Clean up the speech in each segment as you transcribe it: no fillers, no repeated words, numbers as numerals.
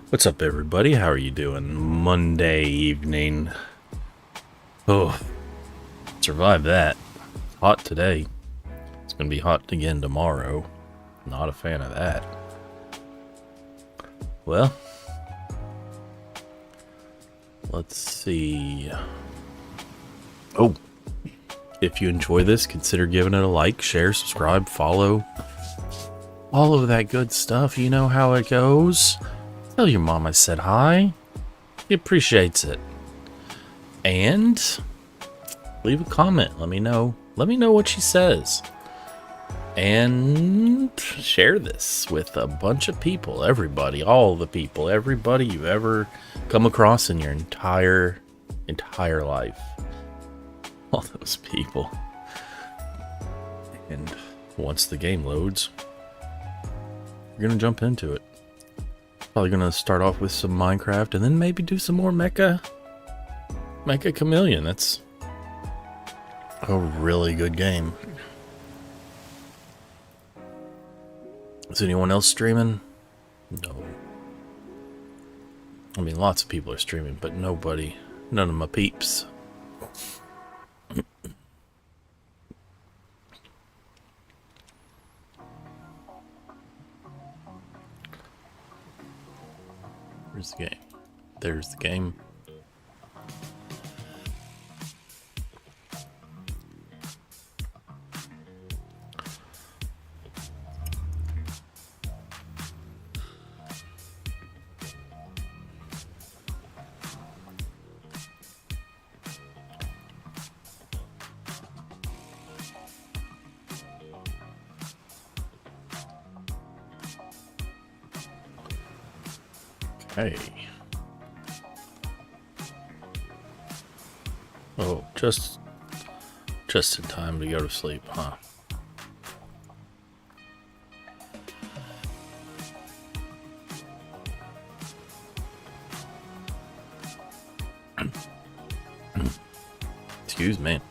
What's up, everybody? How are you doing? Monday evening. Oh, survived that. Hot today. It's gonna be hot again tomorrow. Not a fan of that. Well, let's see. Oh, if you enjoy this, consider giving it a like, share, subscribe, follow. All of that good stuff. You know how it goes. Tell your mom I said hi. She appreciates it. And leave a comment. Let me know. Let me know what she says. And share this with a bunch of people. Everybody. All the people. Everybody you ever come across in your entire life. All those people. And once the game loads, you're going to jump into it. Probably going to start off with some Minecraft and then maybe do some more Mecha Chameleon. That's a really good game. Is anyone else streaming? No. I mean, lots of people are streaming, but nobody. None of my peeps. Where's the game? There's the game. Okay. Oh, just in time to go to sleep, huh? Excuse me.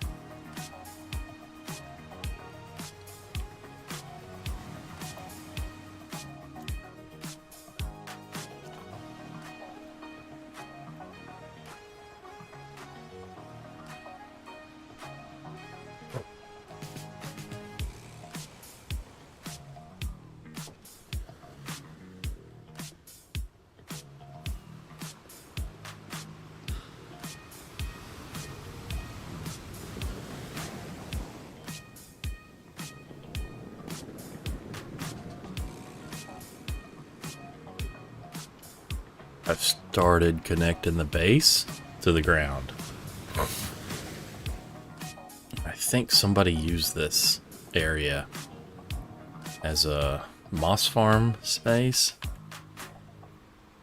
I've started connecting the base to the ground. I think somebody used this area as a moss farm space,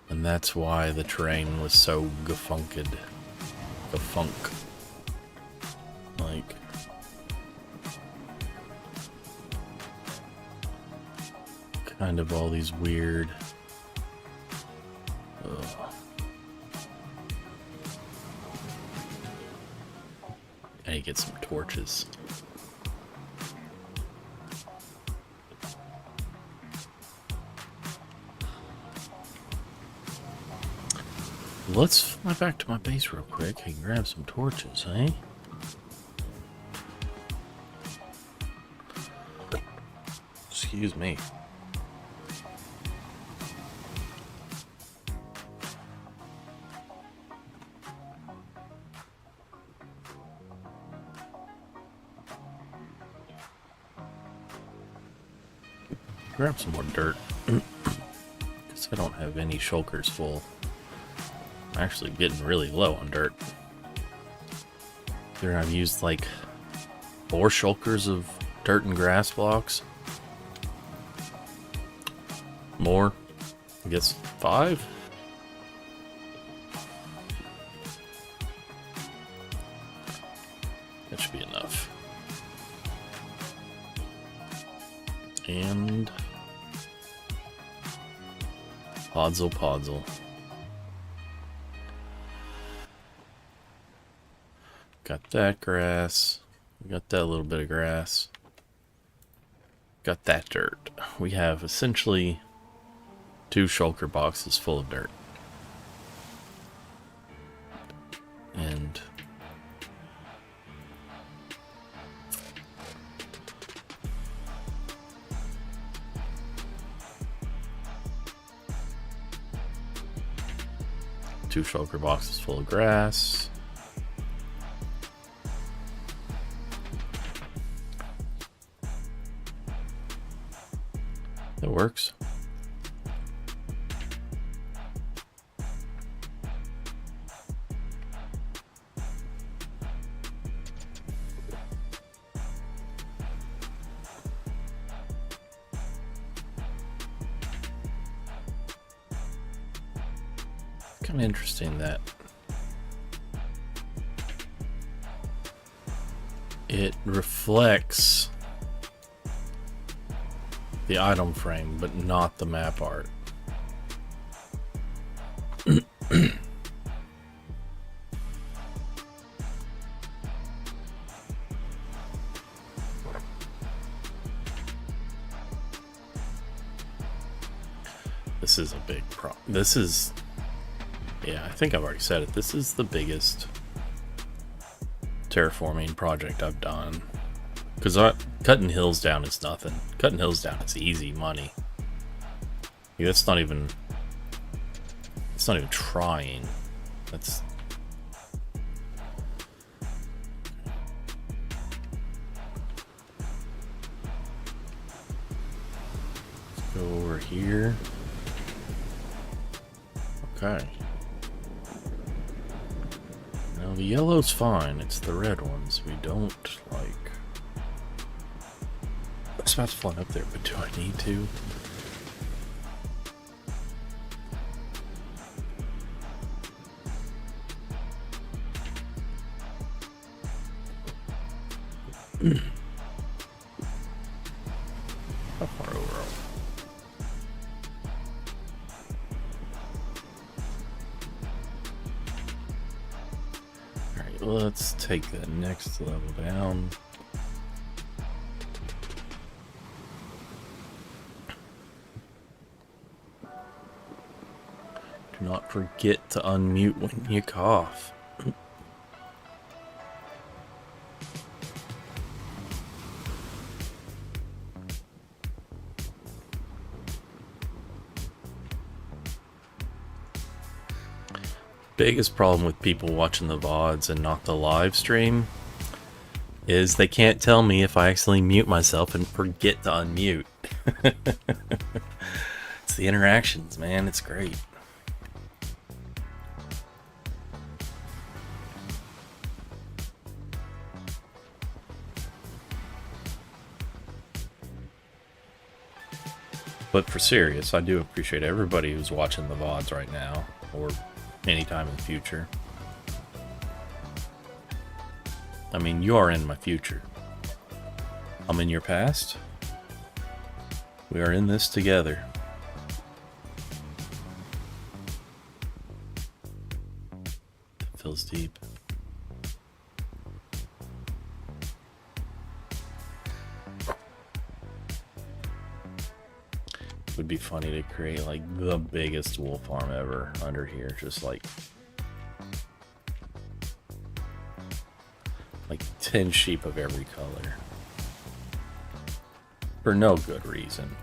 and that's why the terrain was so gafunk. Like, kind of all these weird. I need to get some torches. Let's fly back to my base real quick and grab some torches, eh? Excuse me. Grab some more dirt. Because I don't have any shulkers full. I'm actually getting really low on dirt. There I've used like 4 shulkers of dirt and grass blocks. More. I guess 5. That should be enough. And Podzle. Got that grass. Got that little bit of grass. Got that dirt. We have essentially 2 shulker boxes full of dirt. 2 shulker boxes full of grass. It works. Kind of interesting that it reflects the item frame, but not the map art. This is a big problem. This is, yeah, I think I've already said it. This is the biggest terraforming project I've done. Because cutting hills down is nothing. Cutting hills down is easy money. Yeah, that's not even... It's not even trying. That's... Let's go over here. Okay. Now the yellow's fine. It's the red ones we don't like. I was about to fly up there, but do I need to? How far over? Alright, let's take the next level down. Do not forget to unmute when you cough. Biggest problem with people watching the VODs and not the live stream is they can't tell me if I accidentally mute myself and forget to unmute. It's the interactions, man. It's great. But for serious, I do appreciate everybody who's watching the VODs right now, or anytime in the future. I mean, you are in my future. I'm in your past. We are in this together. It feels deep. Would be funny to create like the biggest wool farm ever under here, just like 10 sheep of every color for no good reason.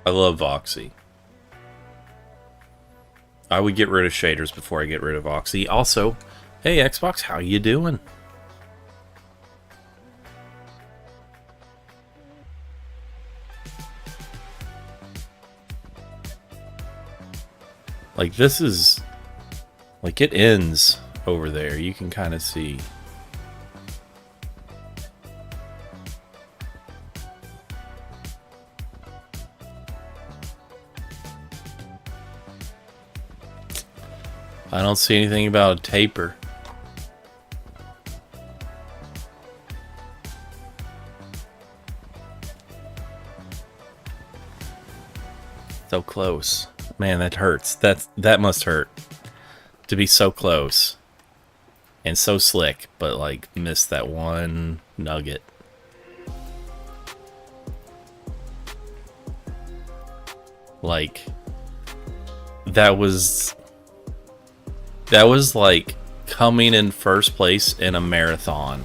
I love Voxy. I would get rid of shaders before I get rid of Voxy. Also, hey Xbox, how you doing? Like this is, like it ends over there. You can kind of see. I don't see anything about a taper. So close. Man, that hurts. That must hurt. To be so close. And so slick, but like missed that one nugget. Like that was like coming in first place in a marathon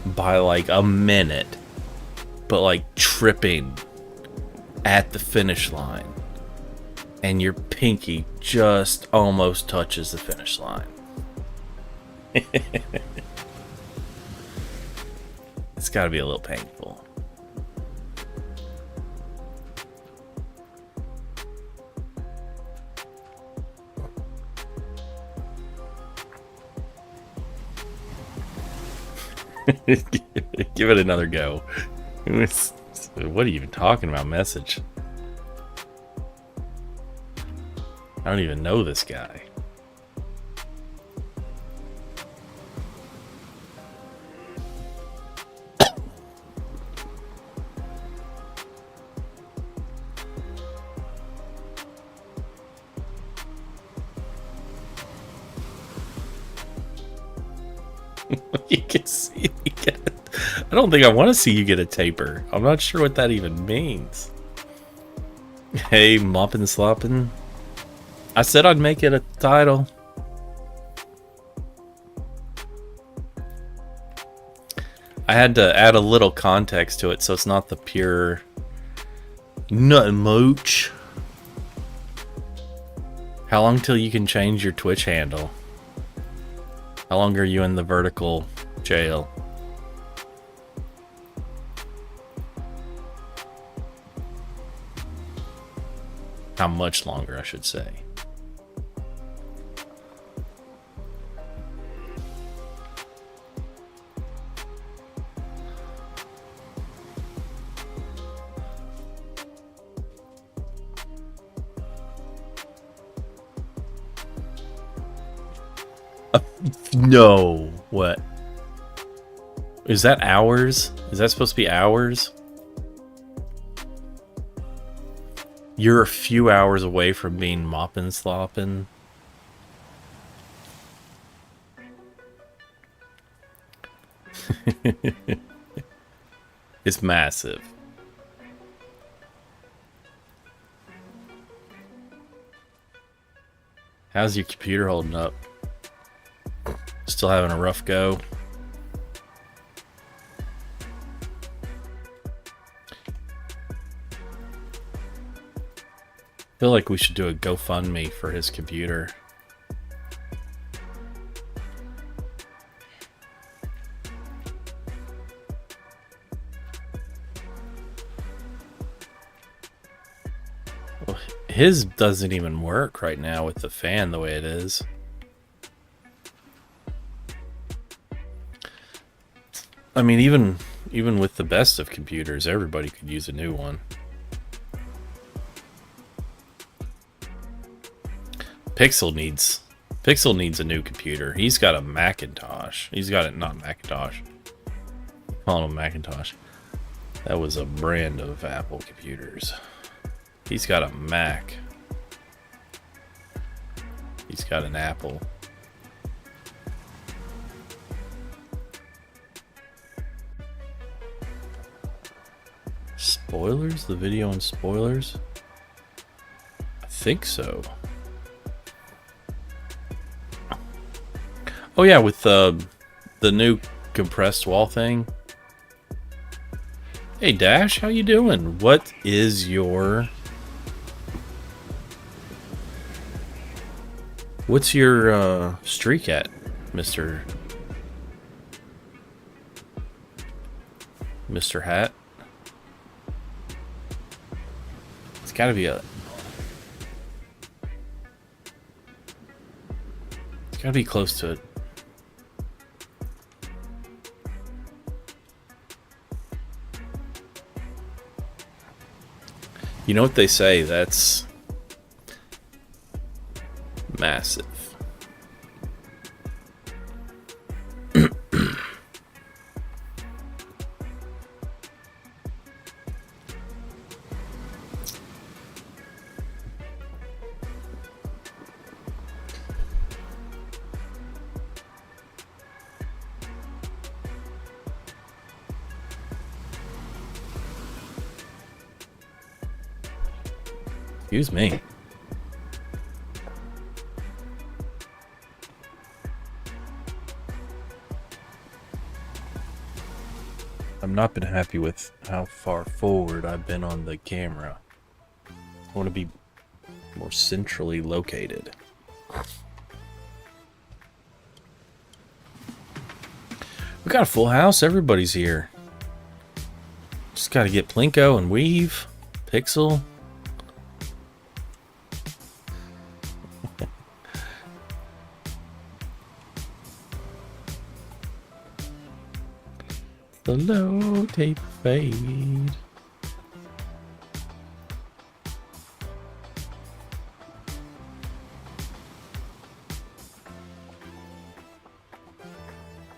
by like a minute, but like tripping at the finish line, and your pinky just almost touches the finish line. It's got to be a little painful. Give it another go. What are you even talking about? Message. I don't even know this guy. You can see me get it. I don't think I want to see you get a taper. I'm not sure what that even means. Hey, moppin' sloppin'. I said I'd make it a title. I had to add a little context to it so it's not the pure Mooch. How long till you can change your Twitch handle? How long are you in the vertical jail? How much longer, I should say. No. What? Is that hours? Is that supposed to be hours? You're a few hours away from being moppin' sloppin'. It's massive. How's your computer holding up? Still having a rough go? I feel like we should do a GoFundMe for his computer. Well, his doesn't even work right now with the fan the way it is. I mean, even with the best of computers, everybody could use a new one. Pixel needs a new computer. He's got a Macintosh. He's got it, not Macintosh. Call him Macintosh. That was a brand of Apple computers. He's got a Mac. He's got an Apple. Spoilers? The video on spoilers? I think so. Oh yeah, with the new compressed wall thing. Hey Dash, how you doing? What is your... What's your streak at, Mr. Hat? It's gotta be a... It's gotta be close to it. You know what they say, that's massive. Excuse me. I've not been happy with how far forward I've been on the camera. I want to be more centrally located. We got a full house. Everybody's here. Just got to get Plinko and Weave. Pixel. The low tape fade.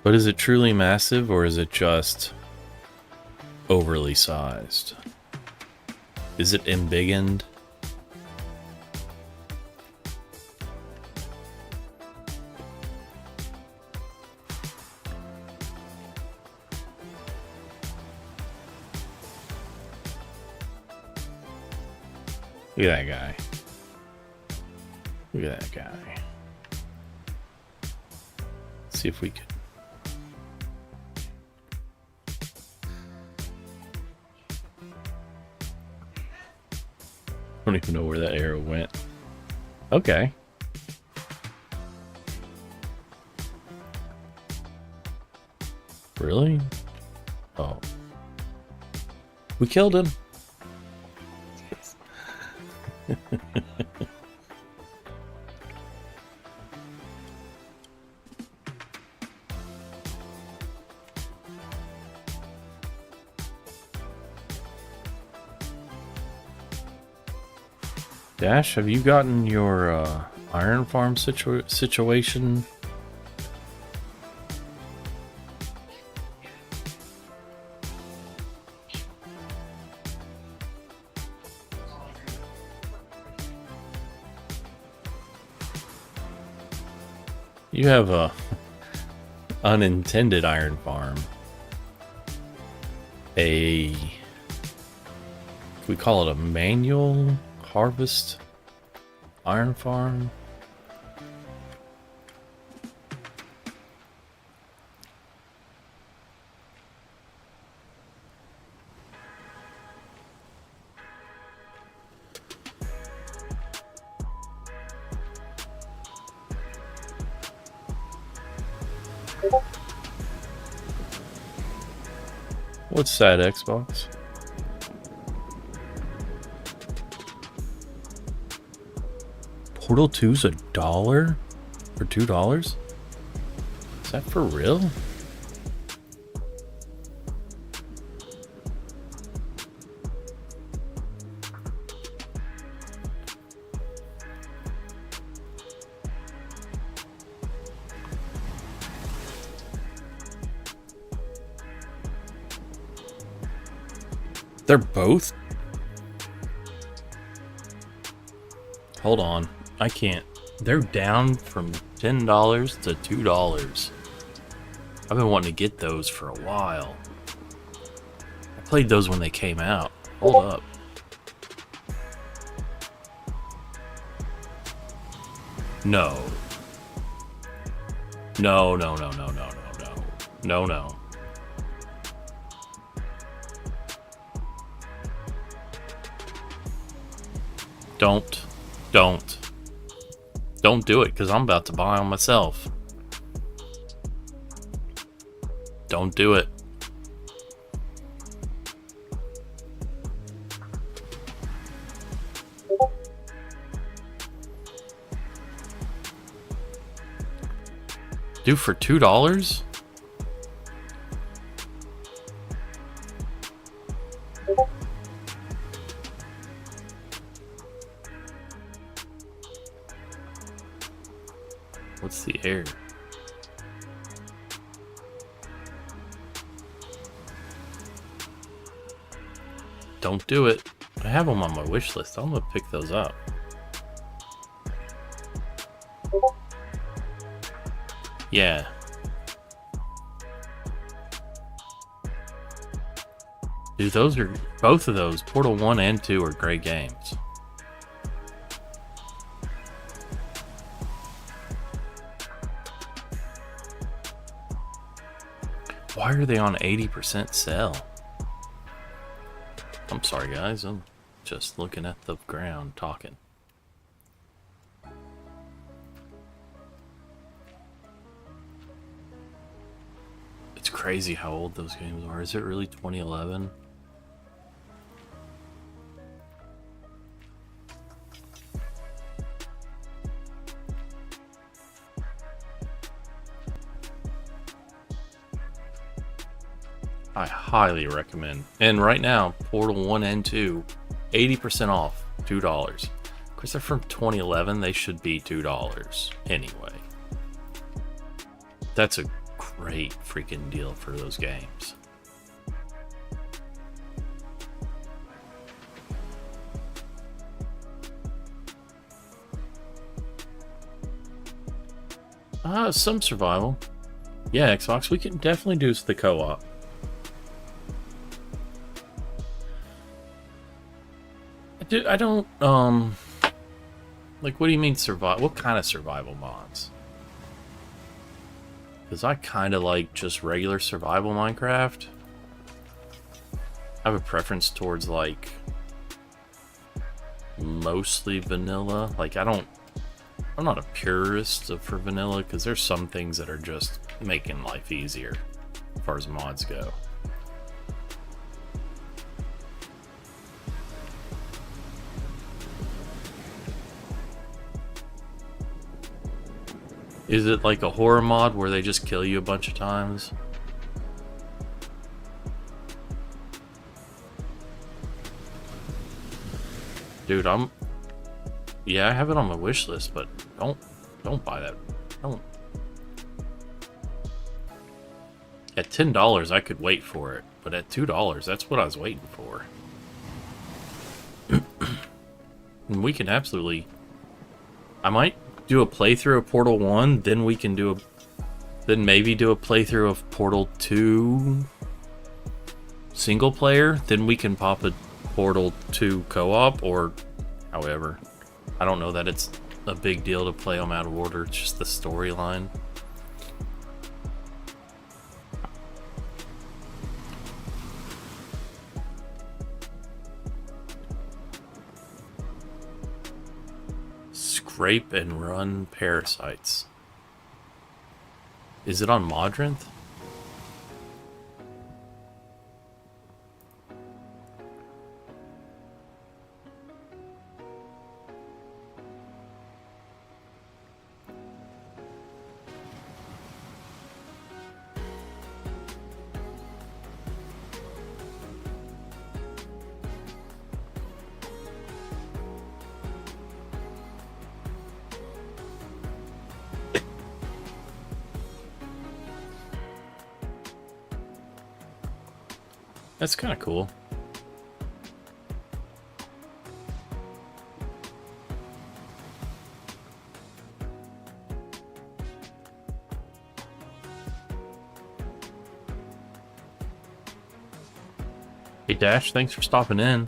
But is it truly massive, or is it just overly sized? Is it embiggened? Look at that guy. Look at that guy. Let's see if we can. I don't even know where that arrow went. Okay. Really? Oh. We killed him. Dash, have you gotten your iron farm situation? You have a unintended iron farm. We call it a manual harvest iron farm. What's that, Xbox? Portal 2's $1 or $2? Is that for real? They're both? Hold on. I can't. They're down from $10 to $2. I've been wanting to get those for a while. I played those when they came out. Hold up. No. No, no, no, no, no, no, no. No, no. Don't do it, because I'm about to buy them myself. Don't do it. Dude, for $2? What's the error? Don't do it. I have them on my wish list. I'm gonna pick those up. Yeah. Dude, those are both of those. Portal 1 and 2 are great games. Why are they on 80% sale? I'm sorry, guys. I'm just looking at the ground talking. It's crazy how old those games are. Is it really 2011? I highly recommend. And right now, Portal 1 and 2, 80% off, $2. Of course, they're from 2011. They should be $2 anyway. That's a great freaking deal for those games. Some survival. Yeah, Xbox, we can definitely do the co-op. Dude, I don't, like, what do you mean survival? What kind of survival mods? Because I kind of like just regular survival Minecraft. I have a preference towards, like, mostly vanilla. Like, I'm not a purist for vanilla, because there's some things that are just making life easier, as far as mods go. Is it like a horror mod where they just kill you a bunch of times? Dude, yeah, I have it on my wish list, but don't buy that. Don't. At $10, I could wait for it, but at $2, that's what I was waiting for. And we can absolutely... I might do a playthrough of Portal 1, then we can then maybe do a playthrough of Portal 2 single player, then we can pop a Portal 2 co-op, or however. I don't know that it's a big deal to play them out of order, it's just the storyline. Scrape and run parasites. Is it on Modrinth? That's kind of cool. Hey Dash, thanks for stopping in.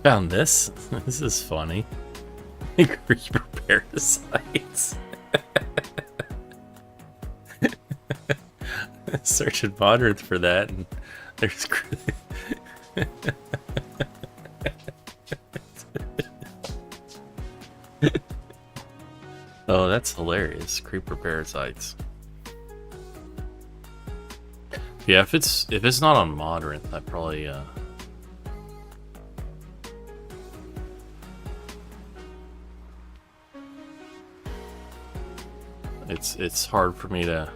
Found this. This is funny. Creeper parasites. Searching Modrinth for that, and there's. Oh, that's hilarious. Creeper parasites. Yeah, if it's not on Modrinth, I probably it's hard for me to.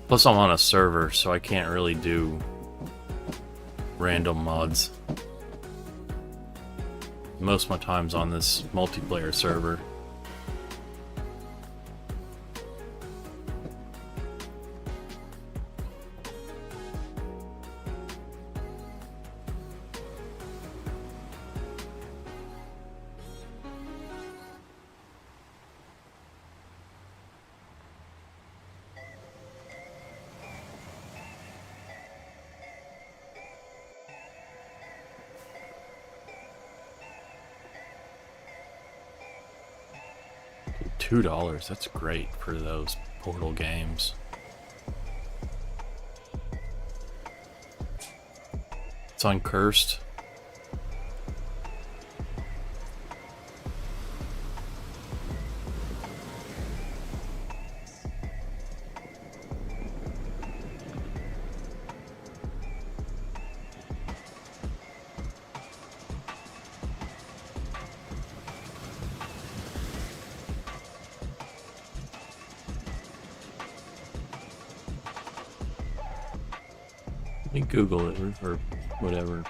Plus, I'm on a server, so I can't really do random mods. Most of my time's on this multiplayer server. $2. That's great for those Portal games. It's on Cursed. Let me Google it or whatever.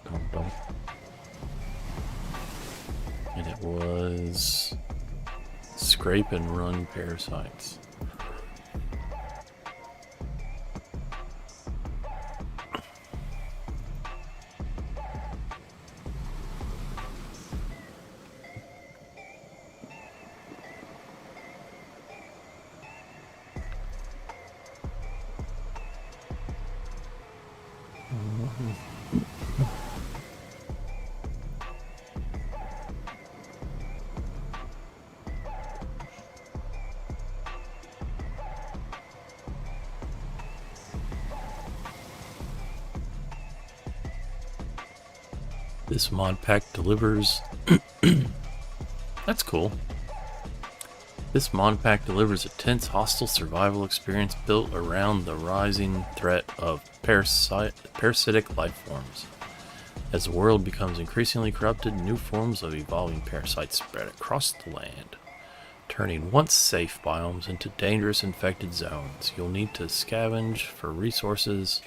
Don't. And it was Scrape and Run Parasites. This mod pack delivers... That's cool. This mod pack delivers a tense, hostile survival experience built around the rising threat of parasitic life forms. As the world becomes increasingly corrupted, new forms of evolving parasites spread across the land, turning once safe biomes into dangerous infected zones. You'll need to scavenge for resources,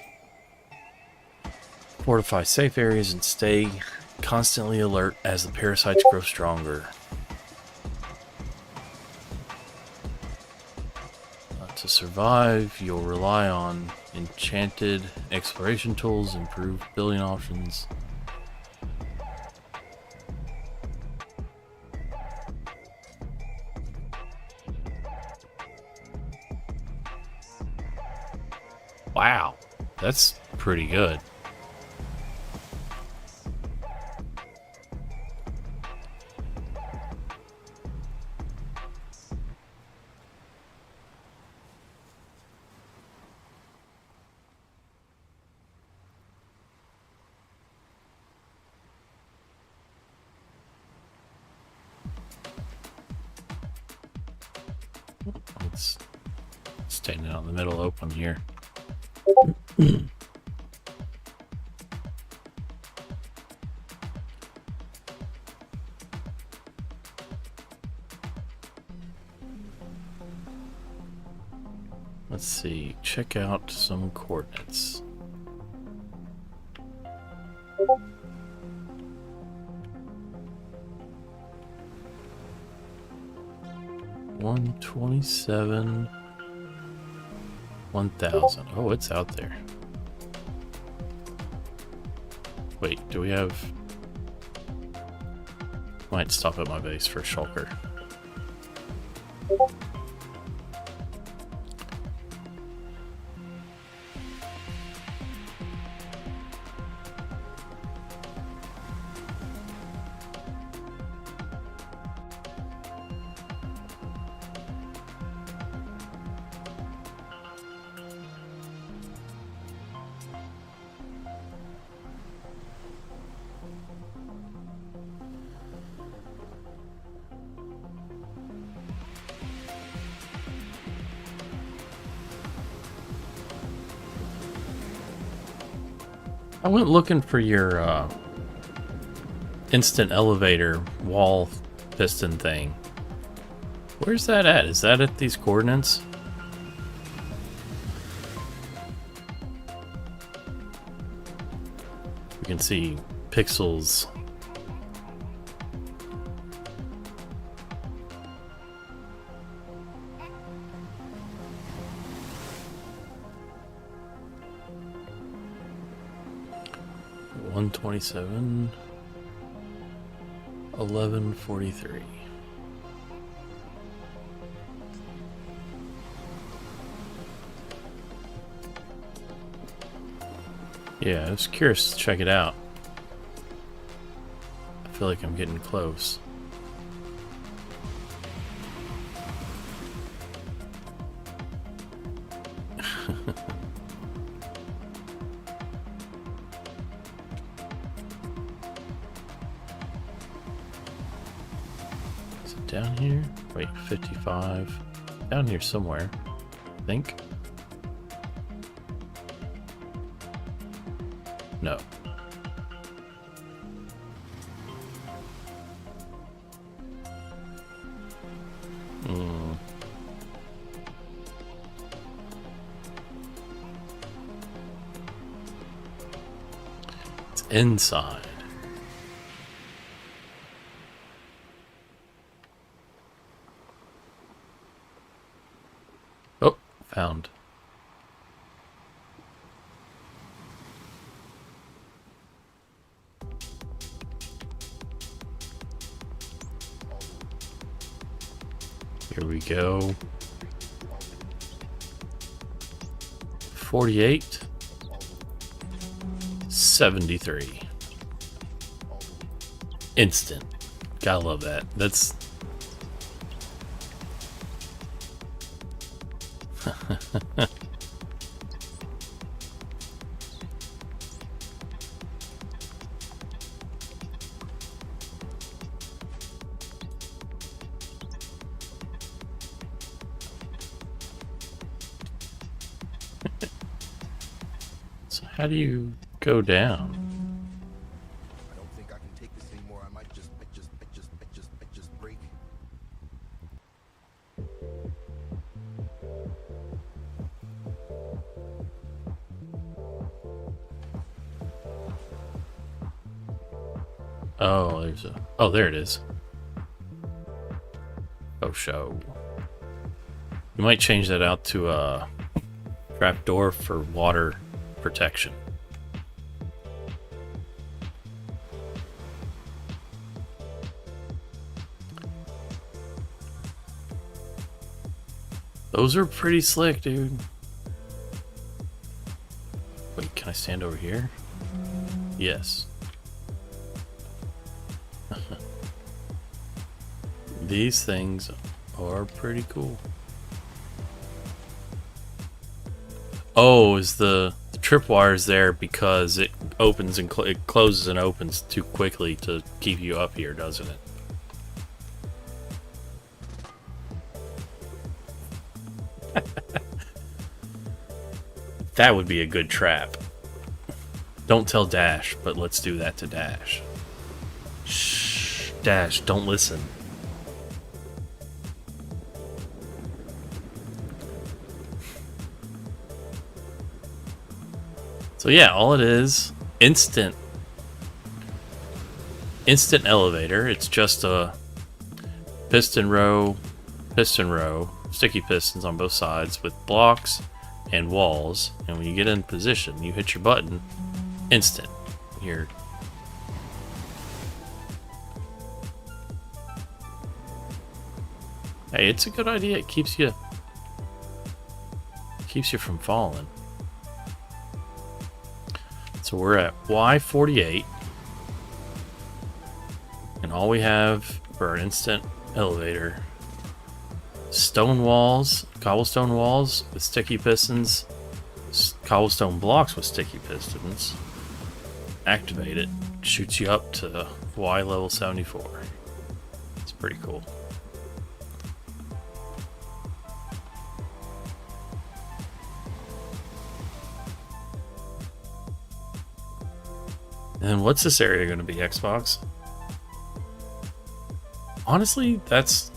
fortify safe areas, and stay constantly alert as the parasites grow stronger. To survive, you'll rely on enchanted exploration tools, improved building options. Wow, that's pretty good. It's standing out in the middle open here. Let's see, check out some coordinates. $127,000. Oh, it's out there. Wait, do we have... Might stop at my base for a shulker. I went looking for your instant elevator wall piston thing. Where's that at? Is that at these coordinates? We can see pixels. $127, $11.43. Yeah, I was curious to check it out. I feel like I'm getting close. down here? Wait, 55. Down here somewhere, I think. No. It's inside. Oh, found. Here we go. 48. 73. Instant. Gotta love that. That's... So how do you go down? I don't think I can take this anymore. I might just break. Oh, there's a... Oh, there it is. Oh, show. You might change that out to a trapdoor for water protection. Those are pretty slick, dude. Wait, can I stand over here? Yes. These things are pretty cool. Oh, is the tripwire's there because it opens and it closes and opens too quickly to keep you up here, doesn't it? That would be a good trap. Don't tell Dash, but let's do that to Dash. Shh, Dash, don't listen. So yeah, all it is, instant elevator. It's just a piston row, sticky pistons on both sides with blocks and walls. And when you get in position, you hit your button, instant. Here. Hey, it's a good idea. It keeps you from falling. So we're at Y48, and all we have for an instant elevator: stone walls, cobblestone walls with sticky pistons, cobblestone blocks with sticky pistons. Activate it, shoots you up to Y level 74. It's pretty cool. And what's this area going to be, Xbox? Honestly, that's...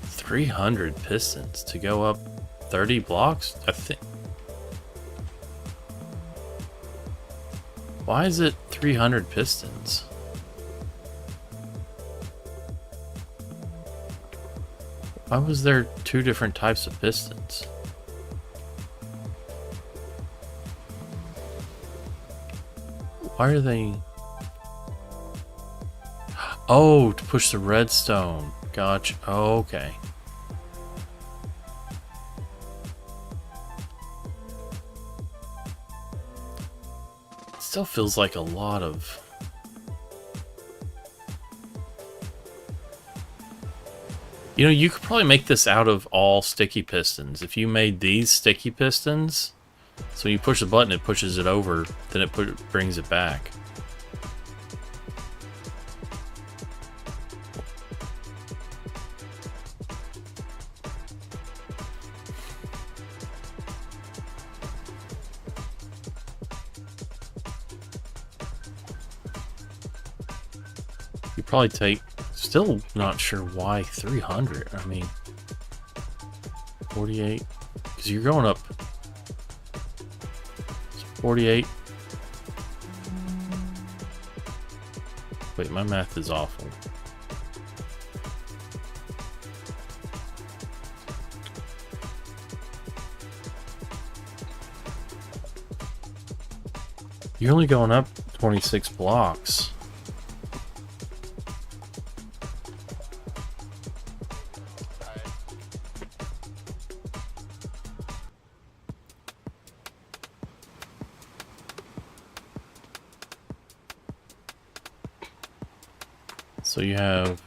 $300 pistons to go up 30 blocks? I think... Why is it 300 pistons? Why was there two different types of pistons? Why are they... Oh, to push the redstone. Gotcha. Oh, okay. It still feels like a lot of... You know, you could probably make this out of all sticky pistons. If you made these sticky pistons, So you push the button, it pushes it over, then it brings it back. You probably take, still not sure why 300. I mean, 48, because you're going up 48. Wait, my math is awful. You're only going up 26 blocks. So you have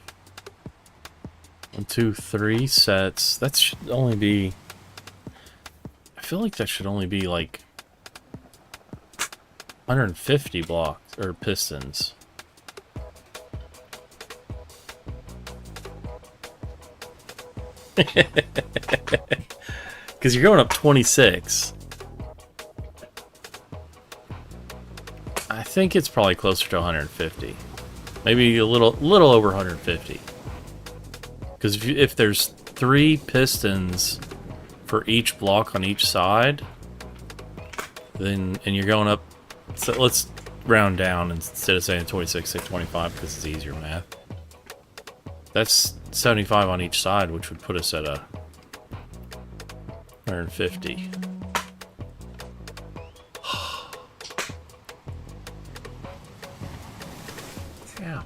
1, 2, 3 sets. That should only be, I feel like that should only be like 150 blocks or pistons. Because you're going up 26. I think it's probably closer to 150. Maybe a little over 150. Because if there's 3 pistons for each block on each side, then and you're going up. So let's round down instead of saying 26, say 25 because it's easier math. That's 75 on each side, which would put us at a 150. Ow.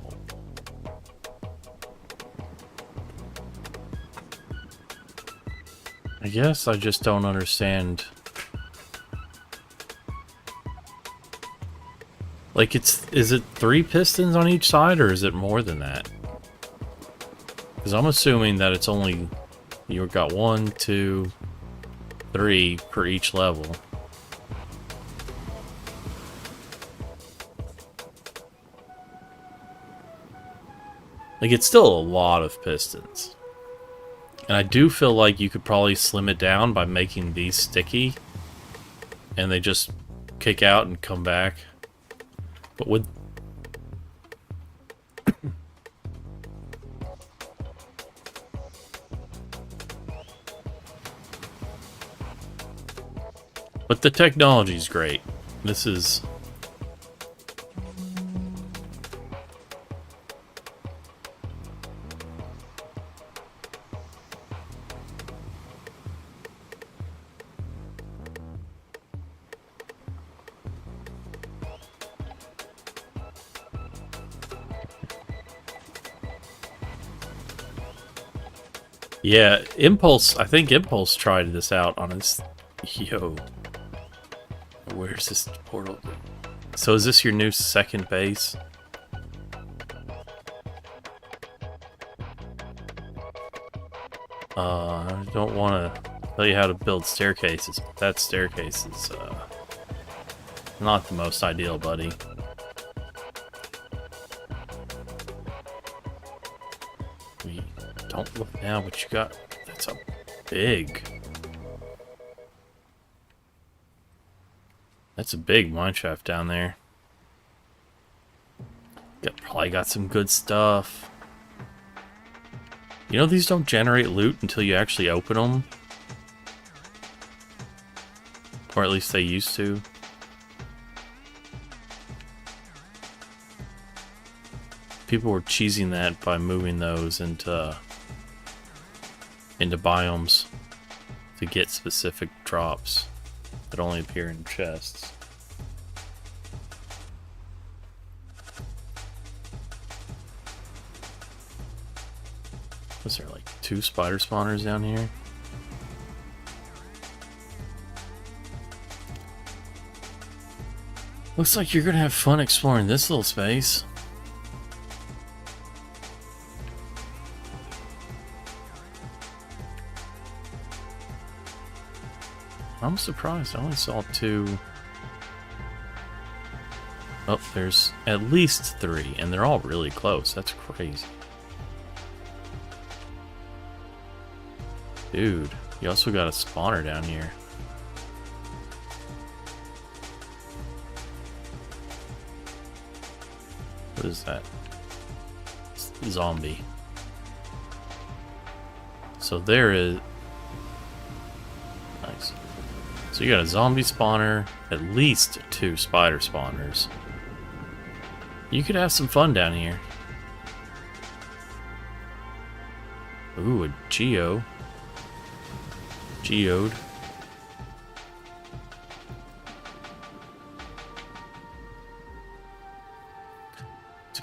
I guess I just don't understand. Like, is it 3 pistons on each side, or is it more than that? Because I'm assuming that it's only, you've got 1, 2, 3 per each level. Like, it's still a lot of pistons. And I do feel like you could probably slim it down by making these sticky. And they just kick out and come back. But with... But the technology's great. This is... Yeah, Impulse, I think Impulse tried this out on his... Yo. Where's this portal? So is this your new second base? I don't want to tell you how to build staircases, but that staircase is not the most ideal, buddy. We don't look now, but you got... That's a big... That's a big mineshaft down there. Probably got some good stuff. You know, these don't generate loot until you actually open them. Or at least they used to. People were cheesing that by moving those into biomes to get specific drops that only appear in chests. Was there like 2 spider spawners down here? Looks like you're gonna have fun exploring this little space. I'm surprised. I only saw 2. Oh, there's at least 3, and they're all really close. That's crazy. Dude, you also got a spawner down here. What is that? Zombie. So there is... Nice. So you got a zombie spawner, at least 2 spider spawners. You could have some fun down here. Ooh, a geode. Do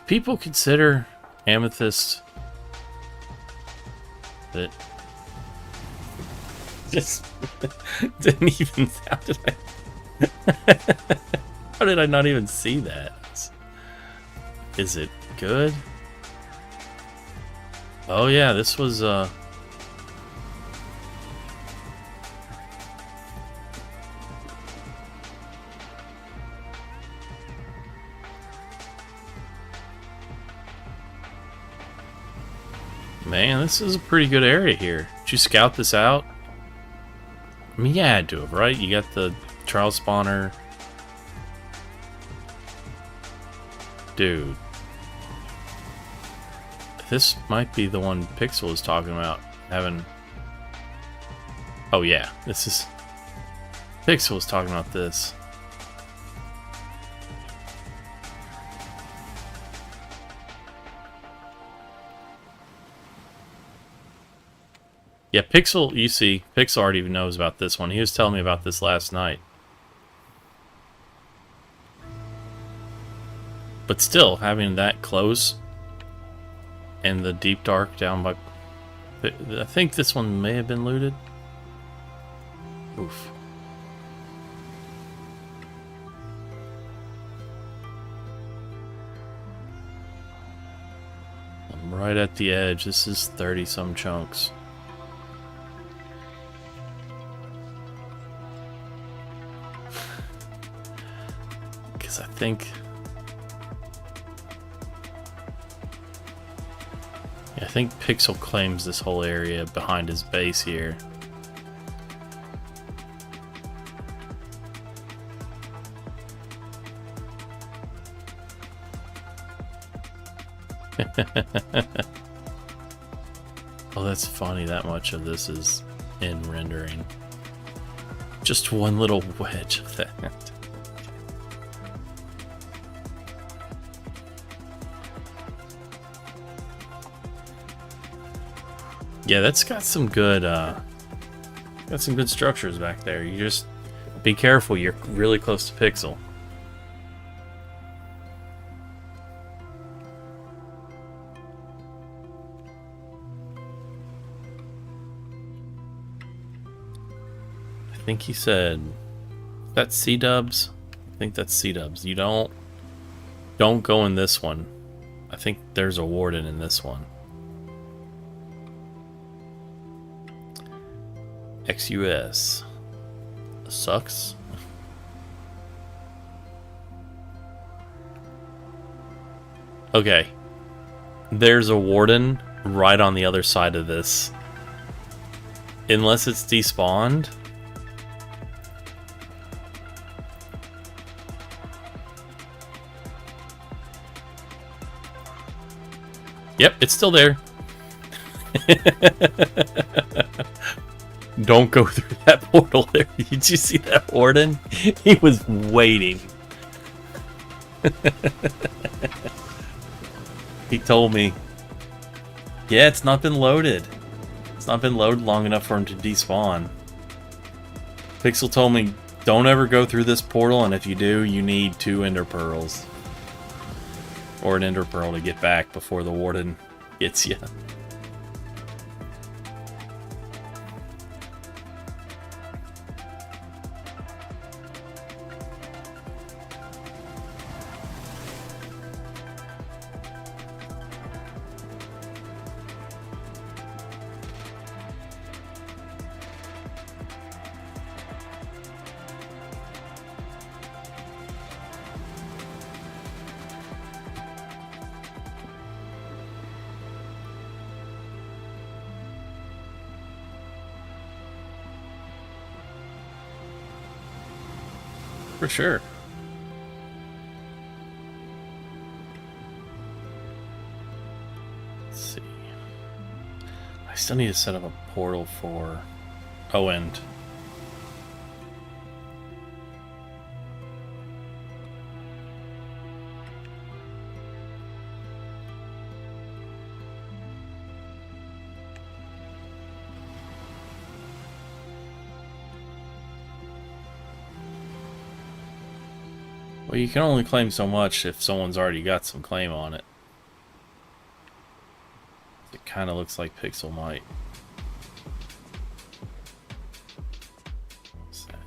people consider amethyst that just didn't even how did I how did I not even see that? Is it good? Oh yeah, this was man, this is a pretty good area here. Did you scout this out? I mean, you had to have, right? You got the trial spawner. Dude. This might be the one Pixel was talking about having... Oh yeah, this is... Pixel was talking about this. Yeah, Pixel, you see, Pixel already knows about this one. He was telling me about this last night. But still, having that close and the deep dark down by... I think this one may have been looted. Oof. I'm right at the edge. This is 30-some chunks. Because I think... I think Pixel claims this whole area behind his base here. Oh, that's funny. That much of this is in rendering. Just one little wedge of that. Yeah, that's got some good structures back there. You just be careful, you're really close to Pixel. I think he said that's C-dubs. I think that's C-dubs. You don't go in this one. I think there's a warden in this one. XUS sucks. Okay, there's a warden right on the other side of this. Unless it's despawned. Yep, it's still there. Don't go through that portal there. Did you see that warden? He was waiting. He told me, yeah, it's not been loaded. It's not been loaded long enough for him to despawn. Pixel told me, don't ever go through this portal, and if you do, you need 2 ender pearls. Or an ender pearl to get back before the warden gets you. For sure. Let's see. I still need to set up a portal for... Oh, and... Well, you can only claim so much if someone's already got some claim on it. It kind of looks like Pixel might. What's that?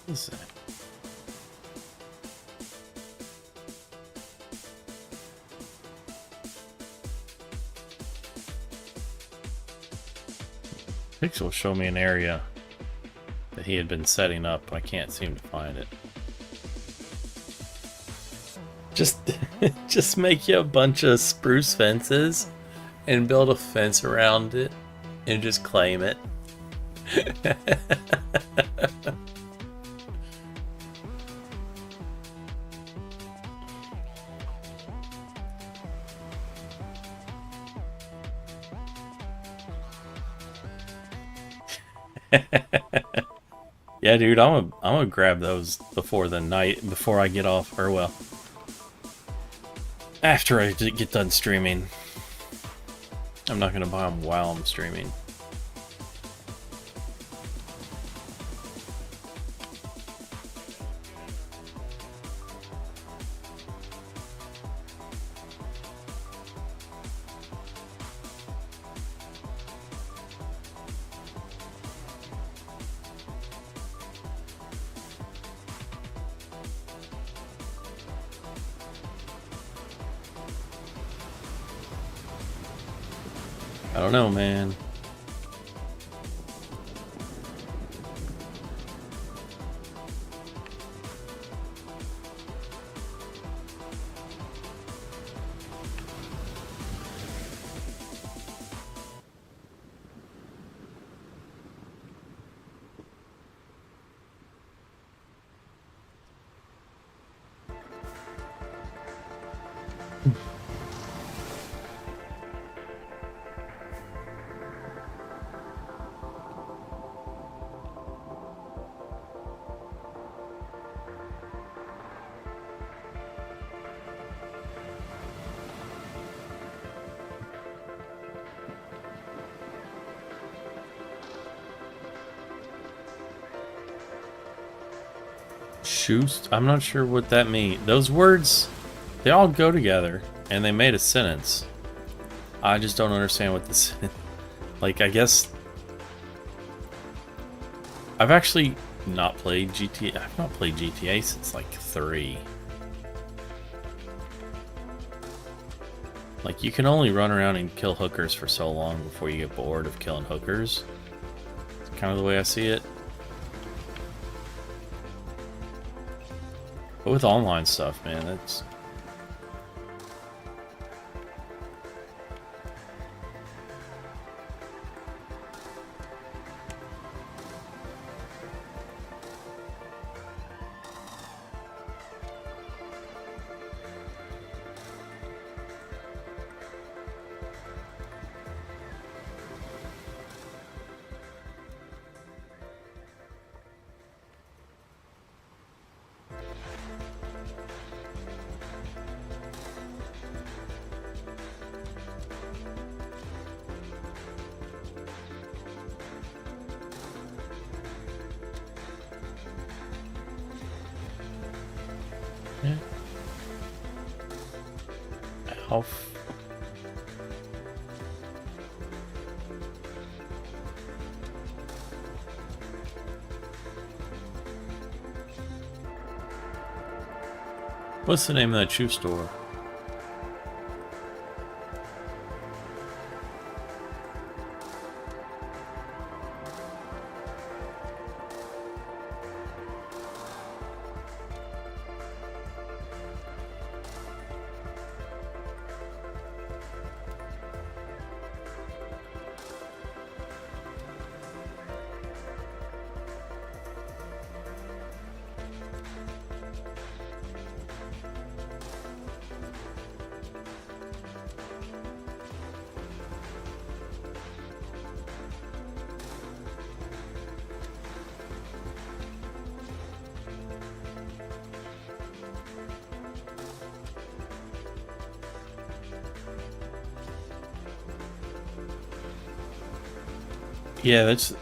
What's that? Pixel showed me an area that he had been setting up. I can't seem to find it. Just make you a bunch of spruce fences and build a fence around it and just claim it. Yeah, dude, I'm gonna grab those before the night, before I get off, or well, after I get done streaming. I'm not gonna buy them while I'm streaming. I don't know, man. Shoes? I'm not sure what that means. Those words, they all go together, and they made a sentence. I just don't understand what this... Like, I guess... I've actually not played GTA... I've not played GTA since, like, 3. Like, you can only run around and kill hookers for so long before you get bored of killing hookers. It's kind of the way I see it. But with online stuff, man, that's... Yeah. Alf. What's the name of that shoe store? Yeah, it's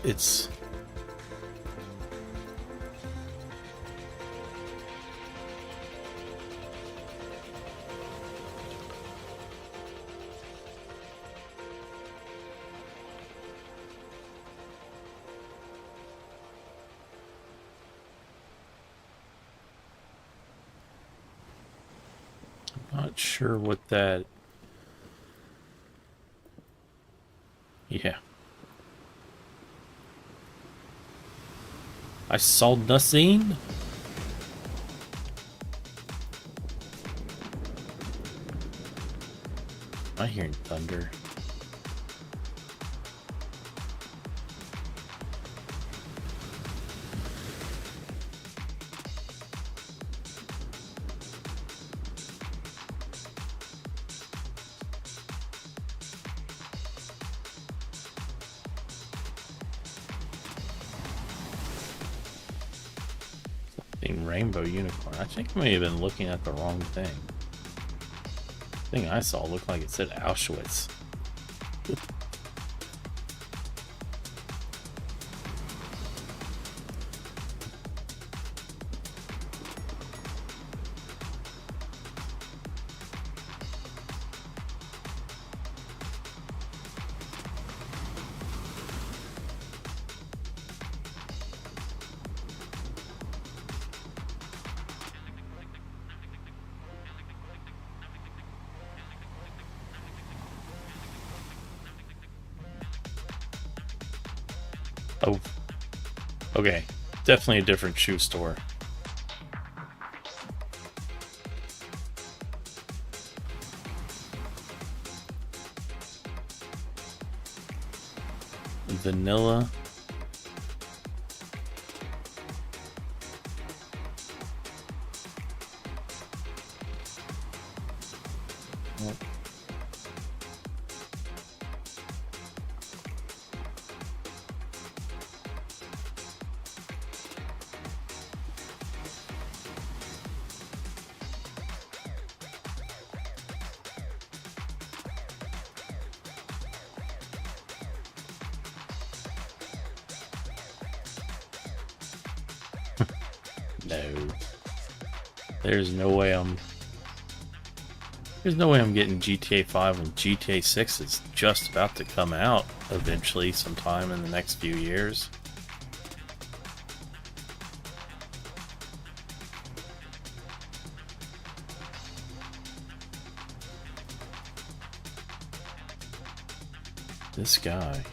not sure what that. Yeah. I saw Nuthuin. I'm hearing thunder. Rainbow unicorn. I think I may have been looking at the wrong thing. The thing I saw looked like it said Auschwitz. Oh, okay. Definitely a different shoe store. Vanilla. No. There's no way I'm getting GTA 5 when GTA 6 is just about to come out eventually sometime in the next few years. This guy.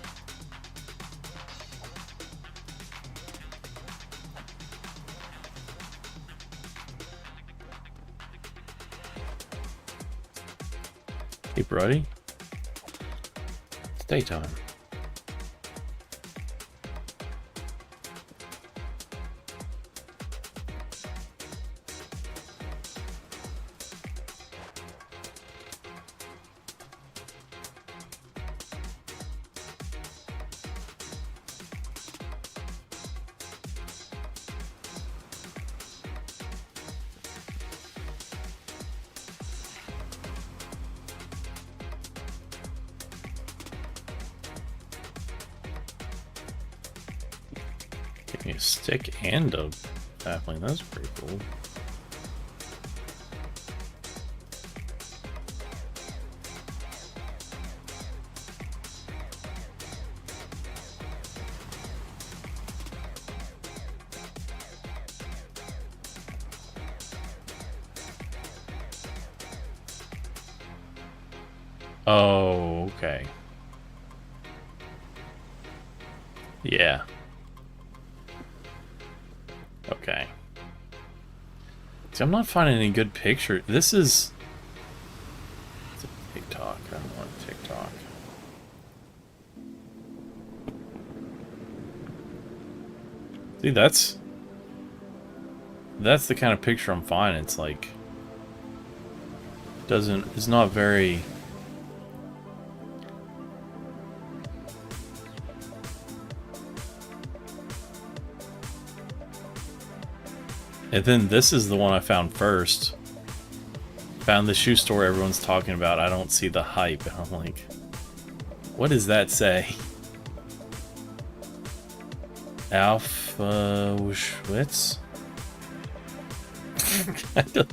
Hey, Brody. It's daytime. Give me a stick and a sapling. That's pretty cool. Oh, okay. Yeah. Okay. See, I'm not finding any good picture. This is... It's a TikTok. I don't want TikTok. See, that's the kind of picture I'm finding. It's like... It's not very... And then this is the one I found first. Found the shoe store everyone's talking about. I don't see the hype. And I'm like, what does that say? Alpha Schwitz? I don't...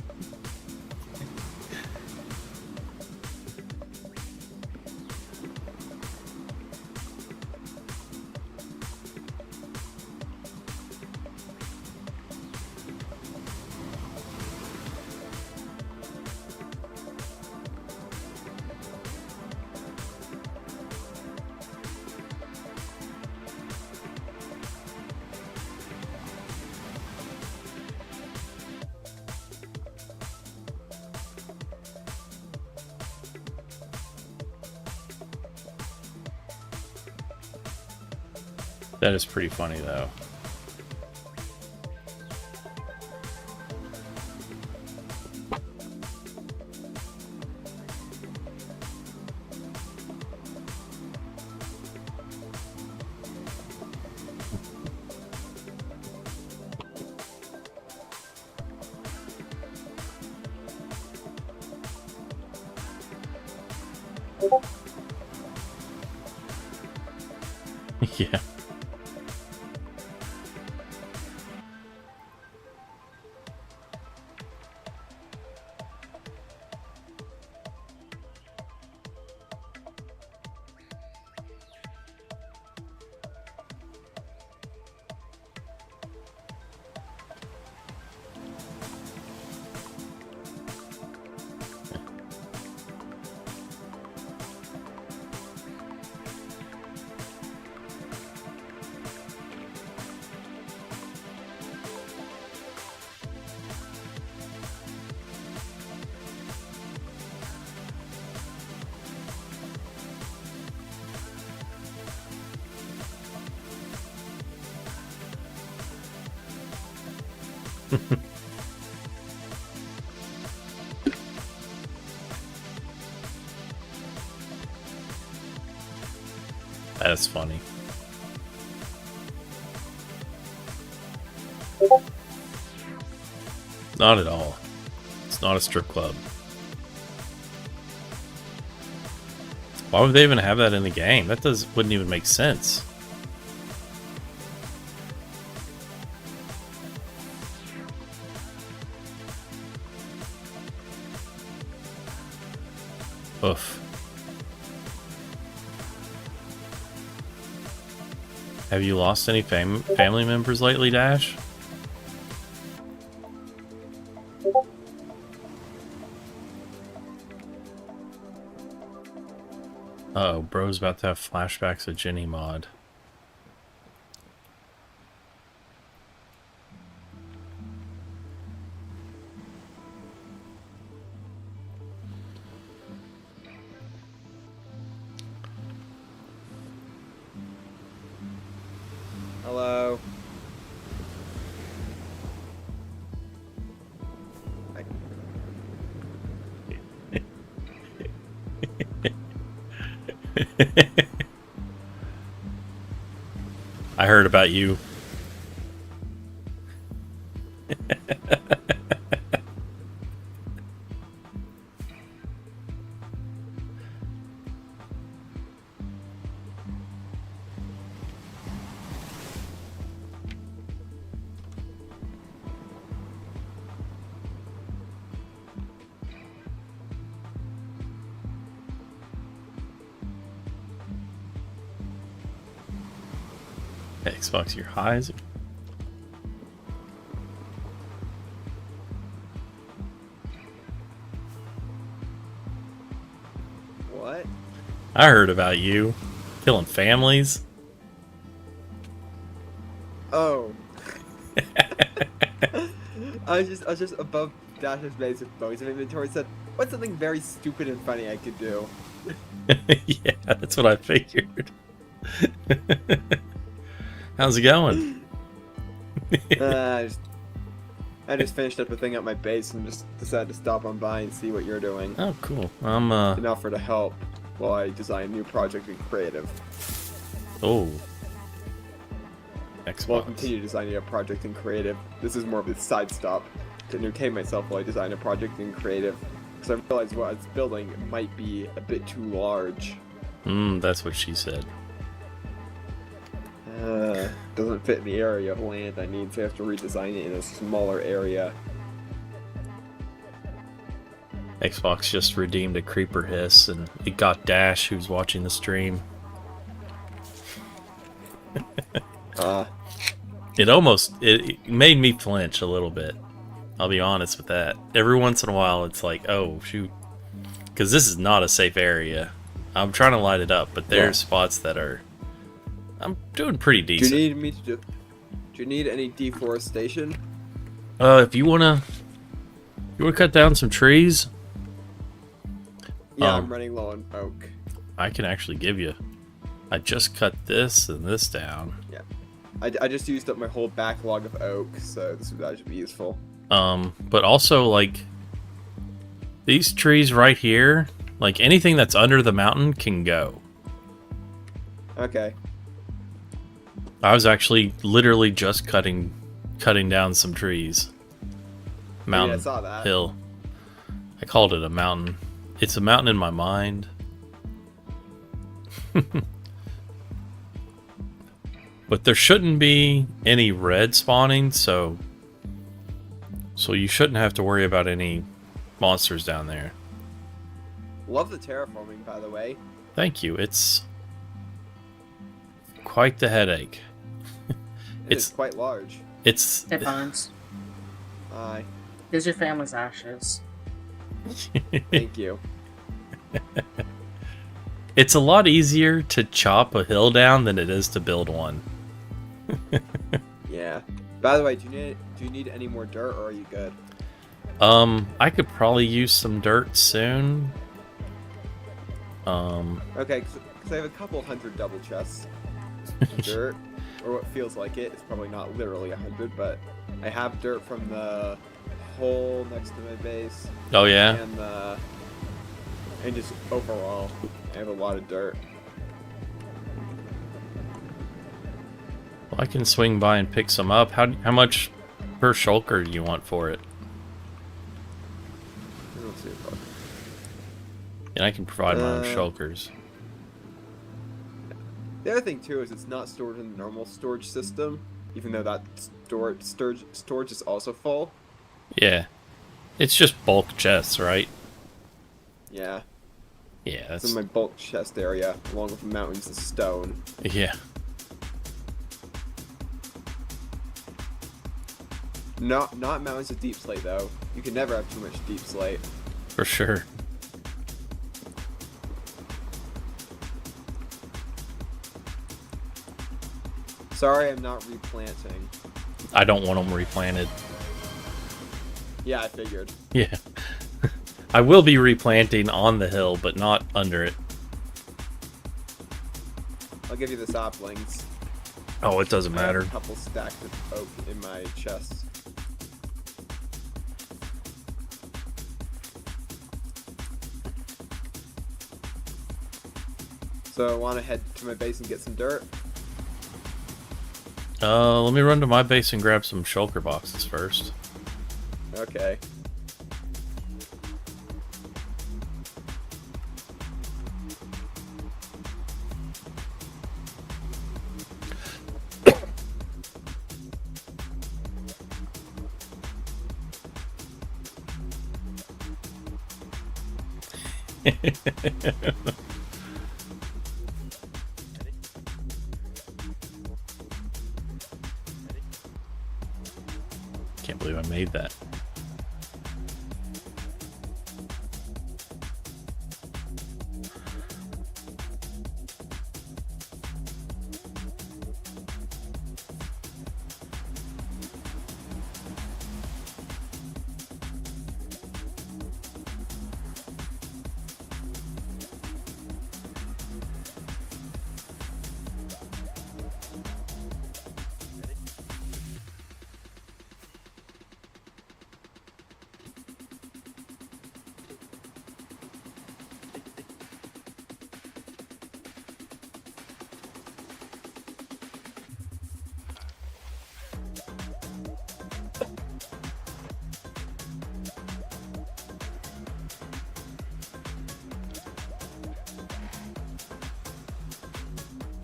That is pretty funny, though. Yeah. That is funny. Not at all. It's not a strip club. Why would they even have that in the game? That wouldn't even make sense. Oof. Have you lost any family members lately, Dash? Uh-oh, bro's about to have flashbacks of Jenny mod. Hello. I heard about you. Xbox, your highs. What? I heard about you killing families. Oh. I was just above Dash's base with bones of inventory. Said, "What's something very stupid and funny I could do?" Yeah, that's what I figured. How's it going? I just finished up a thing at my base and just decided to stop on by and see what you're doing Oh, cool. I'm and offer to help while I design a new project in creative. oh. Xbox. Well, I'll continue designing a project in creative. This is more of a side stop to entertain myself while I design a project in creative. Because I realized what I was building might be a bit too large. That's what she said. Doesn't fit in the area of land I need, so I have to redesign it in a smaller area. Xbox just redeemed a creeper hiss, and it got Dash, who's watching the stream. It made me flinch a little bit. I'll be honest with that. Every once in a while, it's like, oh shoot, because this is not a safe area. I'm trying to light it up, but there's spots that are. I'm doing pretty decent. Do you need me to do? Do you need any deforestation? If you wanna cut down some trees. Yeah, I'm running low on oak. I can actually give you. I just cut this and this down. Yeah, I just used up my whole backlog of oak, so that should be useful. But also like these trees right here, like anything that's under the mountain can go. Okay. I was actually literally just cutting down some trees. Mountain, I saw that. hill. I called it a mountain. It's a mountain in my mind. But there shouldn't be any red spawning, so you shouldn't have to worry about any monsters down there. Love the terraforming, by the way. Thank you. It's quite the headache. It's quite large. It's Hey, Bones. Aye. Here's your family's ashes. Thank you. It's a lot easier to chop a hill down than it is to build one. Yeah. By the way, do you need any more dirt, or are you good? I could probably use some dirt soon. Okay, because I have a couple hundred double chests of dirt, or what feels like it. It's probably not literally 100, but I have dirt from the hole next to my base. Oh yeah. And just overall, I have a lot of dirt. Well, I can swing by and pick some up. How much per shulker do you want for it? Let's see if And I can provide my own shulkers. The other thing too is it's not stored in the normal storage system, even though that storage is also full. Yeah. It's just bulk chests, right? Yeah. Yeah, It's that's in my bulk chest area, along with mountains of stone. yeah. Not mountains of deep slate though. You can never have too much deep slate. For sure. Sorry, I'm not replanting. I don't want them replanted. Yeah, I figured. Yeah. I will be replanting on the hill, but not under it. I'll give you the saplings. Oh, it doesn't I have matter. a couple stacks of oak in my chest. So I want to head to my base and get some dirt. Let me run to my base and grab some shulker boxes first. Okay. Can't believe I made that.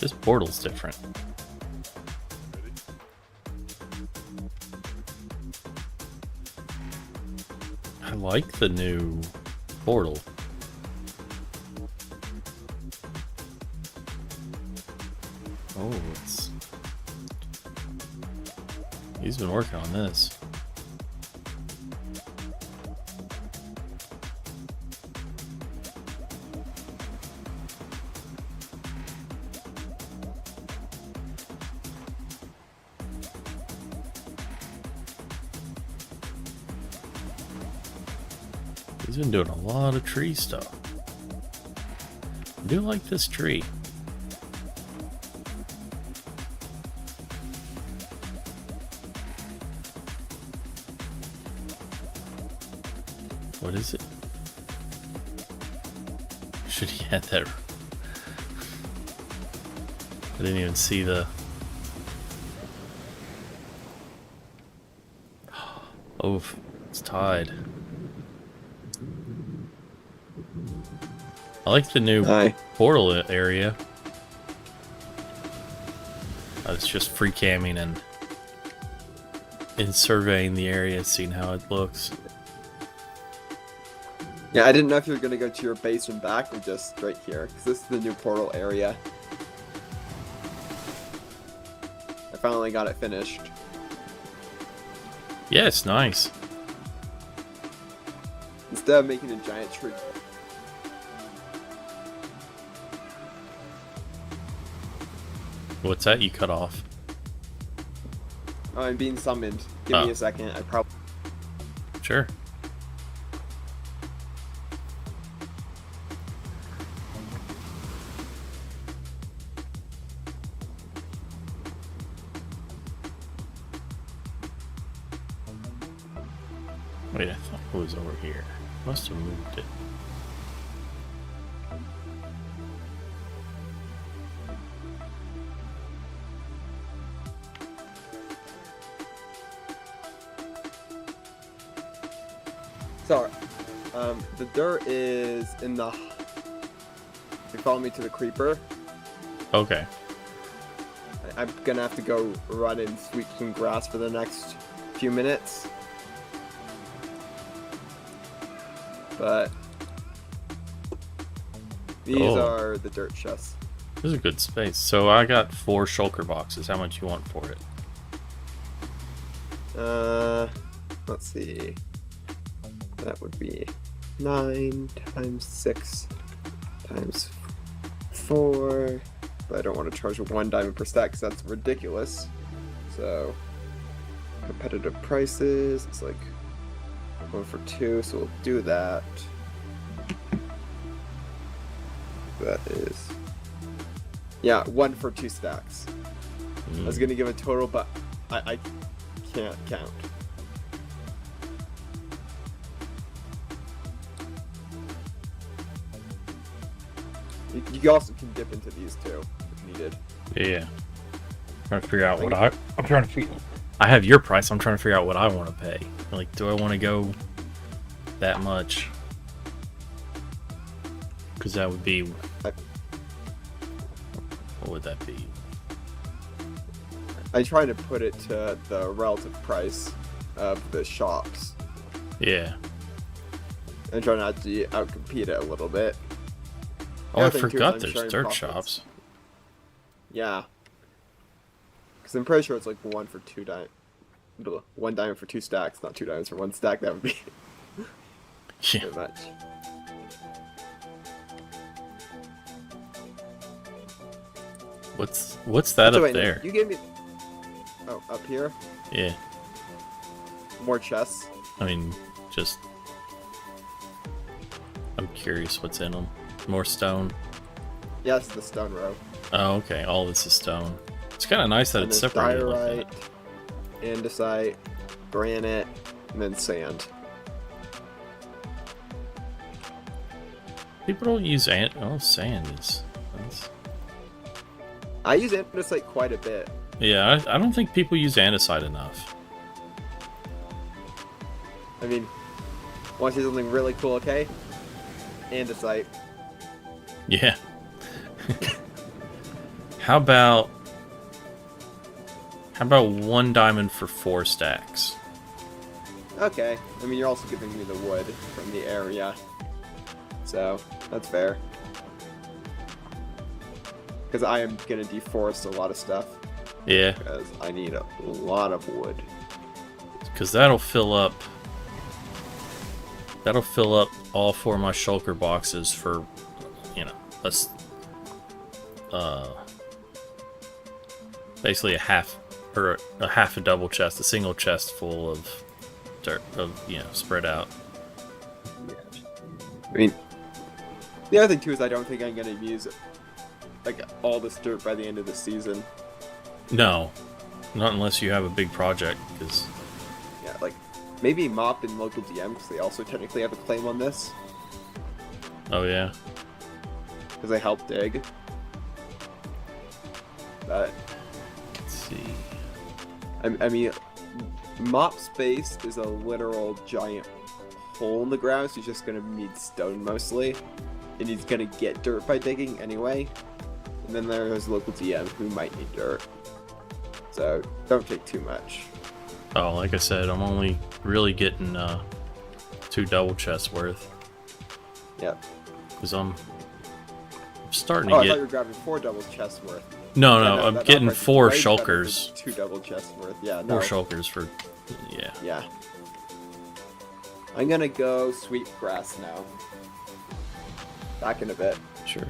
This portal's different. I like the new portal. Oh, it's... He's been working on this. He's been doing a lot of tree stuff. I do like this tree. What is it? Should he have that? I didn't even see the... Oh, it's tied. I like the new portal area. I was just free camming and surveying the area, seeing how it looks. Yeah, I didn't know if you were gonna go to your base and back or just straight here, because this is the new portal area. I finally got it finished. Yeah, it's nice. Instead of making a giant tree. What's that you cut off? Oh, I'm being summoned. Give me a second. I probably... Sure. Wait, I thought it was over here. Must have moved it. Sorry. The dirt is in the... You follow me to the creeper? Okay. I'm gonna have to go run and sweep some grass for the next few minutes. But... These are the dirt chests. This is a good space. So I got 4 shulker boxes. How much you want for it? Let's see. That would be 9 times 6 times 4. But I don't want to charge 1 diamond per stack because that's ridiculous. So, competitive prices. It's like 1 for 2, so we'll do that. That is... Yeah, 1 for 2 stacks. I was gonna give a total, but I can't count. You also can dip into these too, if needed. Yeah. I'm trying to figure out what I'm trying to figure... I have your price, I'm trying to figure out what I want to pay. Like, do I want to go that much? Because that would be... What would that be? I try to put it to the relative price of the shops. Yeah. And try not to outcompete it a little bit. Oh, I forgot there's dirt shops. Yeah. Because I'm pretty sure it's like 1 for 2 diamond. 1 diamond for 2 stacks, not 2 diamonds for 1 stack. That would be Yeah. too much. What's that up wait, there? You gave me... Oh, up here? Yeah. More chests. I mean, just... I'm curious what's in them. More stone. Yes, the stone row. Oh, okay. All this is stone. It's kind of nice that And it's there's separated like diorite, that. andesite, granite, and then sand. People don't use sand is... That's... I use andesite quite a bit. Yeah, I don't think people use andesite enough. I mean, want to see something really cool, okay? Andesite. Yeah. How about 1 diamond for 4 stacks? Okay. I mean, you're also giving me the wood from the area. So, that's fair. Because I am going to deforest a lot of stuff. Yeah, Because I need a lot of wood. because that'll fill up all 4 of my shulker boxes for, you know, basically a half a double chest, a single chest full of dirt, spread out. I mean, the other thing too is I don't think I'm going to use like all this dirt by the end of the season. No, not unless you have a big project, because Yeah, like maybe Mop and local DM because they also technically have a claim on this oh yeah, because they help dig. But let's see. I mean, Mop's base is a literal giant hole in the ground, so he's just gonna need stone mostly, and he's gonna get dirt by digging anyway. And then there's local DM who might need dirt, so don't take too much. Oh, like I said, I'm only really getting 2 double chests worth, Yep. because I'm starting Oh, to I thought get. you were grabbing 4 double chests worth. No, Yeah, I'm that getting price is 4 way better than shulkers. 2 double chests worth. Yeah, no. 4 shulkers for, yeah. Yeah. I'm gonna go sweep grass now. Back in a bit. Sure.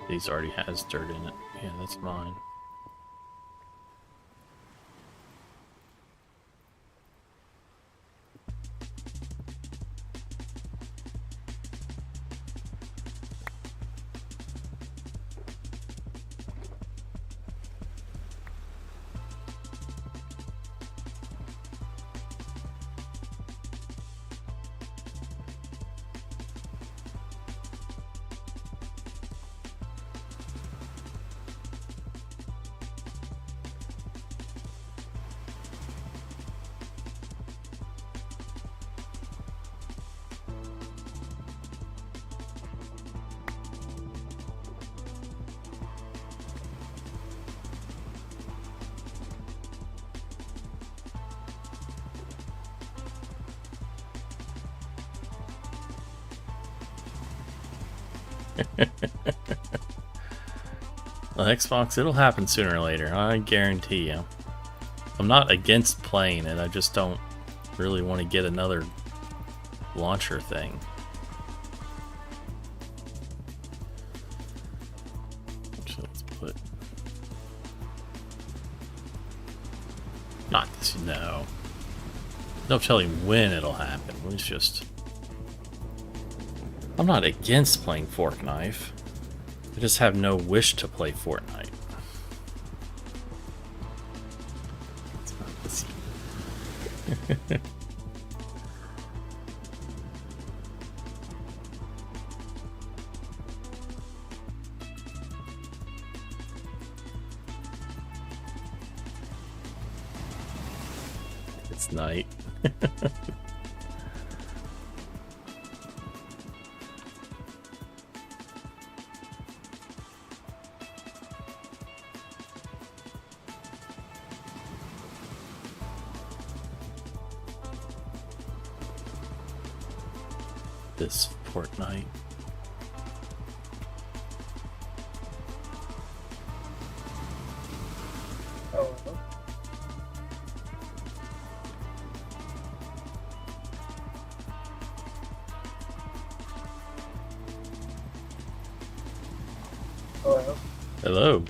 These already has dirt in it. Yeah, that's mine. The Xbox, it'll happen sooner or later, I guarantee you. I'm not against playing it, I just don't really want to get another launcher thing. So let's put... Not this, no. No telling when it'll happen, it's just... I'm not against playing Fork Knife. I just have no wish to play Fortnite. It's not this. It's night. This Fortnite. Hello.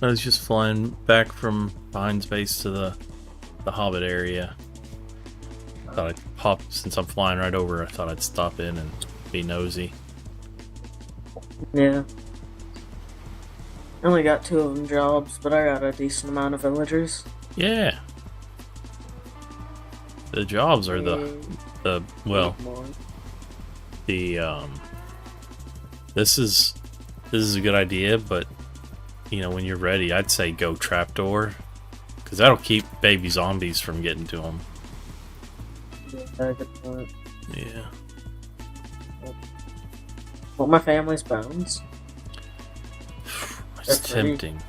I was just flying back from Pines base to the Hobbit area. Thought I'd pop, since I'm flying right over, I thought I'd stop in and be nosy. Yeah. I only got 2 of them jobs, but I got a decent amount of villagers. Yeah. The jobs are well, this is a good idea, but you know, when you're ready, I'd say go trapdoor, because that'll keep baby zombies from getting to them. Yeah, good point. Yeah. Want my family's bones? It's They're pretty. tempting.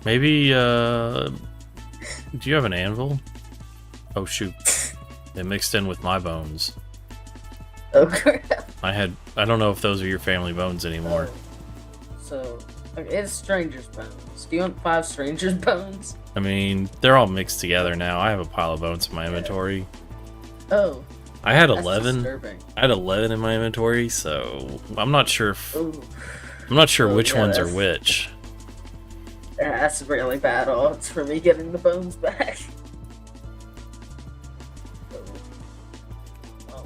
Maybe, do you have an anvil? Oh shoot. They mixed in with my bones. Oh crap. I don't know if those are your family bones anymore. So, okay, it's stranger's bones. Do you want 5 stranger's bones? I mean, they're all mixed together now. I have a pile of bones in my inventory. Oh. I had That's 11. disturbing. I had 11 in my inventory, so I'm not sure if Ooh. which Yeah, ones are that's- which. That's really bad odds for me getting the bones back. Oh,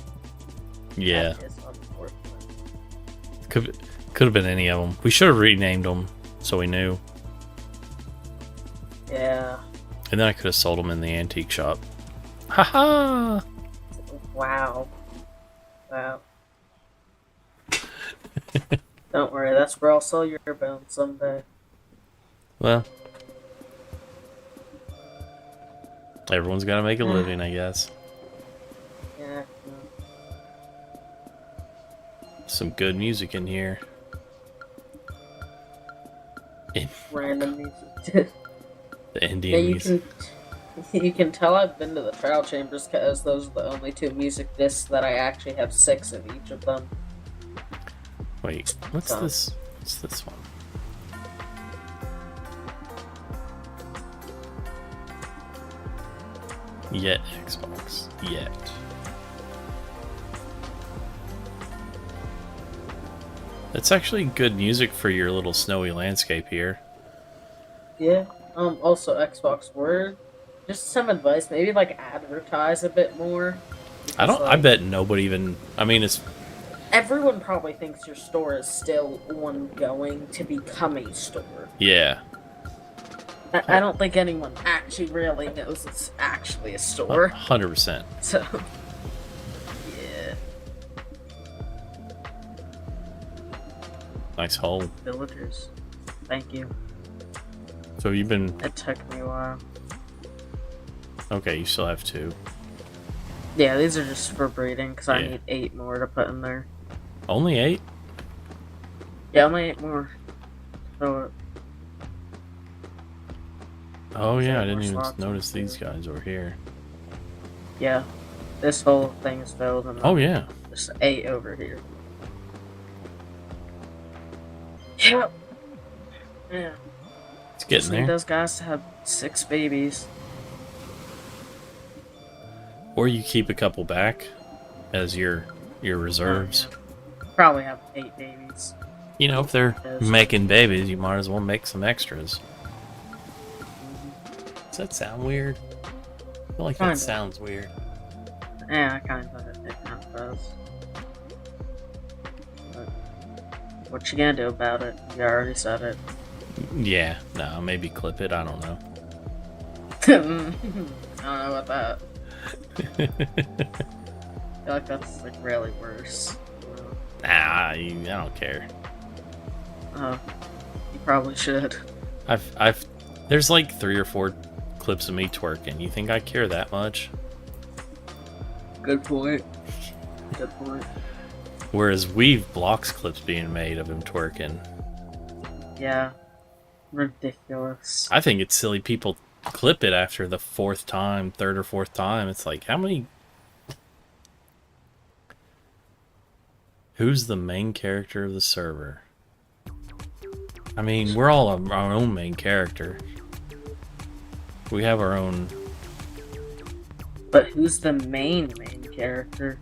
Yeah, that is unfortunate. could have been any of them. We should have renamed them so we knew. Yeah. And then I could have sold them in the antique shop. Haha. Wow. Wow. Don't worry, that's where I'll sell your bones someday. Well, everyone's got to make a living, I guess. Yeah. Some good music in here. Random music. The Yeah, Indian you music. you can tell I've been to the trial chambers because those are the only 2 music discs that I actually have 6 of each of them. Wait, what's So- this? What's this one? Yet Xbox. Yet. That's actually good music for your little snowy landscape here. Yeah. Also Xbox Word. Just some advice, maybe like advertise a bit more. I because, I bet nobody even. I mean, it's. Everyone probably thinks your store is still ongoing to become a store. Yeah. I don't think anyone actually really knows it's actually a store. 100%. So, yeah. Nice hole. Villagers. Thank you. So you've been. It took me a while. Okay, you still have 2. Yeah, these are just for breeding because I Yeah. need 8 more to put in there. Only 8? Yeah, only 8 more. So, Oh yeah, I More didn't even slots notice in these guys over here. yeah. This whole thing is filled and Oh yeah. there's 8 over here. Yep. Yeah. It's Just getting need there. those guys to have 6 babies. Or you keep a couple back as your reserves. Probably have 8 babies. You know, if they're Yes. making babies, you might as well make some extras. Does that sound weird? I feel like Kinda. that sounds weird. Yeah, I kind of it kind of does. But what you gonna do about it? You already said it. Yeah, no, maybe clip it. I don't know. I don't know about that. I feel like that's like really worse. Nah, I don't care. You probably should. There's like 3 or 4 clips of me twerking. You think I care that much? Good point. Good point. Whereas we've blocks clips being made of him twerking. Yeah. Ridiculous. I think it's silly people clip it after the 4th time, 3rd or 4th time. It's like, how many... Who's the main character of the server? I mean, we're all our own main character. We have our own... But who's the main character?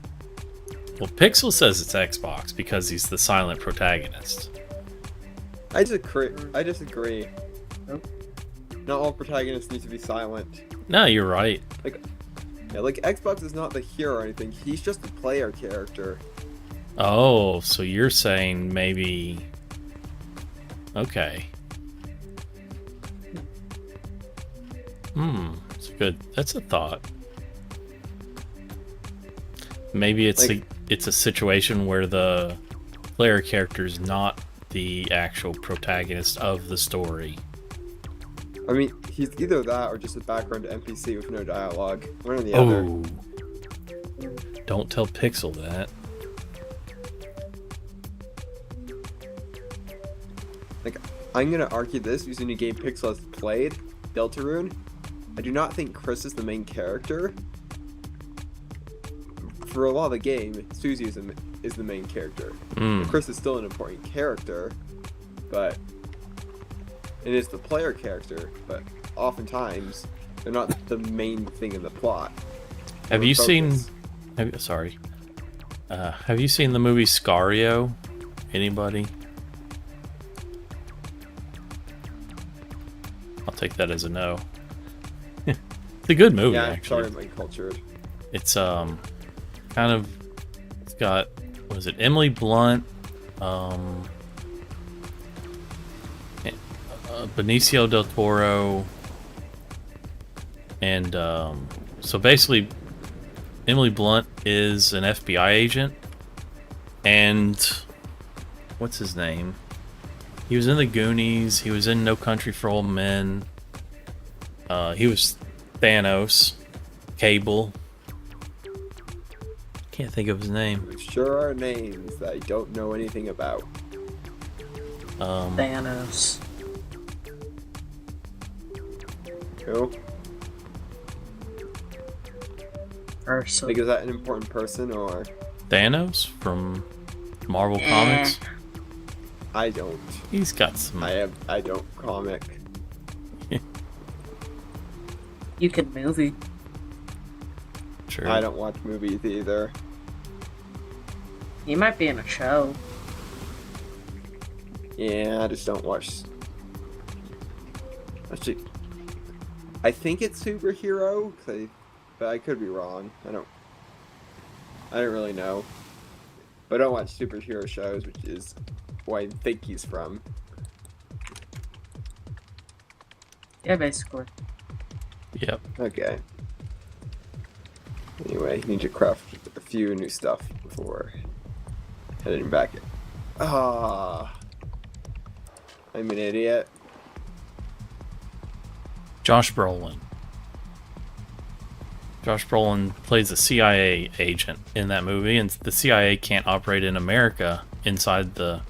Well, Pixel says it's Xbox because he's the silent protagonist. I disagree. Not all protagonists need to be silent. No, you're right. Yeah, like Xbox is not the hero or anything. He's just a player character. Oh, so you're saying maybe... Okay. It's good. That's a thought. Maybe it's Like- it's a situation where the player character is not the actual protagonist of the story. I mean, he's either that or just a background NPC with no dialogue. One or the other. Oh. Don't tell Pixel that. Like, I'm gonna argue this using a game Pixel has played, Deltarune. I do not think Chris is the main character. For a lot of the game, Susie is the main character. Chris is still an important character, but it is the player character. But oftentimes, they're not the main thing in the plot. Have or you seen? focus. Have you seen the movie Scario? Anybody? I'll take that as a no. It's a good movie, Yeah, actually. sorry, I'm uncultured. It's kind of, it's got, what is it, Emily Blunt, Benicio del Toro, and so basically Emily Blunt is an FBI agent, and what's his name? He was in the Goonies, he was in No Country for Old Men, he was Thanos, Cable. Can't think of his name. There sure are names that I don't know anything about. Thanos. Who? Ursa. Like, is that an important person or? Thanos from Marvel Comics. I don't. He's got some. I don't comic. You can movie. Sure. I don't watch movies either. You might be in a show. Yeah, I just don't watch. Actually, I think it's superhero, but I could be wrong. I don't really know. But I don't watch superhero shows, which is where I think he's from. Yeah, basically. Yep. Okay. Anyway, need to craft a few new stuff before heading back. I'm an idiot. Josh Brolin. Josh Brolin plays a CIA agent in that movie, and the CIA can't operate in America inside the,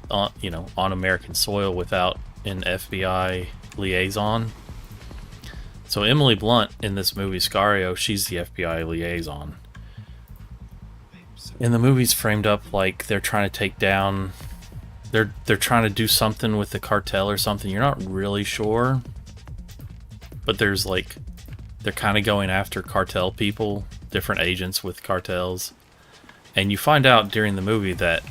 on American soil without an FBI liaison. So Emily Blunt in this movie Scario, she's the FBI liaison. And the movie's framed up like they're trying to take down, they're trying to do something with the cartel or something. You're not really sure, but there's like, they're kind of going after cartel people, different agents with cartels. And you find out during the movie that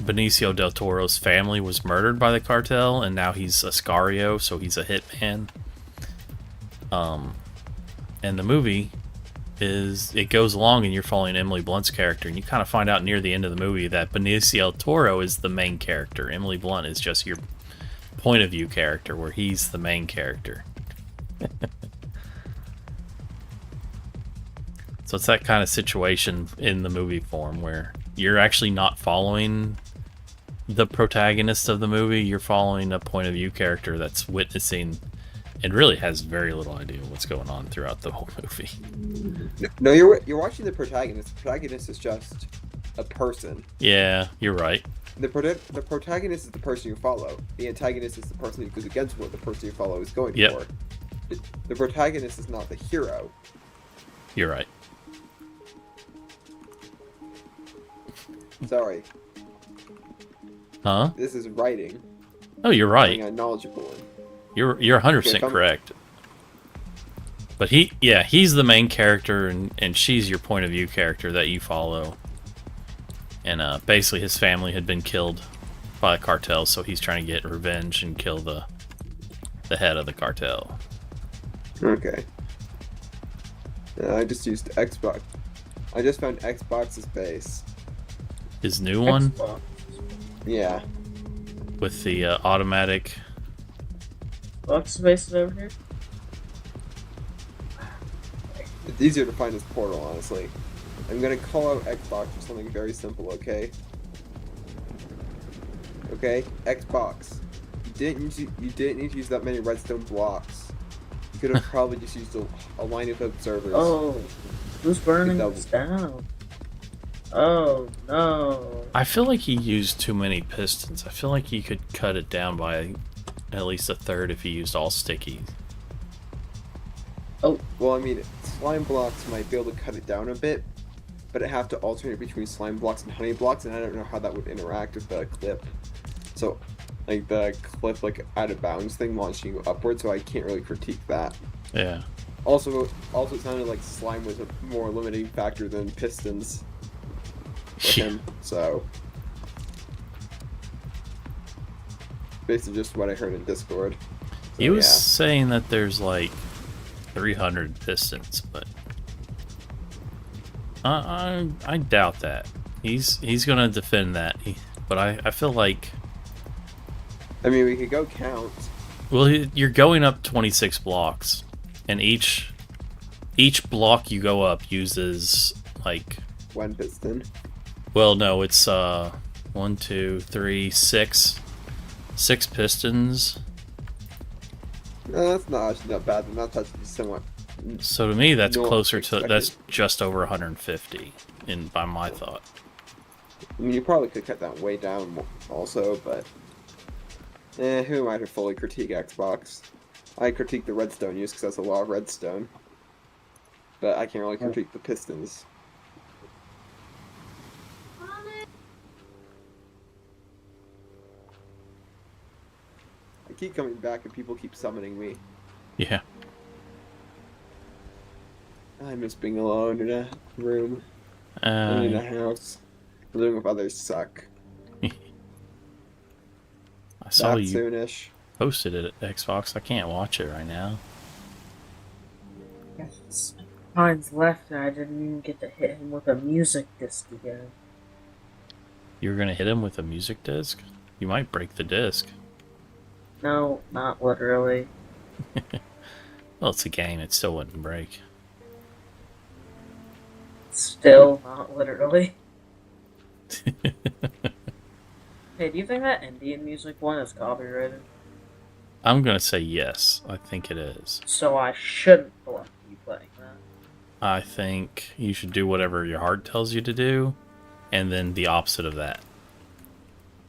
Benicio del Toro's family was murdered by the cartel, and now he's a Scario, so he's a hitman. And the movie it goes along and you're following Emily Blunt's character, and you kind of find out near the end of the movie that Benicio del Toro is the main character. Emily Blunt is just your point of view character, where he's the main character. So it's that kind of situation in the movie form where you're actually not following the protagonist of the movie, you're following a point of view character that's witnessing and really has very little idea what's going on throughout the whole movie. No, you're watching the protagonist. The protagonist is just a person. Yeah, you're right. The protagonist is the person you follow. The antagonist is the person who goes against what the person you follow is going Yep. for. The protagonist is not the hero. You're right. Sorry, Huh? this is writing. Oh, you're right. I'm knowledgeable in. You're 100% Okay, correct. But he's the main character, and she's your point of view character that you follow. And basically his family had been killed by a cartel, so he's trying to get revenge and kill the the head of the cartel. Okay. I just used Xbox. I just found Xbox's base. His new one Xbox. Yeah. with the automatic. What's the base over here? It's easier to find this portal, honestly. I'm gonna call out Xbox for something very simple, okay? Okay? Xbox. You didn't need to use that many redstone blocks. You could have probably just used a line of observers. Oh, who's burning this down? Oh no. I feel like he used too many pistons. I feel like he could cut it down by at least a third if he used all stickies. Oh, Well, I mean, slime blocks might be able to cut it down a bit, but it have to alternate between slime blocks and honey blocks, and I don't know how that would interact with the clip. So, like, the clip, like, out of bounds thing launching you upward, so I can't really critique that. Yeah. Also, it sounded like slime was a more limiting factor than pistons for him, so... Based on just what I heard in Discord. So, He was yeah. saying that there's like 300 pistons, but I doubt that. He's gonna defend that, but I feel like, I mean, we could go count. well, you're going up 26 blocks, and each block you go up uses like, One piston. well, no, it's 1, 2, 3, 6 pistons. No, that's not actually not bad. That's actually somewhat. So to me, that's No, closer to expected. that's just over 150 in by my thought. I mean, you probably could cut that way down also, but who am I to fully critique Xbox? I critique the redstone use because that's a lot of redstone, but I can't really critique the pistons. I keep coming back and people keep summoning me. Yeah. I miss being alone in a room, and in a I house. Living with others suck. saw That you soonish. posted it at Xbox. I can't watch it right now. yes. Mine's left and I didn't even get to hit him with a music disc again. You were gonna hit him with a music disc? You might break the disc. No, not literally. Well, it's a game. It still wouldn't break. Still not literally. Hey, do you think that Indian music one is copyrighted? I'm gonna say yes. I think it is. So I shouldn't let you playing that. I think you should do whatever your heart tells you to do, and then the opposite of that.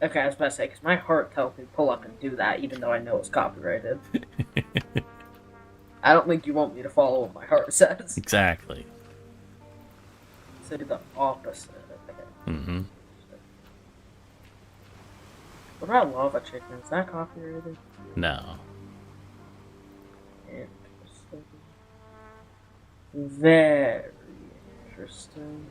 Okay, I was about to say, because my heart tells me pull up and do that, even though I know it's copyrighted. I don't think you want me to follow what my heart says. Exactly. So do the opposite. Okay. Mm-hmm. What about Lava Chicken? Is that copyrighted? No. Interesting. Very interesting.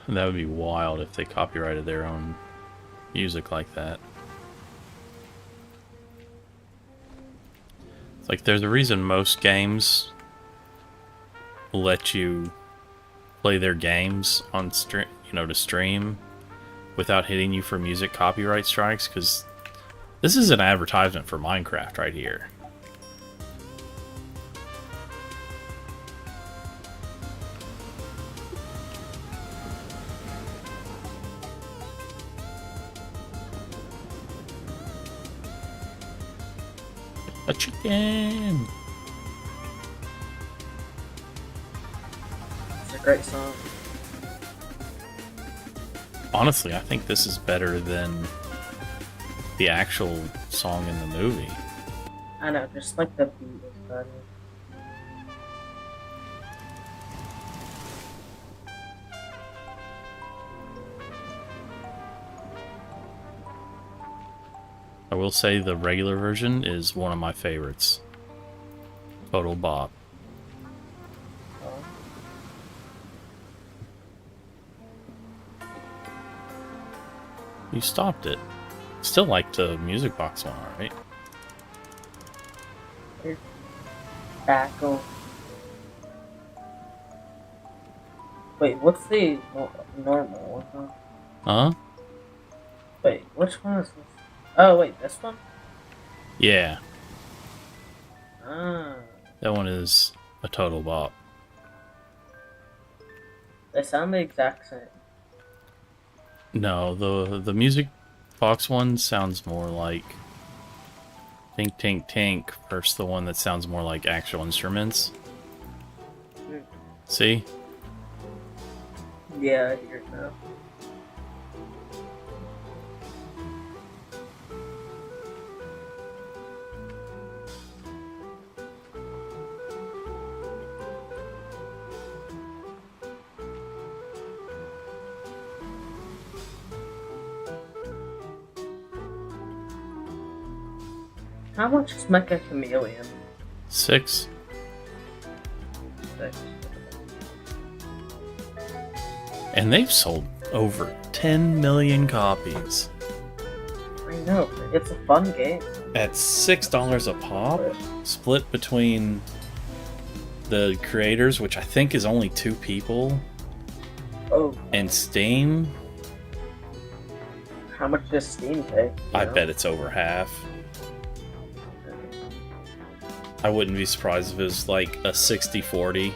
That would be wild if they copyrighted their own music like that. It's like there's a reason most games let you play their games on stream, to stream without hitting you for music copyright strikes, because this is an advertisement for Minecraft right here. A chicken! It's a great song. Honestly, I think this is better than the actual song in the movie. I know, just like the beat is better. I will say the regular version is one of my favorites. Total bop. You stopped it. Still like the music box one, right? Backle. Wait, what's the normal one? Huh? Wait, which one is this? Oh, wait, this one? Yeah. Ah. That one is a total bop. They sound the exact same. No, the music box one sounds more like Tink Tink Tink versus the one that sounds more like actual instruments. See? Yeah, I hear it now. How much is Mecha Chameleon? 6. 6. And they've sold over 10 million copies. I know, it's a fun game. At $6 a pop, split between the creators, which I think is only 2 people, Oh, and Steam, how much does Steam pay? I bet it's over half. I wouldn't be surprised if it was like a 60-40.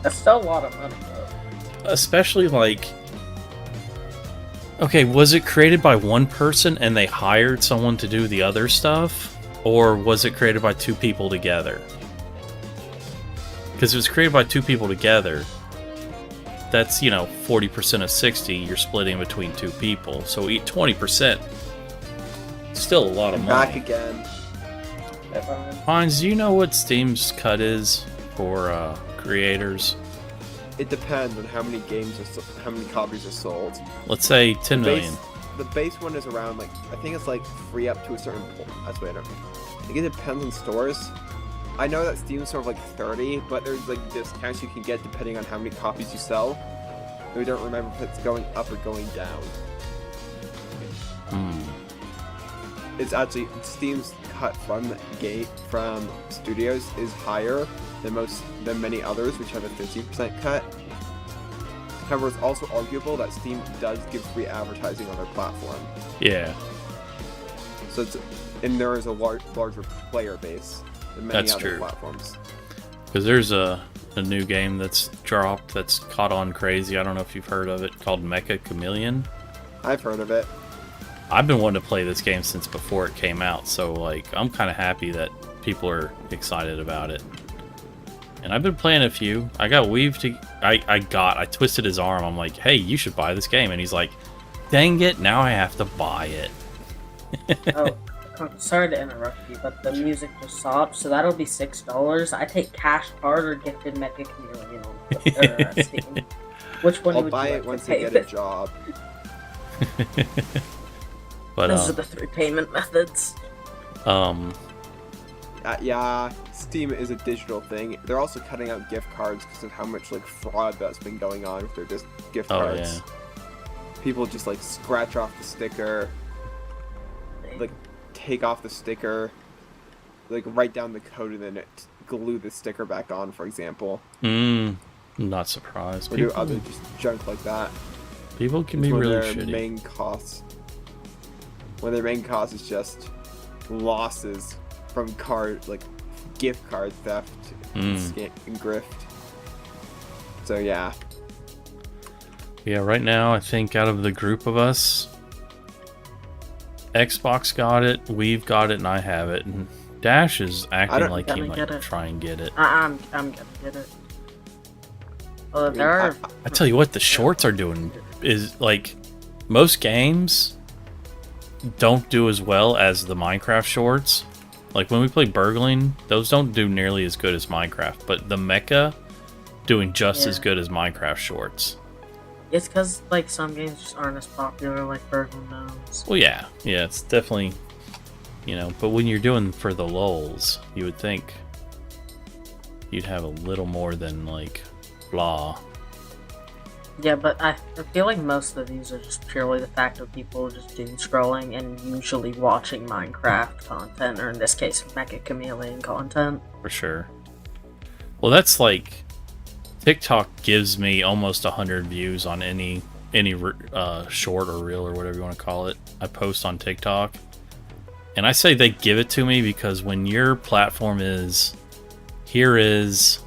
That's still a lot of money, though. Especially like... Okay, was it created by one person and they hired someone to do the other stuff? Or was it created by 2 people together? Because it was created by 2 people together. That's, 40% of 60, you're splitting between 2 people. So eat 20%. Still a lot of money. Back again. Hines, do you know what Steam's cut is for creators? It depends on how many how many copies are sold. Let's say 10 million. The base one is around I think it's free up to a certain point. That's what I don't know. I think it depends on stores. I know that Steam's sort of 30, but there's discounts you can get depending on how many copies you sell. We don't remember if it's going up or going down. It's actually Steam's cut from studios is higher than many others, which have a 50% cut. However, it's also arguable that Steam does give free advertising on their platform. Yeah. So there is a larger player base than many That's other true. platforms. Because there's a new game that's dropped that's caught on crazy. I don't know if you've heard of it, called Mecha Chameleon. I've heard of it. I've been wanting to play this game since before it came out, so I'm kind of happy that people are excited about it. And I've been playing a few. I got Weave to... I twisted his arm. I'm like, hey, you should buy this game. And he's like, dang it, now I have to buy it. Oh, sorry to interrupt you, but the music just stopped, so that'll be $6. I take cash card or gifted Mecha Chameleon on Steam. Which one I'll would buy you it like once to I pay get with? a job. But Those are the 3 payment methods. Yeah, Steam is a digital thing. They're also cutting out gift cards because of how much fraud that's been going on with their gift cards. Yeah. People just scratch off the sticker, take off the sticker, write down the code and then glue the sticker back on, for example. I'm not surprised. Or do other just junk like that. People can be really shitty. When their main cost is just losses from gift card theft and grift. So yeah. Yeah, right now I think out of the group of us, Xbox got it, We've got it, and I have it. And Dash is acting like he might try and get it. I'm gonna get it. Well, I tell you what, the shorts are doing is most games don't do as well as the Minecraft shorts. When we play Burgling, those don't do nearly as good as Minecraft, but the Mecha doing just as good as Minecraft shorts. It's because some games just aren't as popular like Burgling knows. Well, yeah, it's definitely, but when you're doing for the lulz, you would think you'd have a little more than blah. Yeah, but I feel like most of these are just purely the fact of people just doom scrolling and usually watching Minecraft content, or in this case, Mecha Chameleon content. For sure. Well, that's like TikTok gives me almost 100 views on any short or reel or whatever you want to call it I post on TikTok. And I say they give it to me because when your platform is here's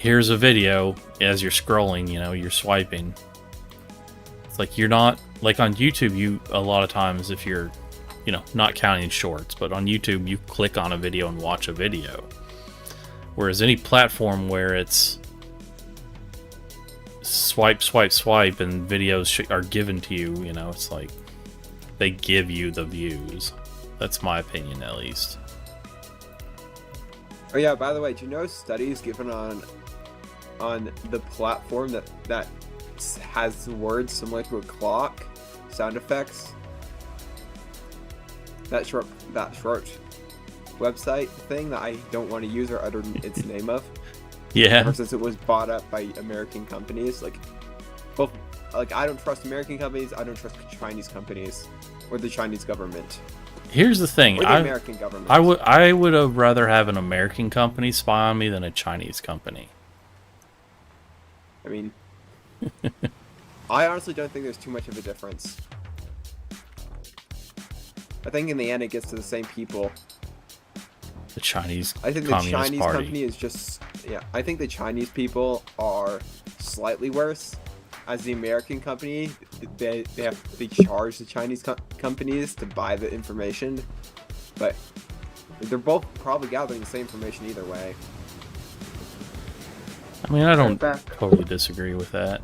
a video as you're scrolling, you know, you're swiping. It's like you're not like on YouTube, you a lot of times if you're, you know, not counting shorts, but on YouTube you click on a video and watch a video. Whereas any platform where it's swipe, swipe, swipe, and videos are given to you, you know, it's like they give you the views. That's my opinion, at least. Oh yeah, by the way, do you know studies given on the platform that has words similar to a clock, sound effects? That short website thing that I don't want to use or utter its name of. Yeah. Ever since it was bought up by American companies, like I don't trust American companies, I don't trust Chinese companies, or the Chinese government. Here's the thing. Or the American government. I would have rather have an American company spy on me than a Chinese company. I mean, I honestly don't think there's too much of a difference. I think in the end it gets to the same people. The Chinese I think the Communist Chinese Party. company is just, yeah, I think the Chinese people are slightly worse. As the American company, they charge the Chinese companies to buy the information, but they're both probably gathering the same information either way. I mean, I don't Back. totally disagree with that.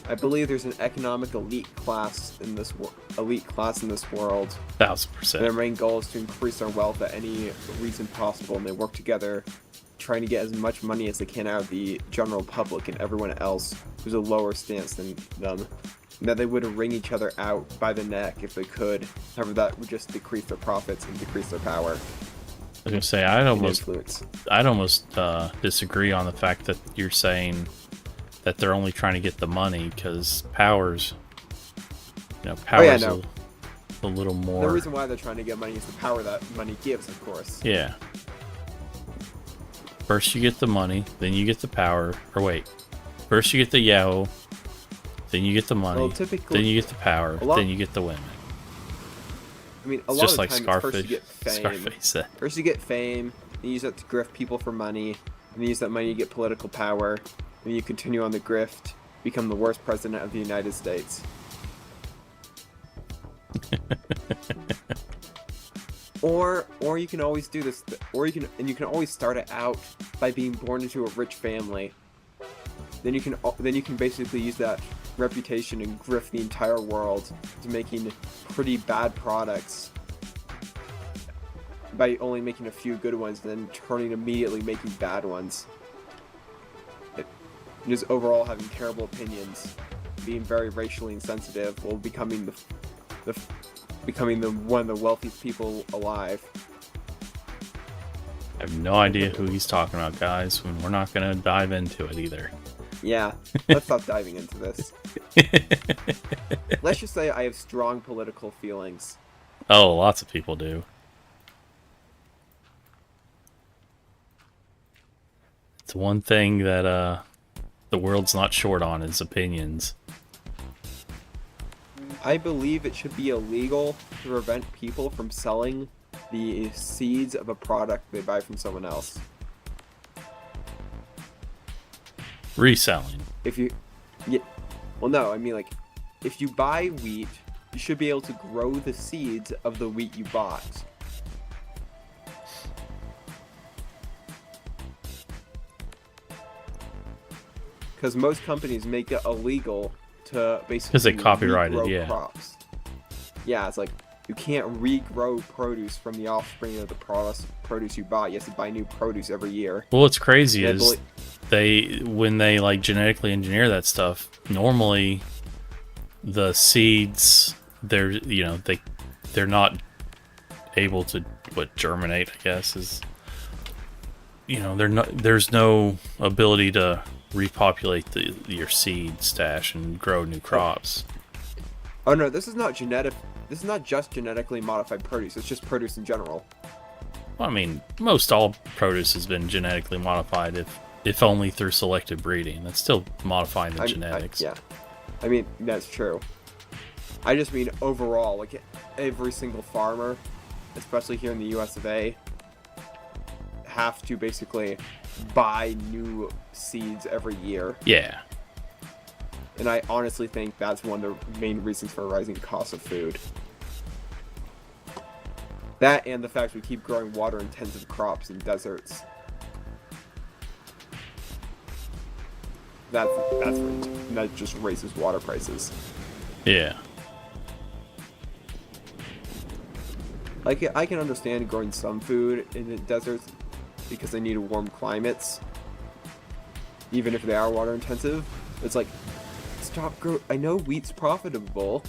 I believe there's an economic elite class in this world. 1000%. Their main goal is to increase their wealth at any reason possible, and they work together, trying to get as much money as they can out of the general public and everyone else who's a lower stance than them. And that they would wring each other out by the neck if they could. However, that would just decrease their profits and decrease their power. I was gonna say I'd almost disagree on the fact that you're saying that they're only trying to get the money, because power's a little more. The reason why they're trying to get money is the power that money gives, of course. Yeah. First you get the money, then you get the power. Or wait, first you get the Yahoo, then you get the money, then you get the power, then you get the women. I mean, It's lot just of like the time Scarface. First you get fame. Scarface said. First you get fame, then you use that to grift people for money, and you use that money to get political power, and you continue on the grift, become the worst president of the United States. Or you can always do this, you can always start it out by being born into a rich family. Then you can basically use that reputation and grift the entire world to making pretty bad products by only making a few good ones and then immediately making bad ones. Just overall having terrible opinions, being very racially insensitive, while becoming one of the wealthiest people alive. I have no idea who he's talking about, guys, and we're not going to dive into it either. Yeah, let's stop diving into this. Let's just say I have strong political feelings. Oh, lots of people do. It's one thing that the world's not short on is opinions. I believe it should be illegal to prevent people from selling the seeds of a product they buy from someone else. Reselling. Well, no, I mean, like, if you buy wheat, you should be able to grow the seeds of the wheat you bought. Because most companies make it illegal to basically Because they copyrighted, regrow yeah. crops. Yeah, it's like, you can't regrow produce from the offspring of the produce you bought. You have to buy new produce every year. Well, what's crazy is when they like genetically engineer that stuff, normally the seeds they're not able to germinate, I guess, is there's no ability to repopulate your seed stash and grow new crops. Oh no, this is not genetic. This is not just genetically modified produce. It's just produce in general. Well, I mean, most all produce has been genetically modified, if only through selective breeding. That's still modifying the genetics. Yeah, I mean that's true. I just mean overall, like every single farmer, especially here in the US of A, have to basically buy new seeds every year. Yeah. And I honestly think that's one of the main reasons for rising costs of food. That and the fact we keep growing water-intensive crops in deserts. That just raises water prices. Yeah. Like, I can understand growing some food in the deserts because they need warm climates, even if they are water intensive. It's like, I know wheat's profitable,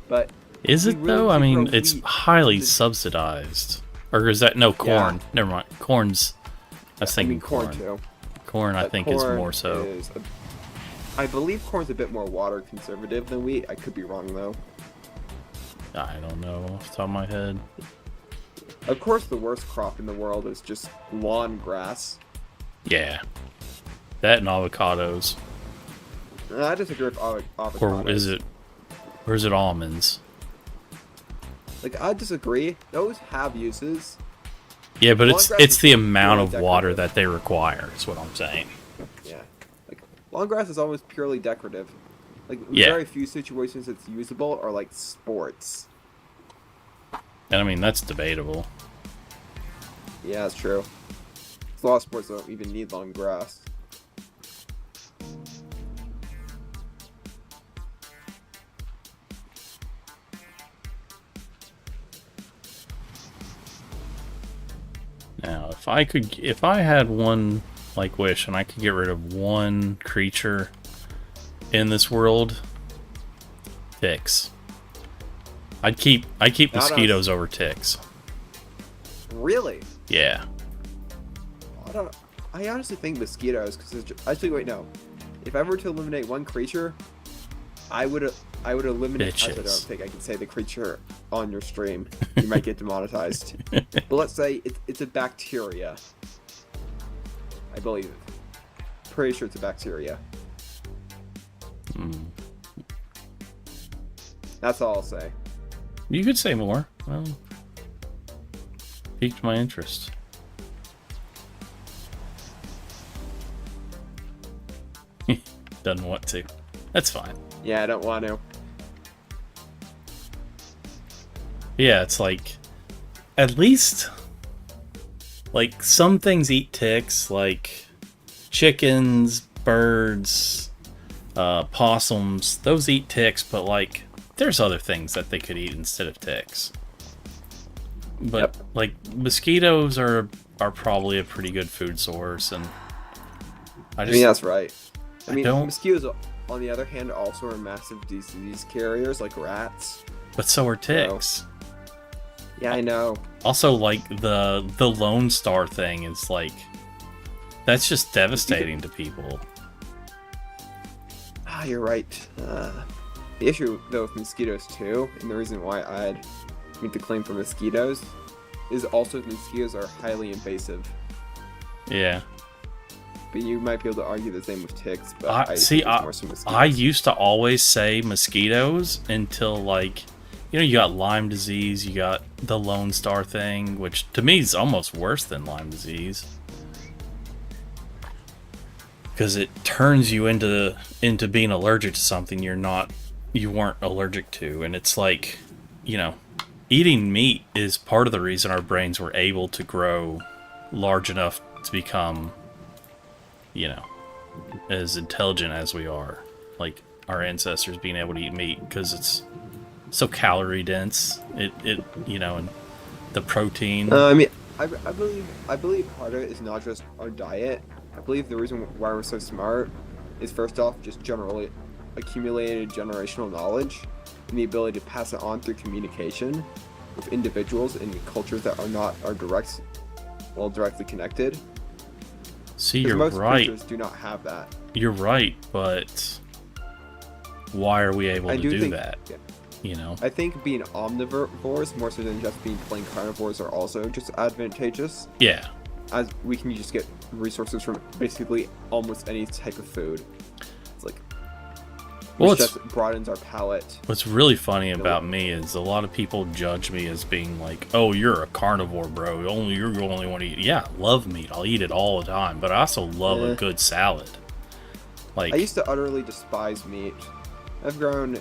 but is it really though? I mean, it's wheat. highly subsidized. Or is that corn? Yeah. Never mind. Corn's. I was thinking corn too. Corn, I think, is more so. I believe corn's a bit more water conservative than wheat. I could be wrong though. I don't know off the top of my head. Of course, the worst crop in the world is just lawn grass. Yeah. That and avocados. I disagree with avocados. Or is it almonds? Like, I disagree. Those have uses. Yeah, but Lawn grass it's is the amount purely of water decorative. that they require, is what I'm saying. Yeah. Like, lawn grass is almost purely decorative. Like, Yeah. very few situations it's usable are like sports. And I mean, that's debatable. Yeah, that's true. A lot of sports don't even need long grass. Now, if I had one like wish and I could get rid of one creature in this world, ticks. I'd keep mosquitoes over ticks. Really? Yeah. I honestly think mosquitoes, because actually, wait, no. If I were to eliminate one creature, I would eliminate. Bitches. I don't think I can say the creature on your stream. You might get demonetized. But let's say it's a bacteria. I believe it. Pretty sure it's a bacteria. That's all I'll say. You could say more. Well, piqued my interest. Doesn't want to. That's fine. Yeah, I don't want to. Yeah, it's like, at least, like, some things eat ticks, like chickens, birds, possums, those eat ticks, but, like, there's other things that they could eat instead of ticks. But, Yep. like, mosquitoes are probably a pretty good food source, and I mean, that's right. I mean, don't- mosquitoes, on the other hand, also are massive disease carriers, like rats. but so are ticks. Yeah, I know. Also, like, the Lone Star thing is, like, that's just devastating to people. Ah, you're right. The issue, though, with mosquitoes, too, and the reason why I'd make the claim for mosquitoes, is also that mosquitoes are highly invasive. Yeah. But you might be able to argue the same with ticks, but I think it's more so mosquitoes. I used to always say mosquitoes until, like, you got Lyme disease, you got the Lone Star thing, which to me is almost worse than Lyme disease. Because it turns you into being allergic to something you weren't allergic to. And it's like, eating meat is part of the reason our brains were able to grow large enough to become, as intelligent as we are. Like our ancestors being able to eat meat because it's so calorie dense. And the protein. I mean, I believe part of it is not just our diet. I believe the reason why we're so smart is, first off, just generally accumulated generational knowledge and the ability to pass it on through communication with individuals in cultures that are not directly connected. See, 'Cause you're most right. creatures do not have that. You're right, but why are we able I to do do think, that? yeah. You know? I think being omnivores more so than just being plain carnivores are also just advantageous, Yeah. as we can just get resources from basically almost any type of food. It's like, Well, which it's, just broadens our palate. what's really funny about me is a lot of people judge me as being like, "Oh, you're a carnivore, bro. You're the only one to eat." Yeah, I love meat. I'll eat it all the time, but I also love a good salad. Like, I used to utterly despise meat. I've grown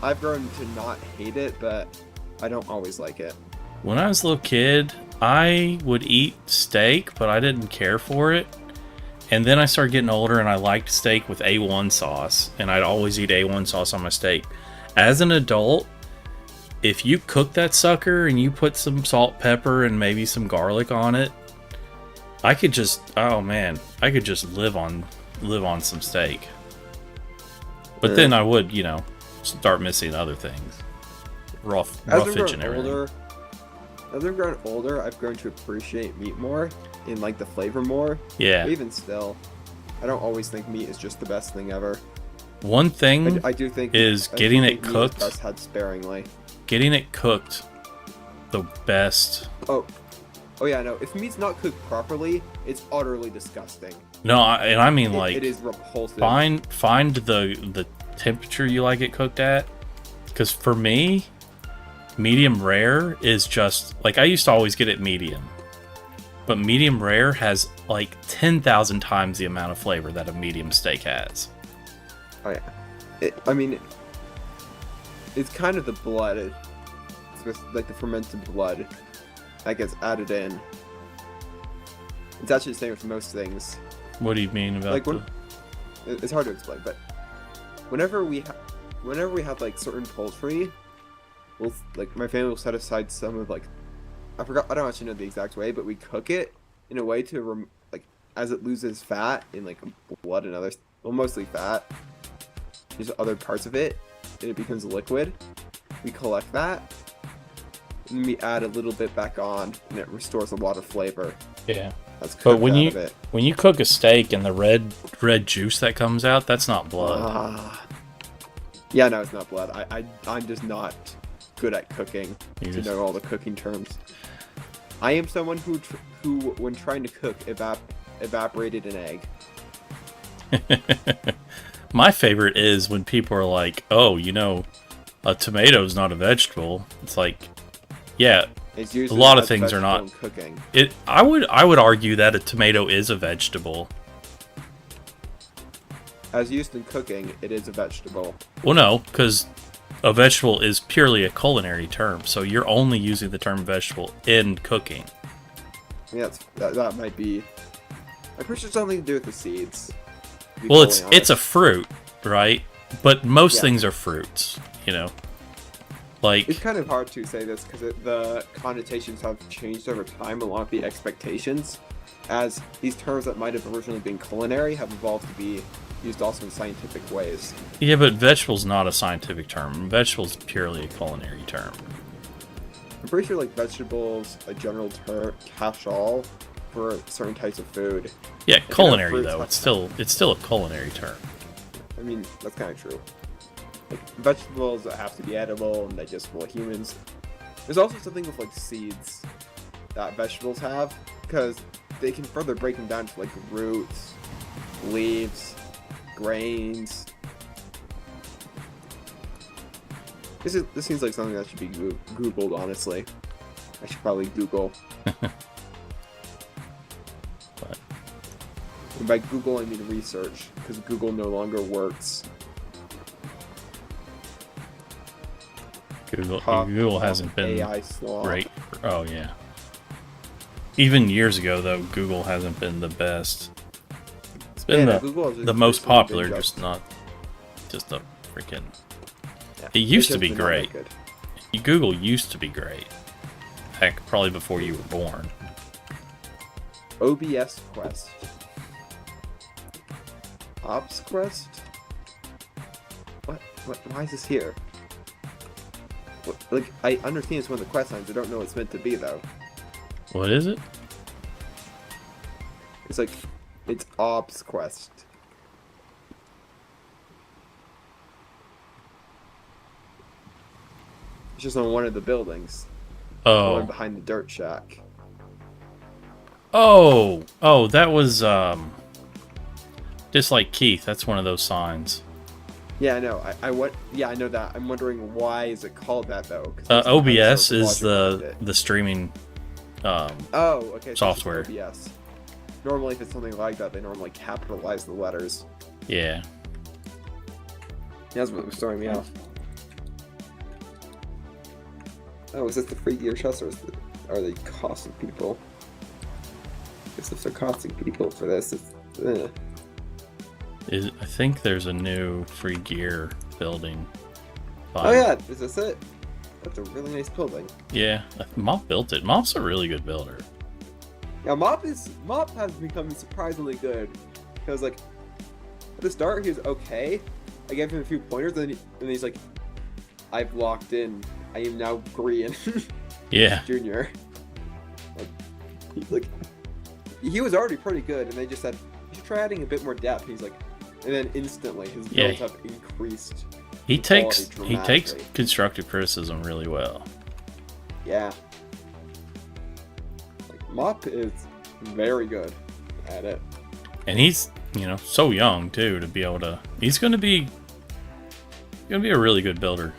to not hate it, but I don't always like it. when I was a little kid, I would eat steak, but I didn't care for it. And then I started getting older and I liked steak with A1 sauce. And I'd always eat A1 sauce on my steak. As an adult, if you cook that sucker and you put some salt, pepper, and maybe some garlic on it, I could just, oh man, I could just live on some steak. But then I would, start missing other things. Roughage and everything. As I've grown older, I've grown to appreciate meat more and like the flavor more. Yeah. But even still, I don't always think meat is just the best thing ever. One thing I do think is getting it cooked. Best had sparingly. Getting it cooked the best. Oh yeah, no. If meat's not cooked properly, it's utterly disgusting. No, I mean It is repulsive. find the temperature you like it cooked at. Because for me, medium rare is just like I used to always get it medium, but medium rare has like 10,000 times the amount of flavor that a medium steak has. Oh yeah. It's kind of the blood. It's like the fermented blood that gets added in. It's actually the same with most things. What do you mean about It's hard to explain, but whenever we have like certain poultry, like my family will set aside some of like I don't actually know the exact way, but we cook it in a way to as it loses fat in like blood and other, well, mostly fat, just other parts of it, and it becomes liquid. We collect that, and we add a little bit back on, and it restores a lot of flavor. Yeah. That's cooked But when out of it. when you cook a steak and the red juice that comes out, that's not blood. Yeah, no, it's not blood. I'm just not good at cooking to know all the cooking terms. I am someone who when trying to cook, evaporated an egg. My favorite is when people are like, "Oh, a tomato's not a vegetable." It's like, yeah, It's a usually lot of as things are vegetable not. in cooking. I would argue that a tomato is a vegetable. As used in cooking, it is a vegetable. Well, no, because a vegetable is purely a culinary term, so you're only using the term vegetable in cooking. Yeah, that might be. I'm pretty sure something to do with the seeds. to be Well, fully it's a honest. fruit, right? But most Yeah. things are fruits, Like, It's kind of hard to say this because the connotations have changed over time along with the expectations, as these terms that might have originally been culinary have evolved to be used also in scientific ways. yeah, but vegetable's not a scientific term. Vegetable's purely a culinary term. I'm pretty sure like vegetables, a general term, catch-all for certain types of food. Yeah, know, culinary fruits though. have- It's still a culinary term. I mean, that's kind of true. Like vegetables that have to be edible and digestible to humans. There's also something with like seeds that vegetables have, because they can further break them down to like roots, leaves, grains. This seems like something that should be Googled, honestly. I should probably Google. But And by Google, I mean research, because Google no longer works. Google hasn't been AI sloth. great. Oh yeah. Even years ago though, Google hasn't been the best. It's been Google has the most recently been popular, just not just a freaking. Yeah, It used to it's be just been not great. that good. Google used to be great. Heck, probably before you were born. OBS Quest. Ops Quest? What? Why is this here? Like, I understand it's one of the quest lines. I don't know what it's meant to be, though. What is it? It's like, it's Ops Quest. It's just on one of the buildings. The one Oh. behind the dirt shack. Oh. Oh, that was, just like Keith. That's one of those signs. Yeah, I know. Yeah, I know that. I'm wondering why is it called that though? 'Cause there's some kind of OBS sort of is logic behind it. the streaming, Oh, okay. So it's just software. OBS. Normally, if it's something like that, they normally capitalize the letters. yeah. That's what was throwing me off. Oh, is this the free gear chest, or are they costing people? Because if they're costing people for this, it's... I think there's a new free gear building. Oh yeah, is this it? That's a really nice building. Yeah, Mop built it. Mop's a really good builder. Yeah, Mop has become surprisingly good. Because like, at the start he was okay. I gave him a few pointers, and he's like, "I've locked in. I am now Korean." Yeah. Junior. He was already pretty good, and they just said, "You should try adding a bit more depth." He's like, and then instantly his builds have increased. He takes dramatically. constructive criticism really well. Yeah. Like, Mop is very good at it. And he's, so young too to be able to. He's going to be a really good builder.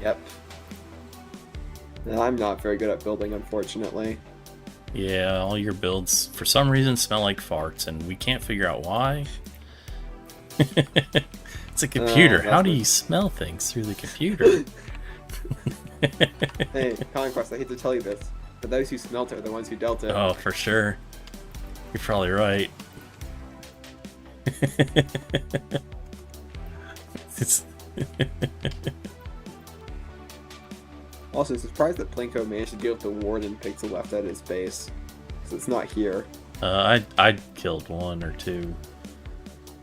Yep. And I'm not very good at building, unfortunately. Yeah, all your builds for some reason smell like farts, and we can't figure out why. It's a computer. How do you smell things through the computer? Hey, Conquest, I hate to tell you this, but those who smelt it are the ones who dealt it. Oh, for sure. You're probably right. It's Also, surprised that Plinko managed to deal with the warden pixel left at his base, because it's not here. I killed one or two.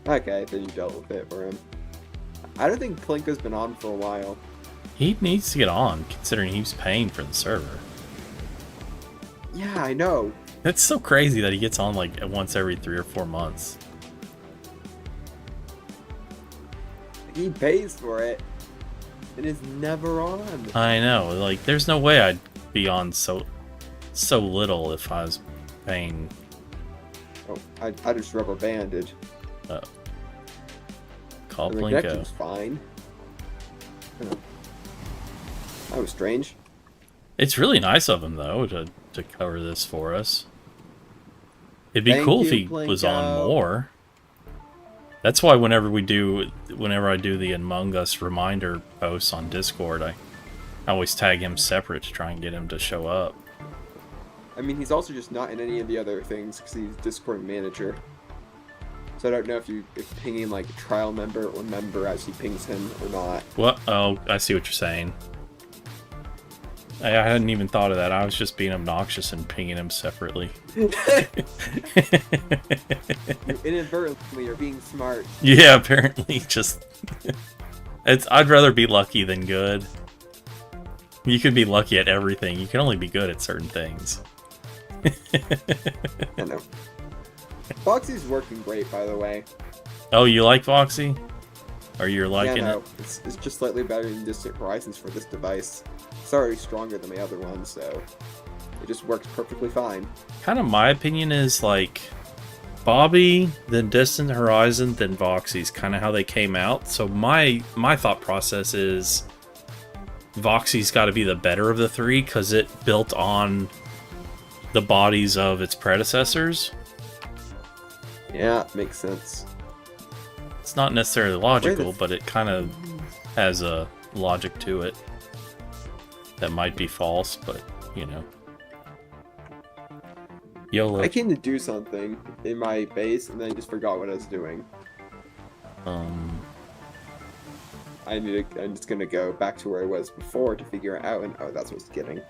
Okay, then you dealt with it for him. I don't think Plinko's been on for a while. He needs to get on, considering he's paying for the server. Yeah, I know. That's so crazy that he gets on like once every 3 or 4 months. He pays for it, and is never on. I know, like there's no way I'd be on so little if I was paying. Oh, I just rubber banded. Call The Plinko. connection's fine. That was strange. It's really nice of him though to cover this for us. It'd be Thank cool if you, he was Plinko. on more. That's why whenever I do the Among Us reminder posts on Discord, I always tag him separate to try and get him to show up. I mean, he's also just not in any of the other things because he's Discord manager. So I don't know if pinging like a trial member or member actually pings him or not. What? Oh, I see what you're saying. I hadn't even thought of that. I was just being obnoxious and pinging him separately. You inadvertently are being smart. Yeah, apparently, just I'd rather be lucky than good. You could be lucky at everything. You can only be good at certain things. I know. Foxy's working great, by the way. Oh, you like Foxy? Or you're liking yeah, no, it? it's just slightly better than Distant Horizons for this device. It's already stronger than the other one, so it just works perfectly fine. Kind of my opinion is like Bobby, then Distant Horizon, then Voxy's kind of how they came out. So my thought process is Voxy's got to be the better of the three because it built on the bodies of its predecessors. Yeah, makes sense. It's not necessarily logical, but it kind of has a logic to it that might be false, but you know. YOLO. I came to do something in my base, and then I just forgot what I was doing. I'm just gonna go back to where I was before to figure it out, and oh, that's what I was getting.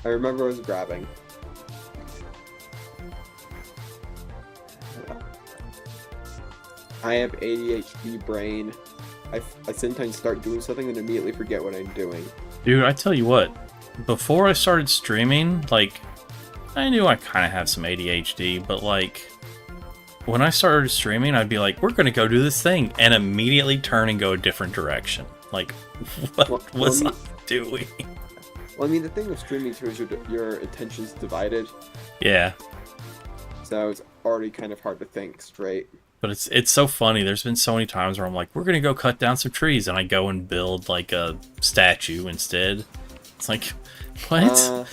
I remember I was grabbing. I have ADHD brain. I sometimes start doing something and immediately forget what I'm doing. Dude, I tell you what, before I started streaming, like, I knew I kind of have some ADHD, but like when I started streaming, I'd be like, we're going to go do this thing, and immediately turn and go a different direction. Like, what was I doing? Well, I mean, the thing with streaming too is your attention's divided. Yeah. So it's already kind of hard to think straight. But it's so funny. There's been so many times where I'm like, we're going to go cut down some trees, and I go and build like a statue instead. It's like, what?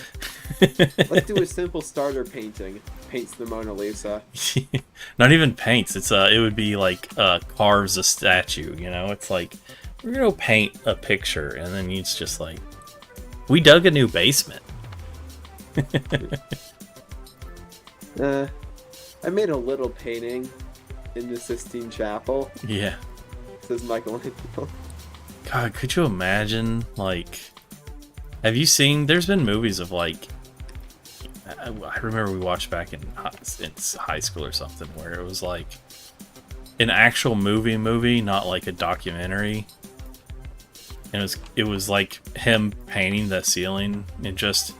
Let's do a simple starter painting. Paints the Mona Lisa. Not even paints. It would be like carves a statue, you know? It's like, we're going to paint a picture, and then it's just like, we dug a new basement. I made a little painting in the Sistine Chapel. Yeah. It says Michelangelo. God, could you imagine, like, have you seen, there's been movies of, like, I remember we watched back in high school or something, where it was, like, an actual movie, not, like, a documentary, and it was like, him painting the ceiling, and just,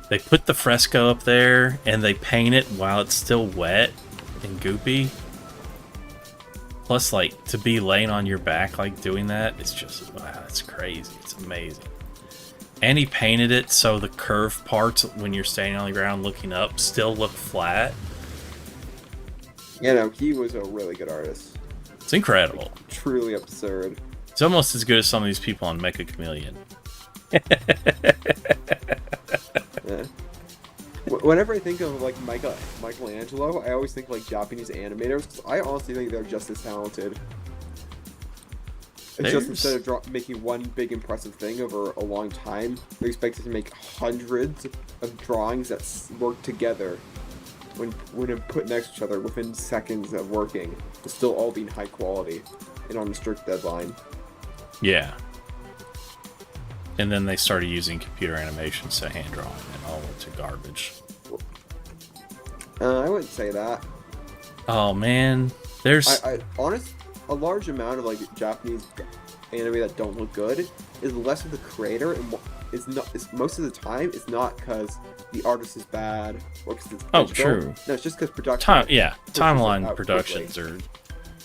they put the fresco up there, and they paint it while it's still wet and goopy. Plus, like, to be laying on your back, like, doing that, it's just, wow, it's crazy. It's amazing. And he painted it so the curved parts, when you're standing on the ground looking up, still look flat. You know, he was a really good artist. It's incredible. Like, truly absurd. It's almost as good as some of these people on Mecha Chameleon. Yeah. Whenever I think of like Michelangelo, I always think like Japanese animators, because I honestly think they're just as talented. It's just instead of making one big impressive thing over a long time, they're expected to make hundreds of drawings that work together when put next to each other within seconds of working, to still all being high quality and on a strict deadline. Yeah. And then they started using computer animations to hand drawing, and all went to garbage. I wouldn't say that. Oh man, there's a large amount of like Japanese anime that don't look good is less of the creator, and it's most of the time it's not because the artist is bad or because it's true. No, it's just because production. Timeline productions are.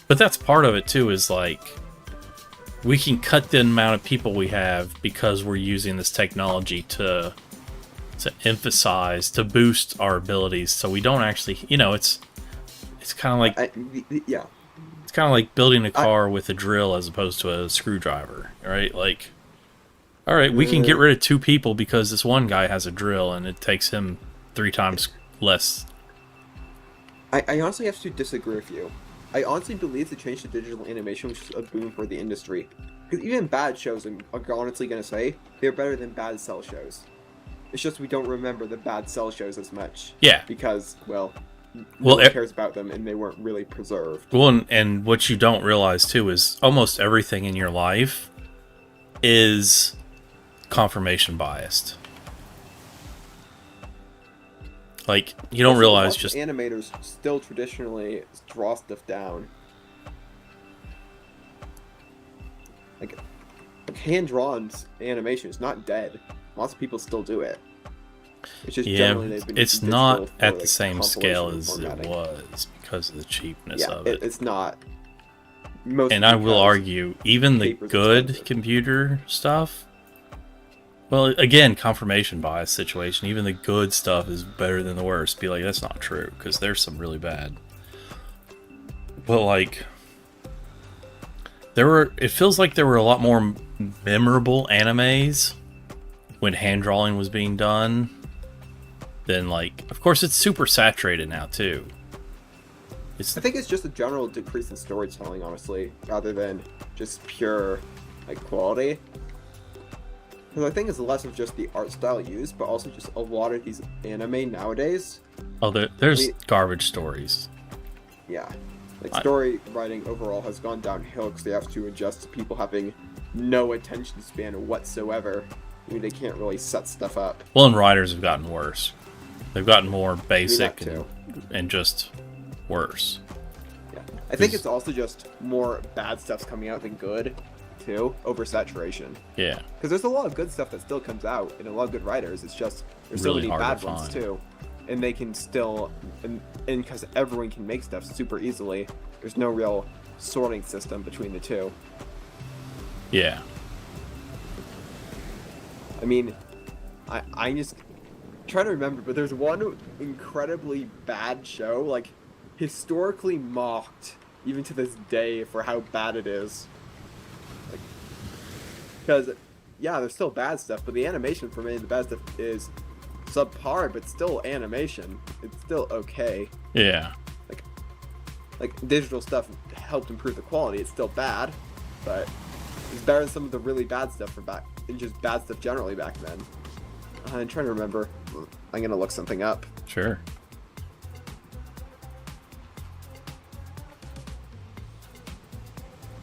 But that's part of it too. Is like we can cut the amount of people we have because we're using this technology to emphasize, to boost our abilities, so we don't actually, it's kind of like it's kind of like building a car with a drill as opposed to a screwdriver, right? Like, all right, we can get rid of 2 people because this one guy has a drill and it takes him 3 times less. I honestly have to disagree with you. I honestly believe the change to digital animation was just a boom for the industry. Because even bad shows, I'm honestly going to say, they're better than bad cell shows. It's just we don't remember the bad cell shows as much. Yeah. Because, no one cares about them and they weren't really preserved. Well, and what you don't realize, too, is almost everything in your life is confirmation biased. Like, you don't realize just... Animators still traditionally draw stuff down. Like hand-drawn animation is not dead. Lots of people still do it. It's just generally they've been it's not at the same scale as it was because of the cheapness of it. It's not. And I will argue, even the good computer stuff... Well, again, confirmation bias situation. Even the good stuff is better than the worst. Be like, that's not true, because there's some really bad. But, like... It feels like there were a lot more memorable animes when hand drawing was being done than, like... Of course, it's super saturated now, too. I think it's just a general decrease in storytelling, honestly, rather than just pure, like, quality. Because I think it's less of just the art style used, but also just a lot of these anime nowadays. Oh, there's garbage stories. Yeah. Like, story writing overall has gone downhill because they have to adjust to people having no attention span whatsoever. I mean, they can't really set stuff up. Well, and writers have gotten worse. They've gotten more basic and just worse. Yeah. I think it's also just more bad stuff's coming out than good, too. Oversaturation. Yeah. Because there's a lot of good stuff that still comes out, and a lot of good writers. It's just, there's really so many hard bad ones, too. and they can still, and because everyone can make stuff super easily, there's no real sorting system between the two. Yeah. I mean, I just try to remember, but there's one incredibly bad show, like, historically mocked, even to this day, for how bad it is. Like, because, yeah, there's still bad stuff, but the animation for many of the bad stuff is subpar, but still animation. It's still okay. Yeah. Like digital stuff helped improve the quality. It's still bad, but it's better than some of the really bad stuff from back, and just bad stuff generally back then. I'm trying to remember. I'm gonna look something up. Sure.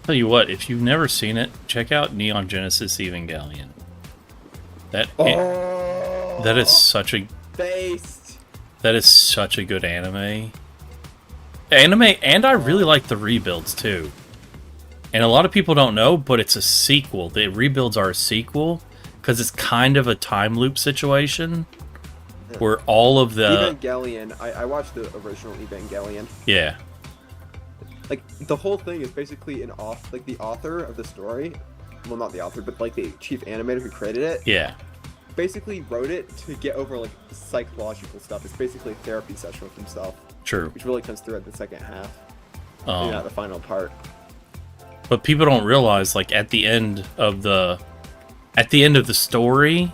Tell you what, if you've never seen it, check out Neon Genesis Evangelion. That is such a Based. that is such a good anime. And I really like the rebuilds too. And a lot of people don't know, but it's a sequel. The rebuilds are a sequel because it's kind of a time loop situation where all of the Evangelion. I watched the original Evangelion. yeah. Like the whole thing is basically the author of the story. Well, not the author, but like the chief animator who created it. Yeah. Basically wrote it to get over like psychological stuff. It's basically a therapy session with himself. True. Which really comes through at the second half. The final part. But people don't realize, like, at the end of the story,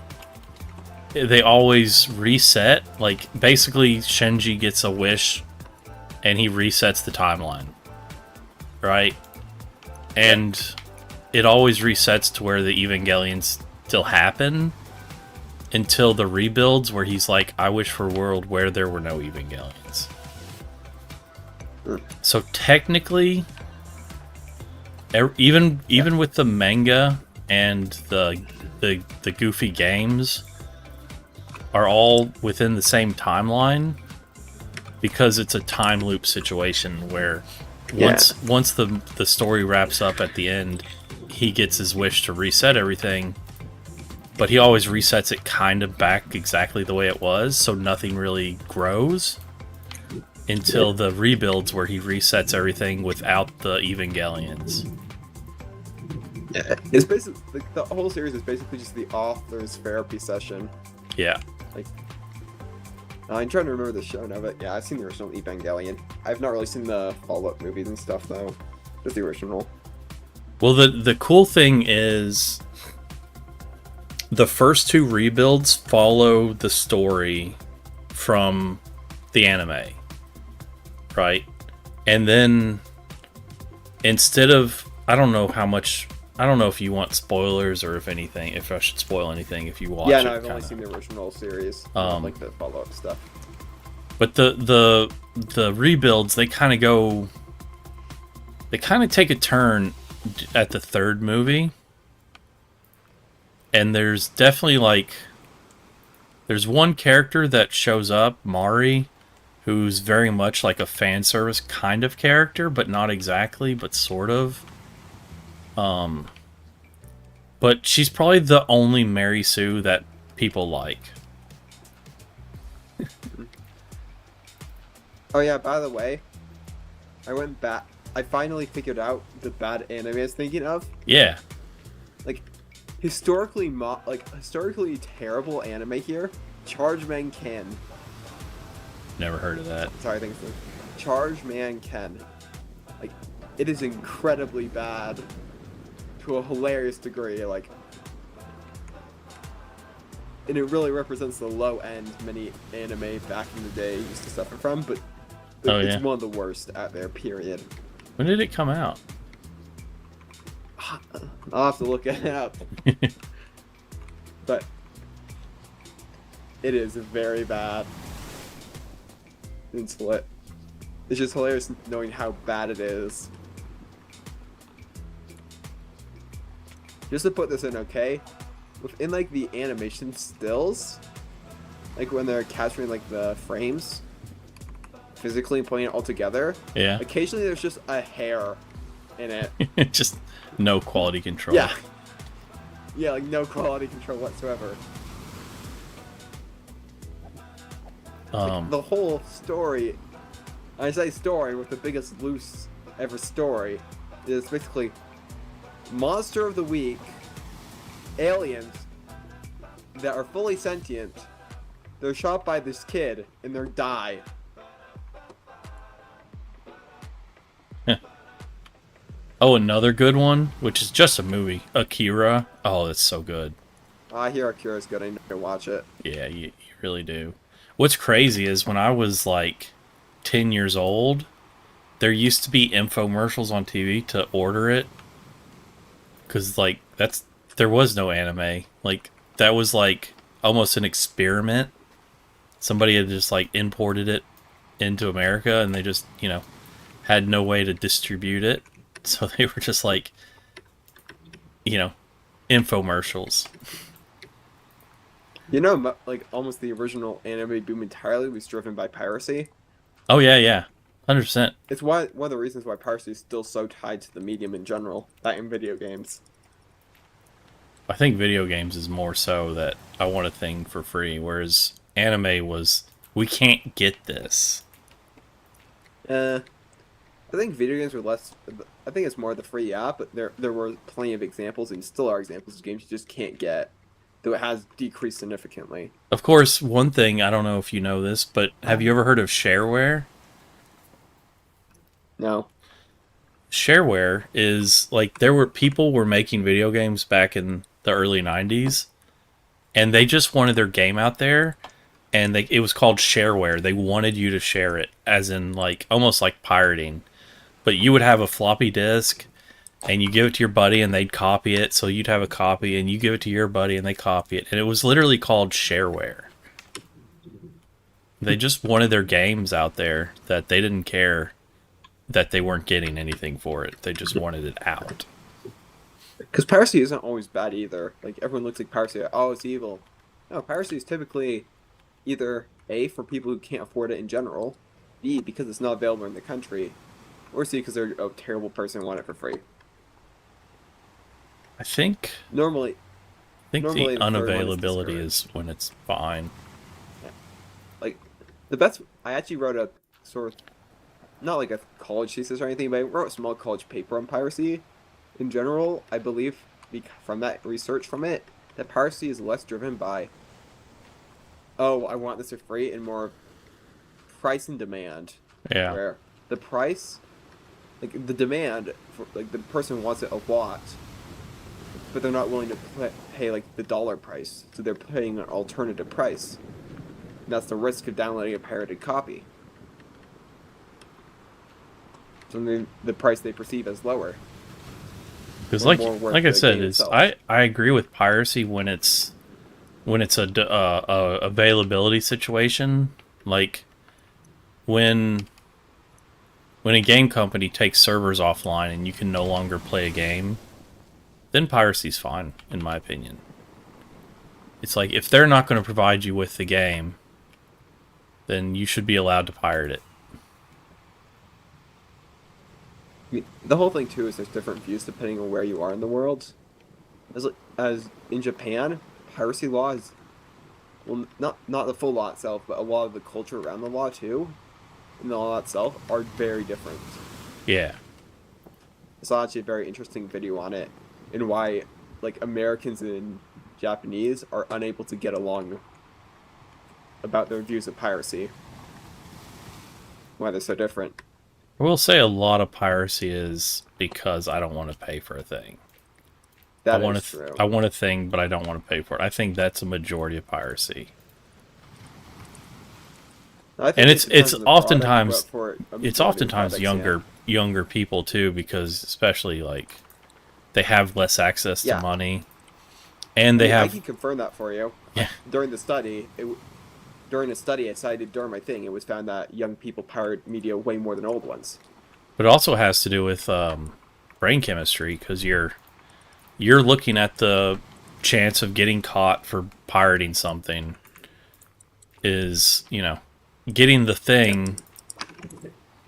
they always reset. Like, basically, Shinji gets a wish, and he resets the timeline, right? And it always resets to where the Evangelions still happen until the rebuilds, where he's like, "I wish for a world where there were no Evangelions." So technically, even with the manga and the Goofy games are all within the same timeline because it's a time loop situation where once the story wraps up at the end, he gets his wish to reset everything, but he always resets it kind of back exactly the way it was, so nothing really grows until the rebuilds where he resets everything without the Evangelions. Yeah, it's basically like, the whole series is basically just the author's therapy session. Yeah. Like, I'm trying to remember the show now, but yeah, I've seen the original Evangelion. I've not really seen the follow-up movies and stuff though. Just the original. Well, the cool thing is the first two rebuilds follow the story from the anime, right? And then instead of, I don't know if you want spoilers or if I should spoil anything if you watch it. Yeah, no, I've only seen the original series, like the follow-up stuff. But the rebuilds, they kind of take a turn at the third movie. And there's definitely there's one character that shows up, Mari, who's very much like a fan service kind of character, but not exactly, but sort of. But she's probably the only Mary Sue that people like. Oh yeah, by the way, I went back. I finally figured out the bad anime I was thinking of. Yeah. Like, historically terrible anime here. Charge Man Ken. Never heard of that. Sorry, I think it's Charge Man Ken. Like, it is incredibly bad to a hilarious degree. Like, and it really represents the low end many anime back in the day used to suffer from. But it's one of the worst out there. Period. When did it come out? I'll have to look it up. But it is very bad. It's just hilarious knowing how bad it is. Just to put this in, okay? Within like the animation stills, like when they're capturing like the frames, physically putting it all together. Yeah. Occasionally there's just a hair in it. Just no quality control. Yeah. Yeah, like no quality control whatsoever. Like, the whole story, I say story with the biggest loose ever story, is basically monster of the week, aliens that are fully sentient. They're shot by this kid and they die. Oh, another good one, which is just a movie, Akira. Oh, that's so good. I hear Akira's good. I need to watch it. Yeah, you really do. What's crazy is when I was like 10 years old, there used to be infomercials on TV to order it. Because, like, there was no anime. Like, that was like almost an experiment. Somebody had just like imported it into America and they just, had no way to distribute it. So they were just like, infomercials. Like almost the original anime boom entirely was driven by piracy. Oh, yeah. 100%. It's one of the reasons why piracy is still so tied to the medium in general, that in video games. I think video games is more so that I want a thing for free, whereas anime was, we can't get this. I think video games were less. I think it's more the free, but there were plenty of examples, and still are examples of games you just can't get, though it has decreased significantly. Of course, one thing, I don't know if you know this, but have you ever heard of shareware? No. Shareware is, like, people were making video games back in the early 90s, and they just wanted their game out there, and it was called shareware. They wanted you to share it, as in, like, almost like pirating. But you would have a floppy disk, and you give it to your buddy, and they'd copy it, so you'd have a copy, and you give it to your buddy, and they copy it. And it was literally called shareware. They just wanted their games out there that they didn't care that they weren't getting anything for it. They just wanted it out. Because piracy isn't always bad either. Like, everyone looks like piracy, oh, it's evil. No, piracy is typically either A, for people who can't afford it in general, B, because it's not available in the country, or C, because they're a terrible person and want it for free. I think Normally the third one is unavailability discouraged. is when it's fine. Like, the best, I actually wrote a sort of, not like a college thesis or anything, but I wrote a small college paper on piracy. In general, I believe, from that research from it, that piracy is less driven by, oh, I want this for free, and more price and demand. Yeah. Where the price, like the demand, for, like the person wants it a lot, but they're not willing to pay like the dollar price, so they're paying an alternative price. And that's the risk of downloading a pirated copy. So the price they perceive as lower. Because Or more worth like I the said, game is itself. I agree with piracy when it's a availability situation, like when a game company takes servers offline and you can no longer play a game, then piracy's fine, in my opinion. It's like, if they're not going to provide you with the game, then you should be allowed to pirate it. I mean, the whole thing too is there's different views depending on where you are in the world. As in Japan, piracy law is, well, not the full law itself, but a lot of the culture around the law too, and the law itself are very different. Yeah. I saw actually a very interesting video on it, and why like Americans and Japanese are unable to get along about their views of piracy. Why they're so different. I will say a lot of piracy is because I don't want to pay for a thing. That I want is true. I want a thing, but I don't want to pay for it. I think that's a majority of piracy. I think And it it's depends on the product, oftentimes but for a it's majority of oftentimes products, younger people too, because especially like they have less access to Yeah. money, and they I have can confirm that for you. Yeah. During the study, during a study I cited during my thing, it was found that young people pirate media way more than old ones. But it also has to do with brain chemistry, because you're looking at the chance of getting caught for pirating something is, getting the thing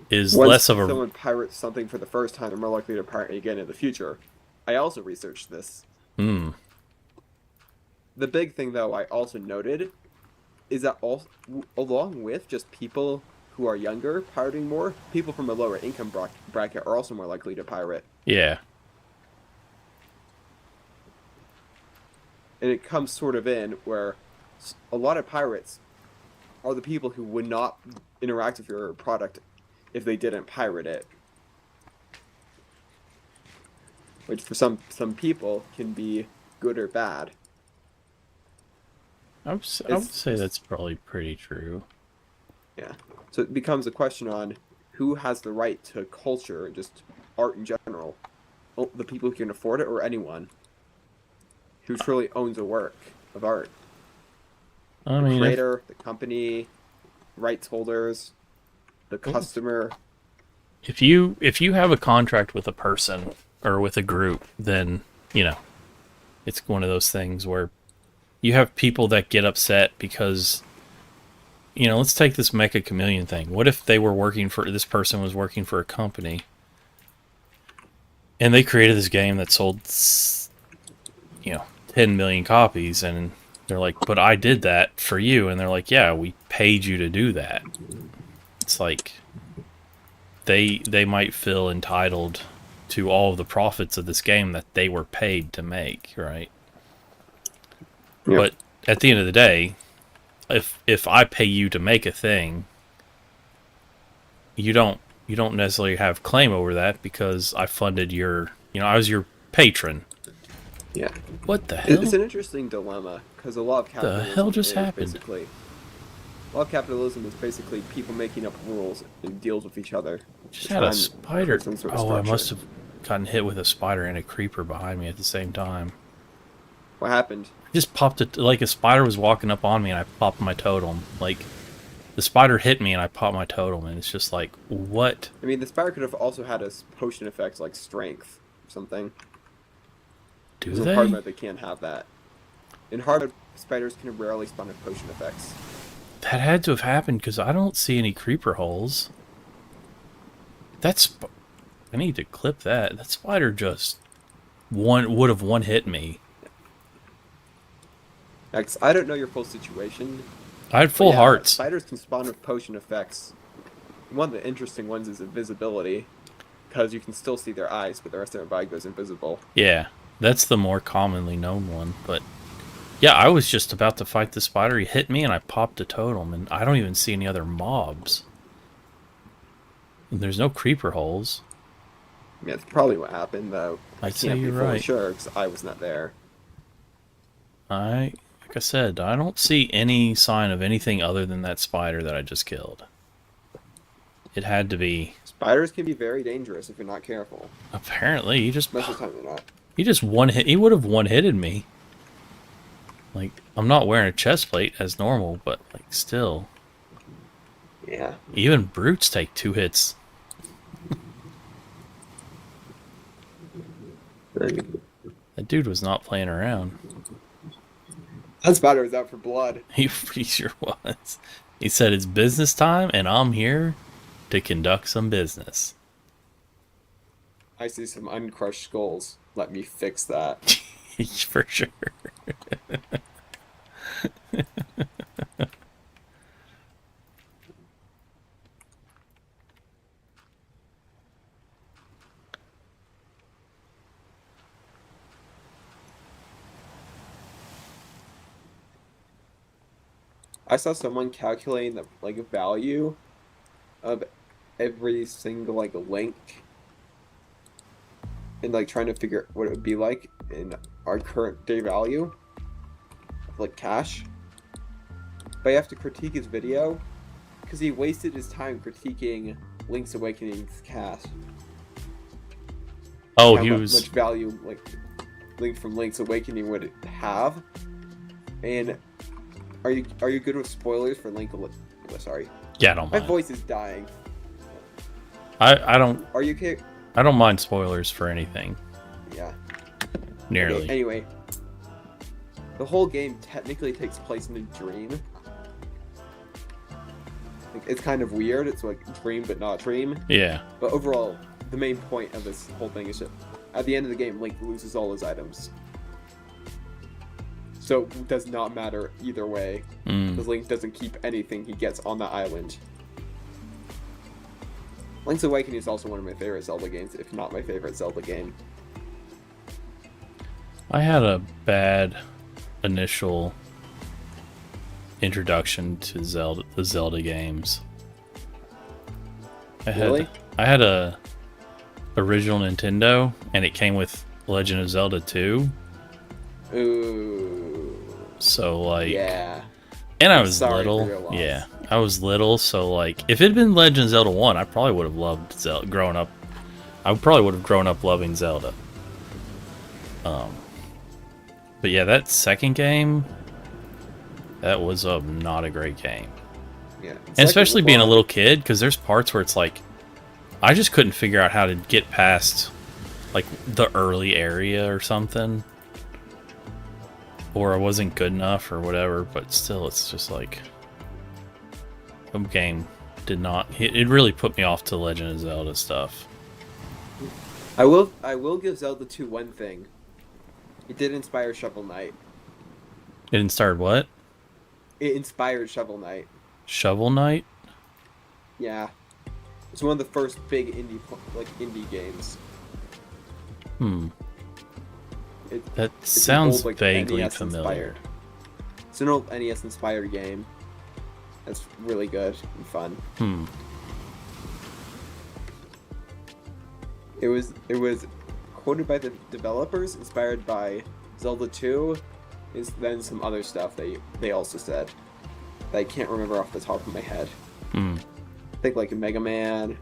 is Once less of a... someone pirates something for the first time, they're more likely to pirate it again in the future. I also researched this. Hmm. The big thing, though, I also noted is that all along with just people who are younger pirating more? People from a lower income bracket are also more likely to pirate, Yeah. and it comes sort of in where a lot of pirates are the people who would not interact with your product if they didn't pirate it. Which for some people can be good or bad. I would say that's probably pretty true. Yeah. So it becomes a question on who has the right to culture and just art in general. The people who can afford it or anyone who truly owns a work of art. I The mean, creator, the company, rights holders, the customer. if you have a contract with a person or with a group, then, you know, it's one of those things where you have people that get upset because, you know, let's take this Mecha Chameleon thing. What if they were working for, this person was working for a company and they created this game that sold, you know, 10 million copies, and they're like, but I did that for you. And they're like, yeah, we paid you to do that. It's like they might feel entitled to all of the profits of this game that they were paid to make, right? Yeah. But at the end of the day, if I pay you to make a thing, you don't necessarily have claim over that because I funded your, you know, I was your patron. Yeah. What the hell? It's an interesting dilemma because a lot of capitalism hell just is happened? basically a lot of capitalism is basically people making up rules and deals with each other. Just to had try a and spider. create some sort of Oh, I structure. must have gotten hit with a spider and a creeper behind me at the same time. What happened? Just popped it, like a spider was walking up on me and I popped my totem. Like, the spider hit me and I popped my totem, and it's just like, what? I mean, the spider could have also had a potion effect like strength or something. Do In they? hard mode, they can't have that. In hard mode, spiders can rarely spawn with potion effects. That had to have happened because I don't see any creeper holes. That's... I need to clip that. That spider just would have one hit me. Like, I don't know your full situation. I had full but yeah, hearts. Spiders can spawn with potion effects. One of the interesting ones is invisibility, because you can still see their eyes, but the rest of their body goes invisible. Yeah, that's the more commonly known one. But yeah, I was just about to fight the spider. He hit me and I popped a totem, and I don't even see any other mobs. And there's no creeper holes. Yeah, that's probably what happened, though. I I'd say can't be you're fully right. sure because I was not there. Like I said, I don't see any sign of anything other than that spider that I just killed. It had to be. Spiders can be very dangerous if you're not careful. Apparently, he just Most of the time they're not. He just one hit. He would have one hitted me. Like, I'm not wearing a chest plate as normal, but like still. Yeah. Even brutes take 2 hits. That dude was not playing around. That spider was out for blood. He sure was. He said it's business time, and I'm here to conduct some business. I see some uncrushed skulls. Let me fix that. For sure. I saw someone calculating the value of every single link and trying to figure out what it would be like in our current day value of cash. But I have to critique his video because he wasted his time critiquing Link's Awakening's cash. Oh, How he much was. value Link from Link's Awakening would it have? And are you good with spoilers for Link? Sorry, Yeah, I don't my mind. voice is dying. I don't. Are you okay? I don't mind spoilers for anything. Yeah. Nearly. Okay, anyway, the whole game technically takes place in a dream. It's kind of weird. It's dream but not dream. Yeah. But overall, the main point of this whole thing is that at the end of the game, Link loses all his items. So it does not matter either way, because Link doesn't keep anything he gets on the island. Link's Awakening is also one of my favorite Zelda games, if not my favorite Zelda game. I had a bad initial introduction to the Zelda games. I had a original Nintendo, and it came with Legend of Zelda 2. Ooh. So like, yeah. And I was Sorry for little. your loss. Yeah, I was little, so like, if it had been Legend of Zelda 1, I probably would have loved Zelda growing up. I probably would have grown up loving Zelda. But yeah, that second game, that was not a great game. Yeah. And especially being a little kid, because there's parts where it's like, I just couldn't figure out how to get past, like, the early area or something. Or I wasn't good enough or whatever, but still, it's just like, the game did not, it really put me off to Legend of Zelda stuff. I will give Zelda 2 one thing. It did inspire Shovel Knight. It inspired what? It inspired Shovel Knight. Shovel Knight? Yeah. It's one of the first big indie games. That It's sounds an old, vaguely NES familiar. Inspired. It's an old NES inspired game. That's really good and fun. It was quoted by the developers, inspired by Zelda 2, is then some other stuff they also said that I can't remember off the top of my head. I think like Mega Man.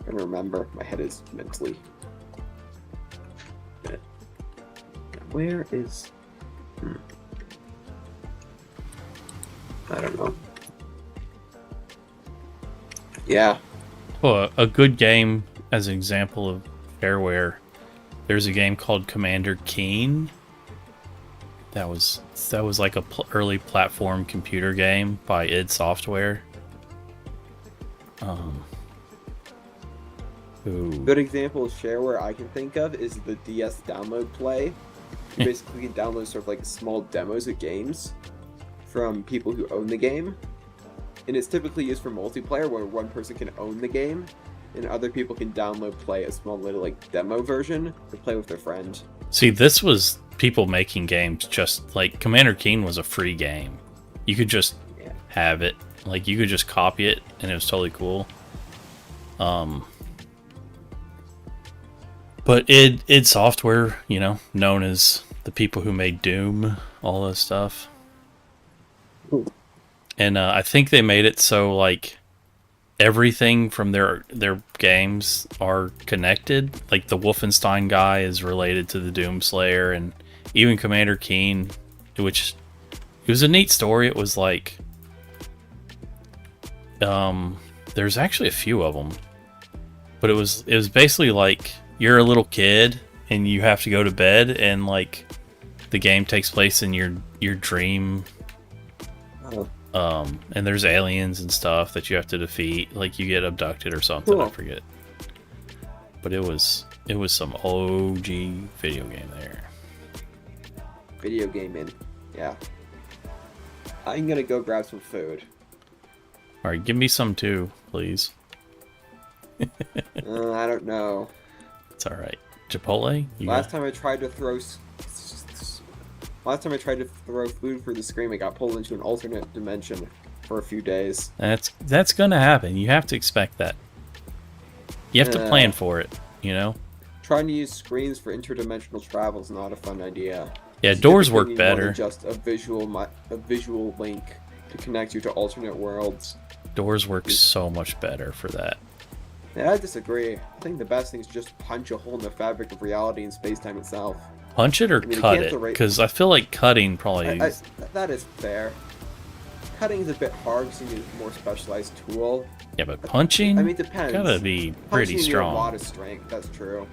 I don't remember. My head is mentally. Where is? I don't know. Yeah. Well, a good game as an example of shareware. There's a game called Commander Keen. That was like a early platform computer game by id Software. Good example of shareware I can think of is the DS download play. You basically can download sort of like small demos of games from people who own the game. And it's typically used for multiplayer where one person can own the game and other people can play a small little like demo version to play with their friend. See, this was people making games, just like Commander Keen was a free game. You could just have it. Like, you could just copy it and it was totally cool. But id Software, you know, known as the people who made Doom, all this stuff. Ooh. And I think they made it so like everything from their games are connected. Like the Wolfenstein guy is related to the Doomslayer, and even Commander Keen, which it was a neat story. It was like there's actually a few of them, but it was basically like you're a little kid and you have to go to bed, and like the game takes place in your dream. And there's aliens and stuff that you have to defeat, like you get abducted or something. Cool. I forget, but it was some OG video game there. Video gaming, yeah. I'm gonna go grab some food. All right, give me some too, please. I don't know. It's all right. Chipotle. Last time I tried to throw food through the screen, I got pulled into an alternate dimension for a few days. That's gonna happen. You have to expect that. You have to plan for it, you know? Trying to use screens for interdimensional travel is not a fun idea. Yeah, doors Typically, work you need more better. than just a visual link to connect you to alternate worlds. Doors work so much better for that. Yeah, I disagree. I think the best thing is just punch a hole in the fabric of reality and space-time itself. Punch it or cut it, because I feel like cutting probably... that is fair. Cutting is a bit hard because you need a more specialized tool. Yeah, but punching, I mean, it depends. gotta be pretty Punching, you need strong. a lot of strength, that's true.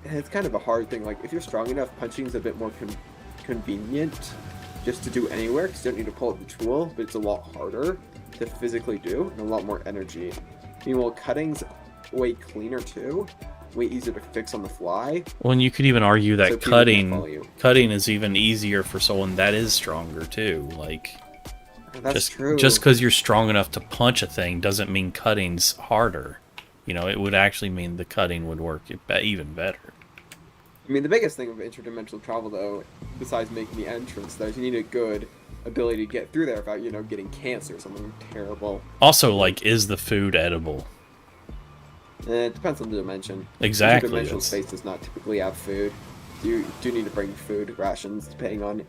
And it's kind of a hard thing. Like, if you're strong enough, punching is a bit more convenient just to do anywhere because you don't need to pull out the tool, but it's a lot harder to physically do and a lot more energy. Meanwhile, cutting's way cleaner too. way easier to fix on the fly. Well, and you could even argue So that people can follow you. cutting is even easier for someone that is stronger too. Like, That's true. just because you're strong enough to punch a thing doesn't mean cutting's harder. You know, it would actually mean the cutting would work even better. I mean, the biggest thing of interdimensional travel, though, besides making the entrance, though, is you need a good ability to get through there without, you know, getting cancer or something terrible. Also, like, is the food edible? It depends on the dimension. Exactly. Interdimensional That's- space does not typically have food. You do need to bring food rations, depending on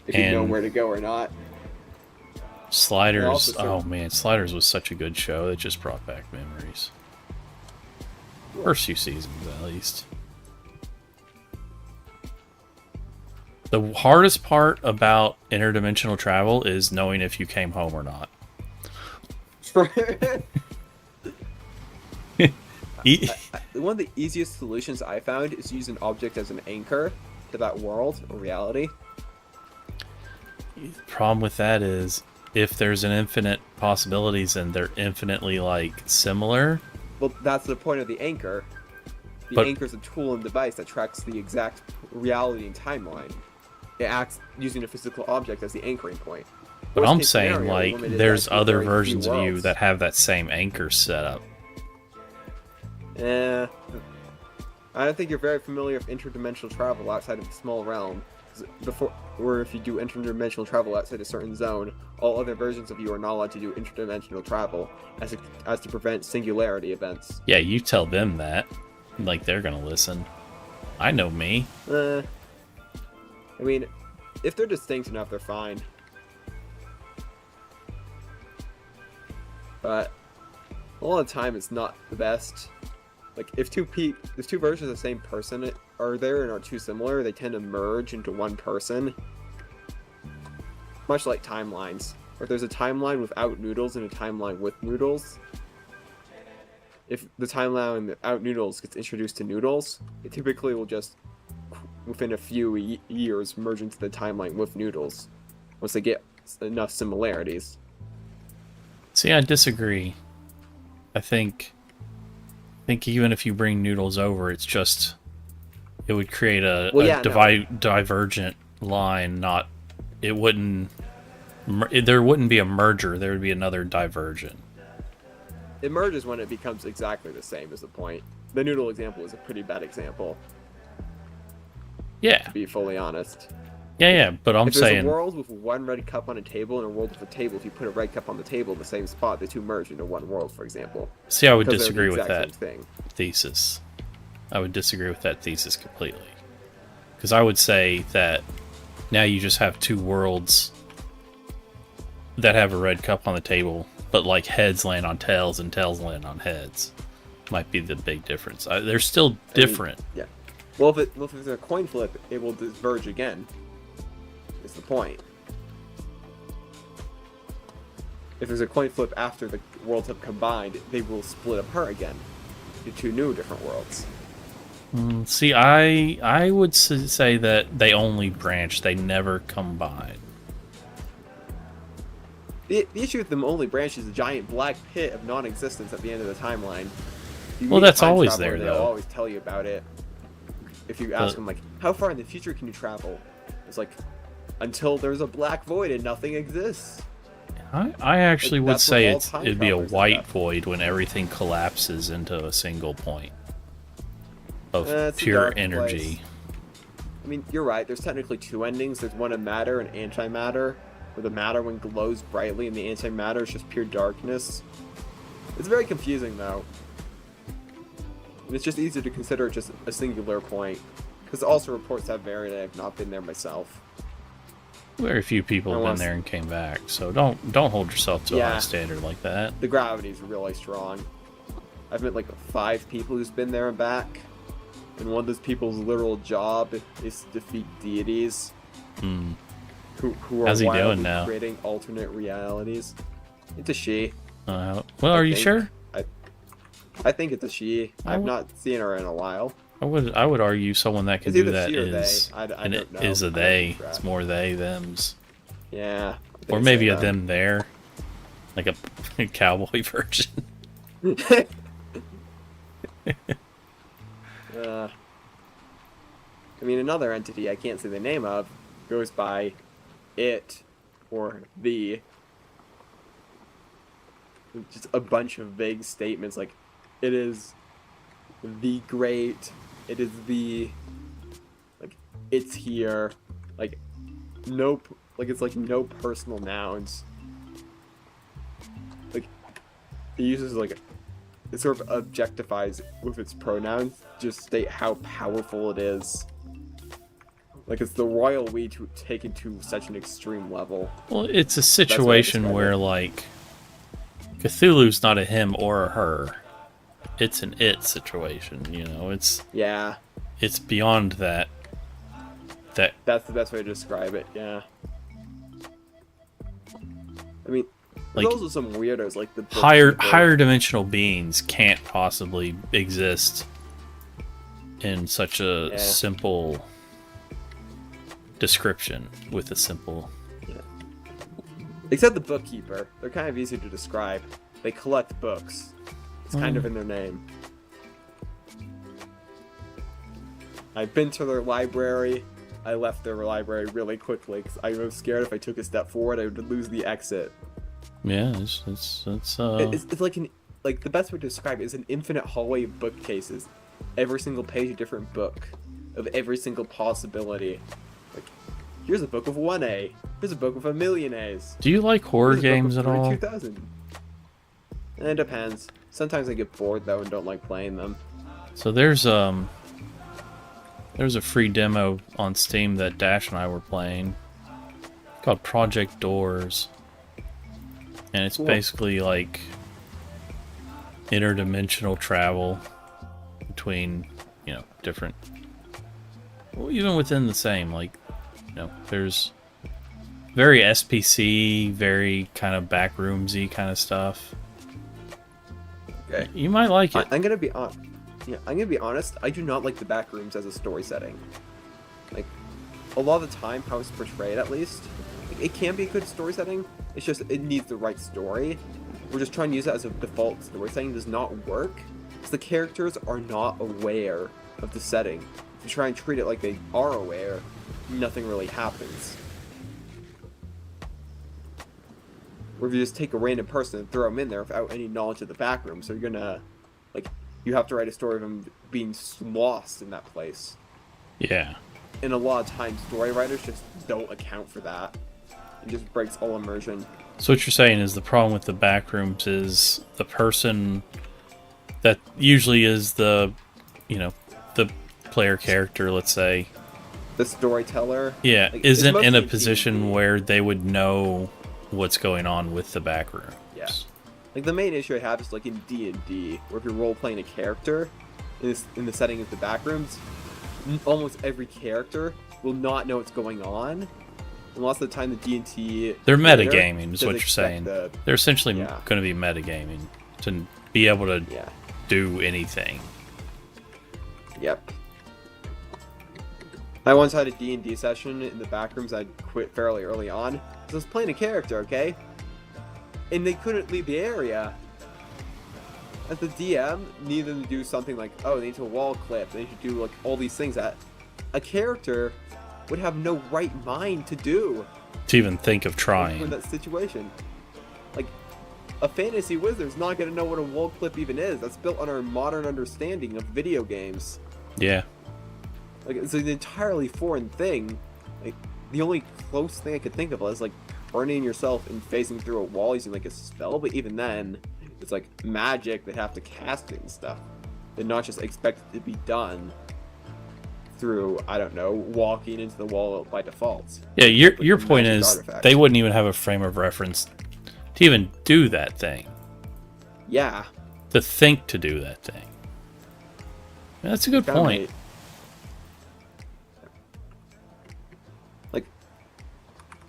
if you know And- where to go or not. Sliders. also Oh man, Sliders was such a good show. It just brought back memories. First few seasons, at least. The hardest part about interdimensional travel is knowing if you came home or not. One of the easiest solutions I found is use an object as an anchor to that world or reality. Problem with that is, if there's an infinite possibilities and they're infinitely like similar, Well, that's the point of the anchor. The But- anchor is a tool and device that tracks the exact reality and timeline. It acts using a physical object as the anchoring point. but Worst I'm case saying scenario, like limited there's to other very few versions of you worlds. that have that same anchor set up. I don't think you're very familiar with interdimensional travel outside of a small realm. Or if you do interdimensional travel outside a certain zone, all other versions of you are not allowed to do interdimensional travel, as to prevent singularity events. Yeah, you tell them that. Like, they're gonna listen. I know me. I mean, if they're distinct enough, they're fine. But a lot of the time, it's not the best. Like, if two versions of the same person are there and are too similar, they tend to merge into one person. Much like timelines. Or if there's a timeline without Noodles and a timeline with Noodles, if the timeline without Noodles gets introduced to Noodles, it typically will just, within a few years, merge into the timeline with Noodles, once they get enough similarities. See, I disagree. I think even if you bring Noodles over, it's just it would create a divergent line. Not it wouldn't. There wouldn't be a merger. There would be another divergent. It merges when it becomes exactly the same. Is the point? The Noodle example is a pretty bad example, Yeah, to be fully honest. yeah. But I'm If there's saying a world with one red cup on a table and a world with a table, if you put a red cup on the table in the same spot, the two merge into one world, for example. See, I would Because they're the disagree with exact that same thing. thesis. I would disagree with that thesis completely. Because I would say that now you just have two worlds that have a red cup on the table, but like heads land on tails and tails land on heads. Might be the big difference. They're still different. Yeah. Well, if there's a coin flip, it will diverge again. Is the point. If there's a coin flip after the worlds have combined, they will split apart again to two new different worlds. See, I would say that they only branch. They never combine. The issue with them only branch is a giant black pit of non-existence at the end of the timeline. You Well, meet a that's time always traveler, there, they'll though. always tell you about it. If you ask them, like, how far in the future can you travel? It's like, until there's a black void and nothing exists. I actually would That's what say all time it'd be a travelers white have. void when everything collapses into a single point of It's a pure dark energy. place. I mean, you're right. There's technically two endings. There's one of matter and antimatter, where the matter one glows brightly and the antimatter is just pure darkness. It's very confusing, though. And it's just easier to consider it just a singular point. Because also reports have varied, and I've not been there myself. Very few people have been there and came back, so don't hold yourself to a high Yeah. standard like that. The gravity is really strong. I've met like 5 people who's been there and back. And one of those people's literal job is to defeat deities. Hmm. Who are How's he doing wildly now? creating alternate realities. It's a she. Well, are you think. sure? I think it's a she. I I've would- not seen her in a while. I would argue someone that can It's do either that she or they. is I and don't it know. is a I don't they. keep track. It's more they thems, Yeah. or maybe a them there, like a cowboy version. I mean, another entity I can't say the name of goes by it or the. Just a bunch of vague statements like, it is the great, it is the, like, it's here, like, nope, like, it's like no personal nouns. Like, it uses like, it sort of objectifies with its pronouns, just state how powerful it is. Like, it's the royal we to taken to such an extreme level. Well, it's a situation where, like, Cthulhu's not a him or a her. It's an it situation, you know? It's beyond that. That's the best way to describe it, yeah. I mean, like, those are some weirdos, like the higher dimensional beings can't possibly exist in such a simple description with a simple... Except the bookkeeper. They're kind of easy to describe. They collect books. It's kind of in their name. I've been to their library. I left their library really quickly because I was scared if I took a step forward I would lose the exit. Yeah, it's like the best way to describe it is an infinite hallway of bookcases. Every single page a different book of every single possibility. Like, here's a book of 1A. Here's a book with 1,000,000 A's. Do you like horror games at all? 2000. It depends. Sometimes I get bored though and don't like playing them. So there's a free demo on Steam that Dash and I were playing called Project Doors. And it's basically like interdimensional travel between, you know, different, well, even within the same, like, you know, there's very SPC, very kind of backroomsy kind of stuff. Okay. You might like it. I'm gonna be honest. I do not like the back rooms as a story setting. Like, a lot of the time, how it's portrayed, at least, like, it can be a good story setting. It's just it needs the right story. We're just trying to use it as a default story setting. It does not work because the characters are not aware of the setting. If you try and treat it like they are aware, nothing really happens. Or if you just take a random person and throw them in there without any knowledge of the back room, so you're gonna, like, you have to write a story of them being lost in that place. Yeah. And a lot of times, story writers just don't account for that. It just breaks all immersion. So what you're saying is the problem with the backrooms is the person that usually is the, you know, the player character, let's say. The storyteller. Yeah, like, isn't in a mostly position D&D. where they would know what's going on with the backrooms. Yeah. Like, the main issue I have is, like, in D&D, where if you're role-playing a character in the setting of the backrooms, almost every character will not know what's going on. And lots of the time, the D&T... They're metagaming, is what you're saying. They're essentially going to be metagaming to be able to do anything. Yep. I once had a D&D session in the backrooms. I quit fairly early on. So I was playing a character, okay? And they couldn't leave the area. As the DM needed them to do something like, oh, they need to wall clip. They should do, like, all these things that a character would have no right mind to do. To even think of trying. In that situation. Like, a fantasy wizard's not going to know what a wall clip even is. That's built on our modern understanding of video games. Yeah. Like, it's an entirely foreign thing. Like, the only close thing I could think of is, like, burning yourself and facing through a wall using, like, a spell. But even then, it's, like, magic. They have to cast it and stuff. They're not just expect it to be done through, I don't know, walking into the wall by default. Yeah, your point is they wouldn't even have a frame of reference to even do that thing. Yeah. To think to do that thing. Yeah, that's a good point. Like,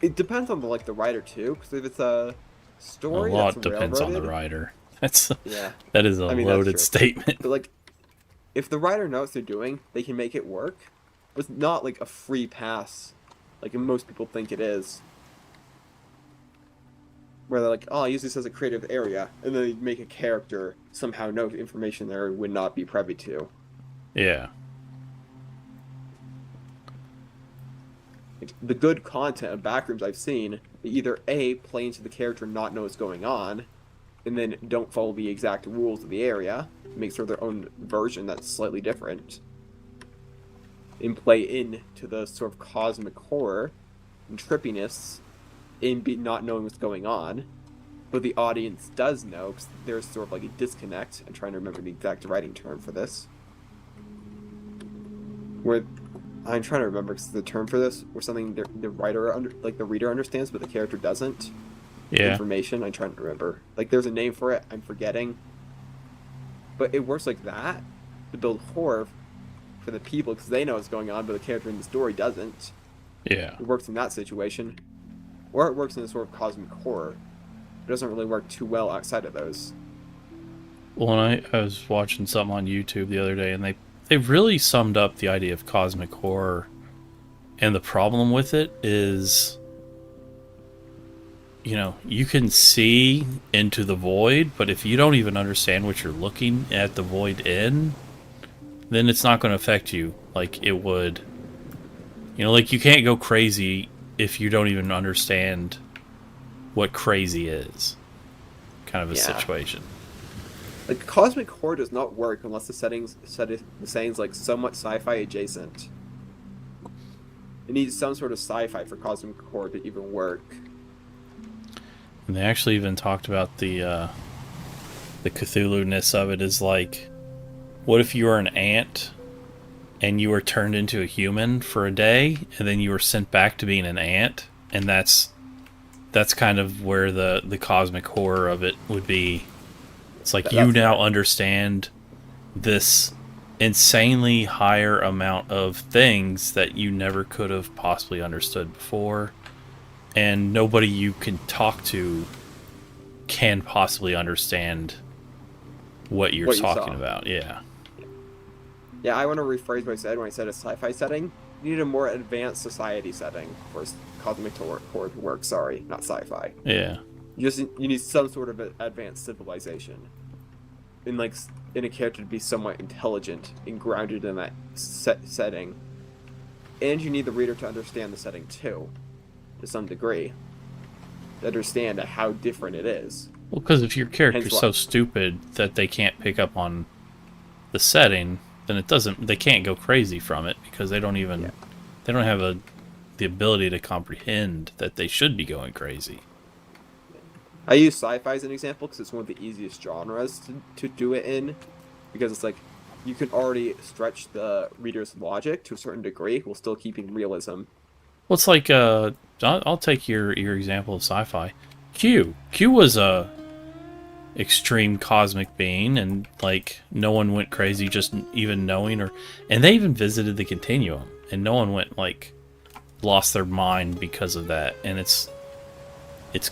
it depends on the writer too, because if it's a story, a lot depends on the writer. That's that is a loaded statement. But like, if the writer knows what they're doing, they can make it work. But it's not like a free pass, like most people think it is. Where they're like, oh, I use this as a creative area, and then they make a character somehow know information there would not be privy to. Yeah. Like, the good content of backrooms I've seen, they either A, play into the character and not know what's going on, and then don't follow the exact rules of the area, make sort of their own version that's slightly different, and play into the sort of cosmic horror and trippiness in not knowing what's going on, but the audience does know because there's sort of like a disconnect. I'm trying to remember the exact writing term for this. Where I'm trying to remember the term for this, where something the writer the reader understands, but the character doesn't. Yeah. Information. I'm trying to remember. Like, there's a name for it. I'm forgetting. But it works like that to build horror for the people because they know what's going on, but the character in the story doesn't. Yeah. It works in that situation, or it works in a sort of cosmic horror. It doesn't really work too well outside of those. Well, I was watching something on YouTube the other day, and they really summed up the idea of cosmic horror. And the problem with it is, you know, you can see into the void, but if you don't even understand what you're looking at the void in, then it's not going to affect you like it would. You know, like, you can't go crazy if you don't even understand what crazy is. Kind of a situation. Like, cosmic horror does not work unless the setting's like somewhat sci-fi adjacent. It needs some sort of sci-fi for cosmic horror to even work. And they actually even talked about the Cthulhu-ness of it is like, what if you were an ant and you were turned into a human for a day, and then you were sent back to being an ant, and that's kind of where the cosmic horror of it would be. It's like you now understand this insanely higher amount of things that you never could have possibly understood before, and nobody you can talk to can possibly understand what you're talking about. Yeah. Yeah, I want to rephrase what I said when I said a sci-fi setting. You need a more advanced society setting for cosmic horror to work. Sorry, not sci-fi. Yeah. You need some sort of advanced civilization, in a character to be somewhat intelligent and grounded in that setting, and you need the reader to understand the setting too, to some degree, to understand how different it is. Well, because if your character's so stupid that they can't pick up on the setting, then they can't go crazy from it because they don't even they don't have the ability to comprehend that they should be going crazy. I use sci-fi as an example because it's one of the easiest genres to do it in, because it's like you can already stretch the reader's logic to a certain degree while still keeping realism. Well, it's like I'll take your example of sci-fi. Q was a extreme cosmic being, and like no one went crazy just even knowing, and they even visited the continuum, and no one went like lost their mind because of that. And it's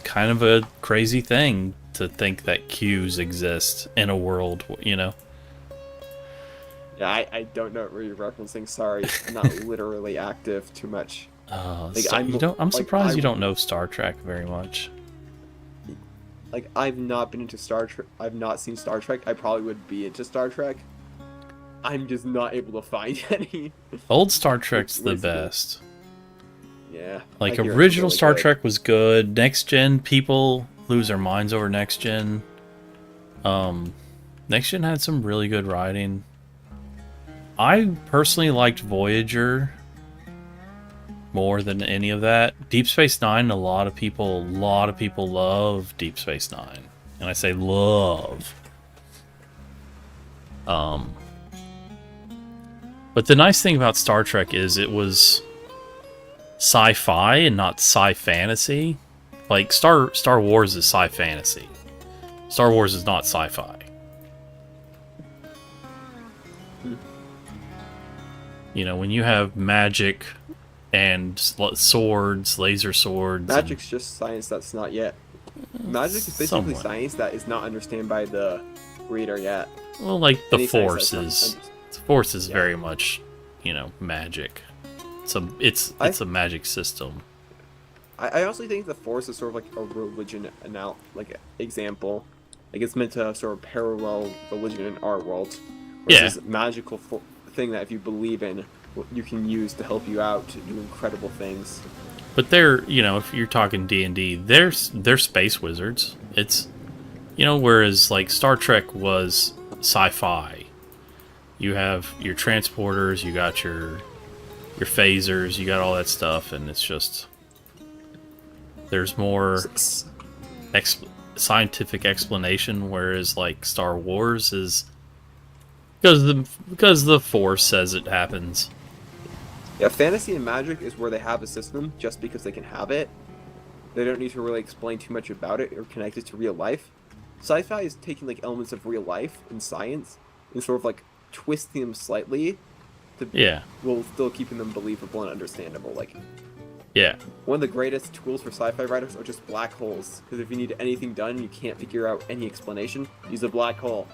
kind of a crazy thing to think that Qs exist in a world, you know. Yeah, I don't know what you're referencing. Sorry, I'm not literally active too much. I'm surprised you don't know Star Trek very much. Like, I've not been into Star Trek. I've not seen Star Trek. I probably would be into Star Trek. I'm just not able to find any. Old Star Trek's the best. Yeah. Like, original Star Trek was good. Next Gen, people lose their minds over Next Gen. Next Gen had some really good writing. I personally liked Voyager more than any of that. Deep Space Nine, a lot of people love Deep Space Nine. And I say love. But the nice thing about Star Trek is it was sci-fi and not sci-fantasy. Like, Star Wars is sci-fantasy. Star Wars is not sci-fi. You know, when you have magic and swords, laser swords... Magic's just science that's not yet... Magic is basically science that is not understood by the reader yet. Well, like, the Force is... The Force is very much, you know, magic. It's a magic system. I also think the Force is sort of like a religion example. Like, it's meant to sort of parallel religion in our world. Whereas this magical thing that if you believe in you can use to help you out to do incredible things. But they're, you know, if you're talking D&D, they're space wizards. It's, you know, whereas like Star Trek was sci-fi. You have your transporters, you got your phasers, you got all that stuff, and it's just there's more scientific explanation. Whereas like Star Wars is because the Force says it happens. Yeah, fantasy and magic is where they have a system just because they can have it. They don't need to really explain too much about it or connect it to real life. Sci-fi is taking like elements of real life and science and sort of like twisting them slightly to while still keeping them believable and understandable. Like, yeah, one of the greatest tools for sci-fi writers are just black holes. Because if you need anything done and you can't figure out any explanation, use a black hole.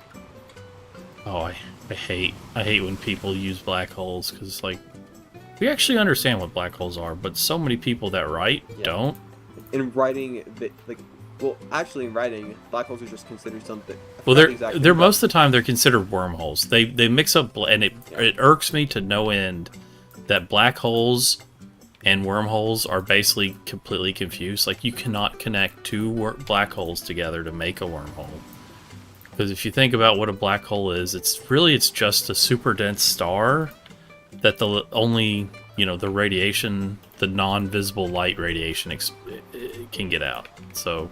Oh, I hate when people use black holes, because like we actually understand what black holes are, but so many people that write don't. In writing, in writing, black holes are just considered something. Well, they're most of the time they're considered wormholes. They mix up, and it irks me to no end that black holes and wormholes are basically completely confused. Like, you cannot connect two black holes together to make a wormhole. Because if you think about what a black hole is, it's just a super dense star that the only, you know, the radiation, the non-visible light radiation can get out. So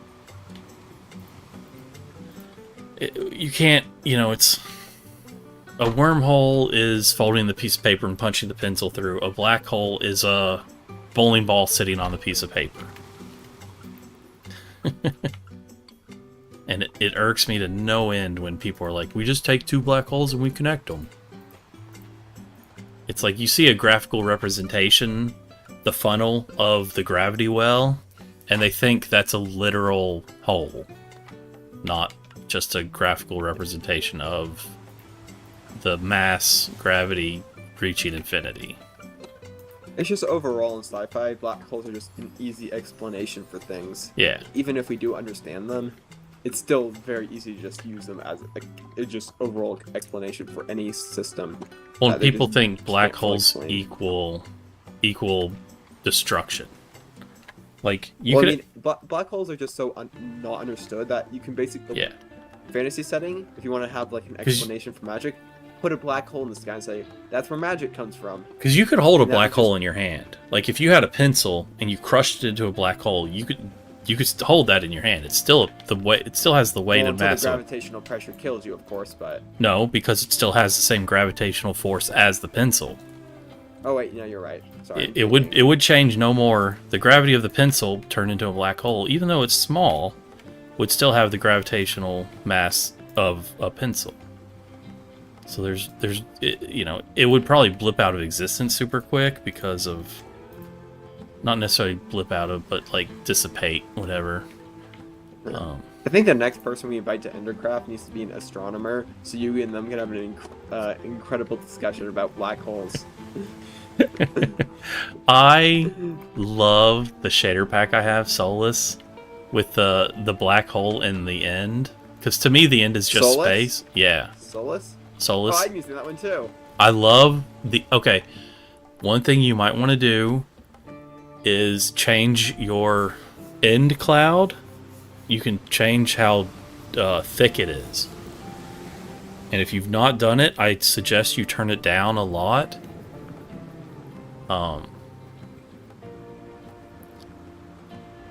you can't, you know, it's a wormhole is folding the piece of paper and punching the pencil through. A black hole is a bowling ball sitting on the piece of paper. And it irks me to no end when people are like, we just take two black holes and we connect them. It's like you see a graphical representation, the funnel of the gravity well, and they think that's a literal hole, not just a graphical representation of the mass gravity reaching infinity. It's just overall in sci-fi, black holes are just an easy explanation for things. Yeah. Even if we do understand them, it's still very easy to just use them as a just overall explanation for any system. Well, people think black holes equal destruction. Like, black holes are just so not understood that you can basically fantasy setting. If you want to have like an explanation for magic, put a black hole in the sky and say that's where magic comes from. Because you could hold a black hole in your hand. Like, if you had a pencil and you crushed it into a black hole, you could hold that in your hand. It's still it still has the weight and mass. The gravitational pressure kills you, of course, but no, because it still has the same gravitational force as the pencil. Oh wait, no, you're right. Sorry. It would change no more. The gravity of the pencil turned into a black hole, even though it's small, would still have the gravitational mass of a pencil. So it would probably blip out of existence super quick because of. Not necessarily blip out of, but like dissipate, whatever. I think the next person we invite to Endercraft needs to be an astronomer, so you and them can have an incredible discussion about black holes. I love the shader pack I have, Solus, with the black hole in the end. Because to me, the end is just space. Yeah. Solus? Solus. Oh, I'm using that one too. I love the... Okay, one thing you might want to do is change your end cloud. You can change how thick it is. And if you've not done it, I suggest you turn it down a lot.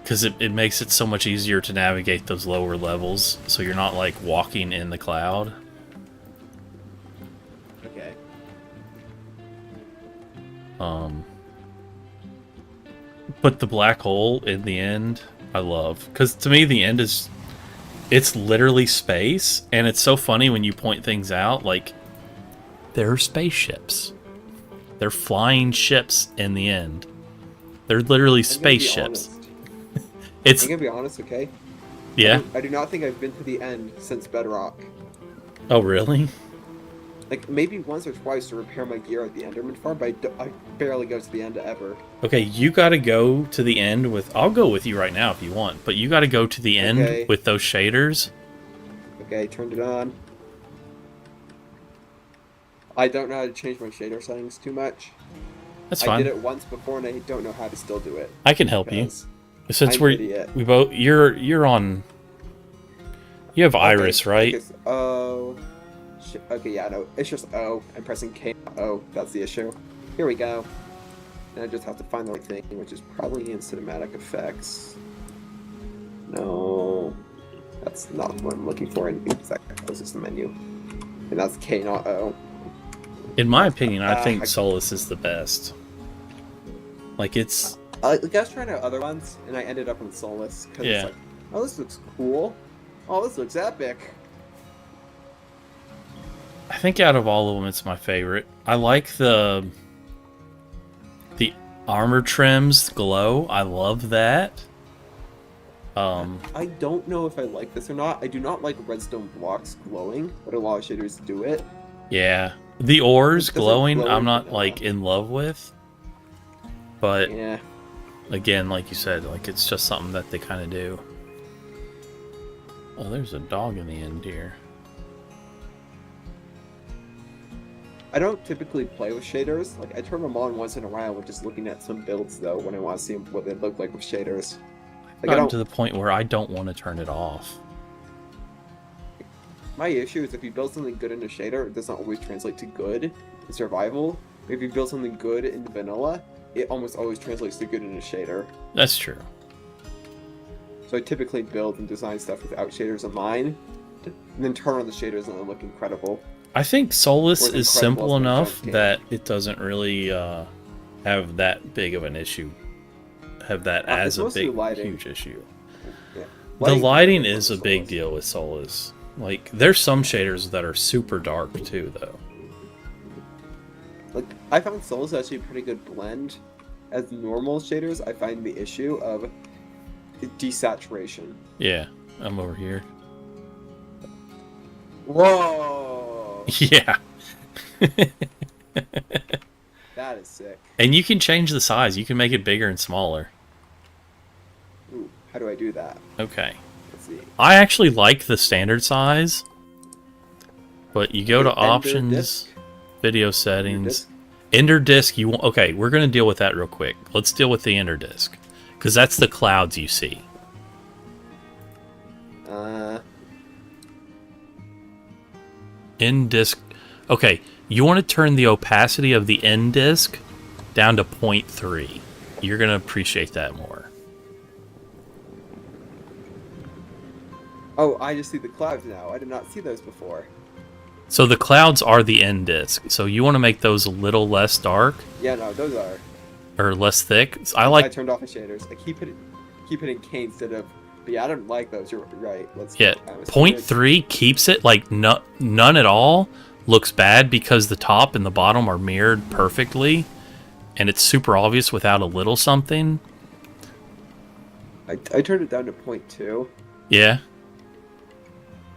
Because it makes it so much easier to navigate those lower levels, so you're not like walking in the cloud. Okay. But the black hole in the end, I love. Because to me, the end is... It's literally space, and it's so funny when you point things out. Like, there are spaceships. They're flying ships in the end. They're literally spaceships. I'm gonna be honest, okay? Yeah? I do not think I've been to the end since Bedrock. Oh, really? Like, maybe once or twice to repair my gear at the Enderman farm, but I barely go to the end ever. Okay, you gotta go to the end with... I'll go with you right now if you want, but you gotta go to the end with those shaders. Okay, turned it on. I don't know how to change my shader settings too much. That's I fine. did it once before, and I don't know how to still do it. I can help you. because Since I'm an idiot. we both you're on. You have Iris, right? Because, oh. Okay, yeah, no. It's just O. I'm pressing K. O. That's the issue. Here we go. And I just have to find the right thing, which is probably in cinematic effects. No. That's not what I'm looking for. Oops, that closes the menu. And that's K, not O. In my opinion, I think I- Solus is the best. Like it's Like, I was trying out other ones, and I ended up on Solus. Because Yeah. it's like, oh, this looks cool. Oh, this looks epic. I think out of all of them, it's my favorite. I like the armor trims glow. I love that. I don't know if I like this or not. I do not like redstone blocks glowing, but a lot of shaders do it. Yeah, the ores It doesn't glowing. glow I'm not enough. like in love with, but Yeah. again, like you said, like it's just something that they kind of do. Oh, there's a dog in the end here. I don't typically play with shaders. Like, I turn them on once in a while when just looking at some builds, though, when I want to see what they look like with shaders. Like, I Gotten don't. to the point where I don't want to turn it off. My issue is if you build something good in a shader, it doesn't always translate to good in survival. If you build something good in vanilla, it almost always translates to good in a shader. That's true. So I typically build and design stuff without shaders in mind, and then turn on the shaders and they look incredible. I think Solus Or is incredible simple as my enough friend can. that it doesn't really have that big of an issue. Have that It's as a mostly big, lighting. huge issue. Yeah. The lighting is a Solus. big deal with Solus. Like, there's some shaders that are super dark too, though. Like, I found Solus actually a pretty good blend. As normal shaders, I find the issue of desaturation. Yeah, I'm over here. Whoa! Yeah. That is sick. And you can change the size. You can make it bigger and smaller. Ooh, how do I do that? Okay. Let's see. I actually like the standard size. But you go to Ender options, disk? video settings, disk? Ender disk. You want? Okay, we're gonna deal with that real quick. Let's deal with the Ender disk, because that's the clouds you see. End disk. Okay, you want to turn the opacity of the end disk down to 0.3. You're gonna appreciate that more. Oh, I just see the clouds now. I did not see those before. So the clouds are the end disk. So you want to make those a little less dark Yeah, no, those are. or less thick. I like turned off the shaders. I keep hitting K instead of. But yeah, I don't like those. You're right. Let's. Yeah, atmospheric. 0.3 keeps it like none at all looks bad because the top and the bottom are mirrored perfectly, and it's super obvious without a little something. I turned it down to 0.2, Yeah,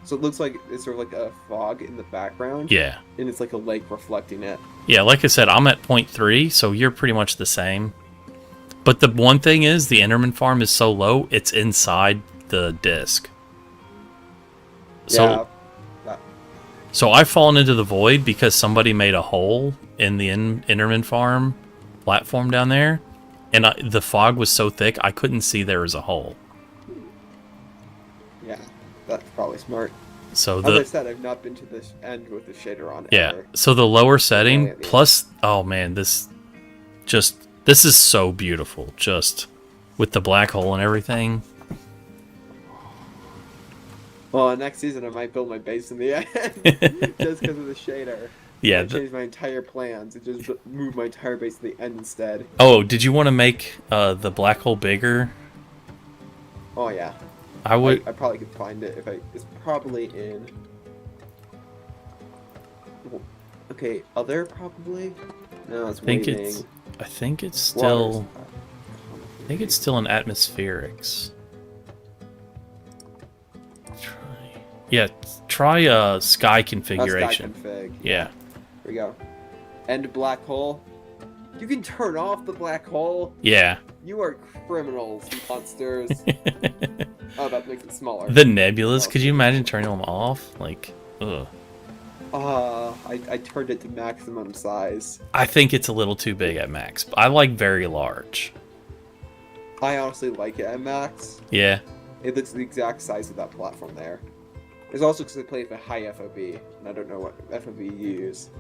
so it looks like it's sort of like a fog in the background. yeah, And it's like a lake reflecting it. yeah. Like I said, I'm at 0.3, so you're pretty much the same. But the one thing is, the Enderman farm is so low, it's inside the disc. So, Yeah. So I've fallen into the void because somebody made a hole in the Enderman farm platform down there, and the fog was so thick I couldn't see there was a hole. Yeah. That's probably smart. So As I the said, I've not been to this end with the shader on. yeah, Ever. so the lower Oh, setting yeah, yeah. plus, oh man, this is so beautiful, just with the black hole and everything. Well, next season I might build my base in the end just because of the shader. Yeah. I changed my entire plans and just moved my entire base to the end instead. Oh, did you want to make the black hole bigger? Oh yeah. I would. I probably could find it if I. It's probably in. Okay, other probably. No, it's I think waiting. it's. I think it's Waters. still. I think it's still in atmospherics. Yeah, try sky configuration. Sky config. Yeah. Here we go. End black hole. You can turn off the black hole. Yeah. You are criminals, monsters. Oh, that makes it smaller. The nebulas, could you imagine turning them off? Like, ugh. I turned it to maximum size. I think it's a little too big at max. I like very large. I honestly like it at max. Yeah. It looks the exact size of that platform there. It's also because I play with a high FOB, and I don't know what FOB you use.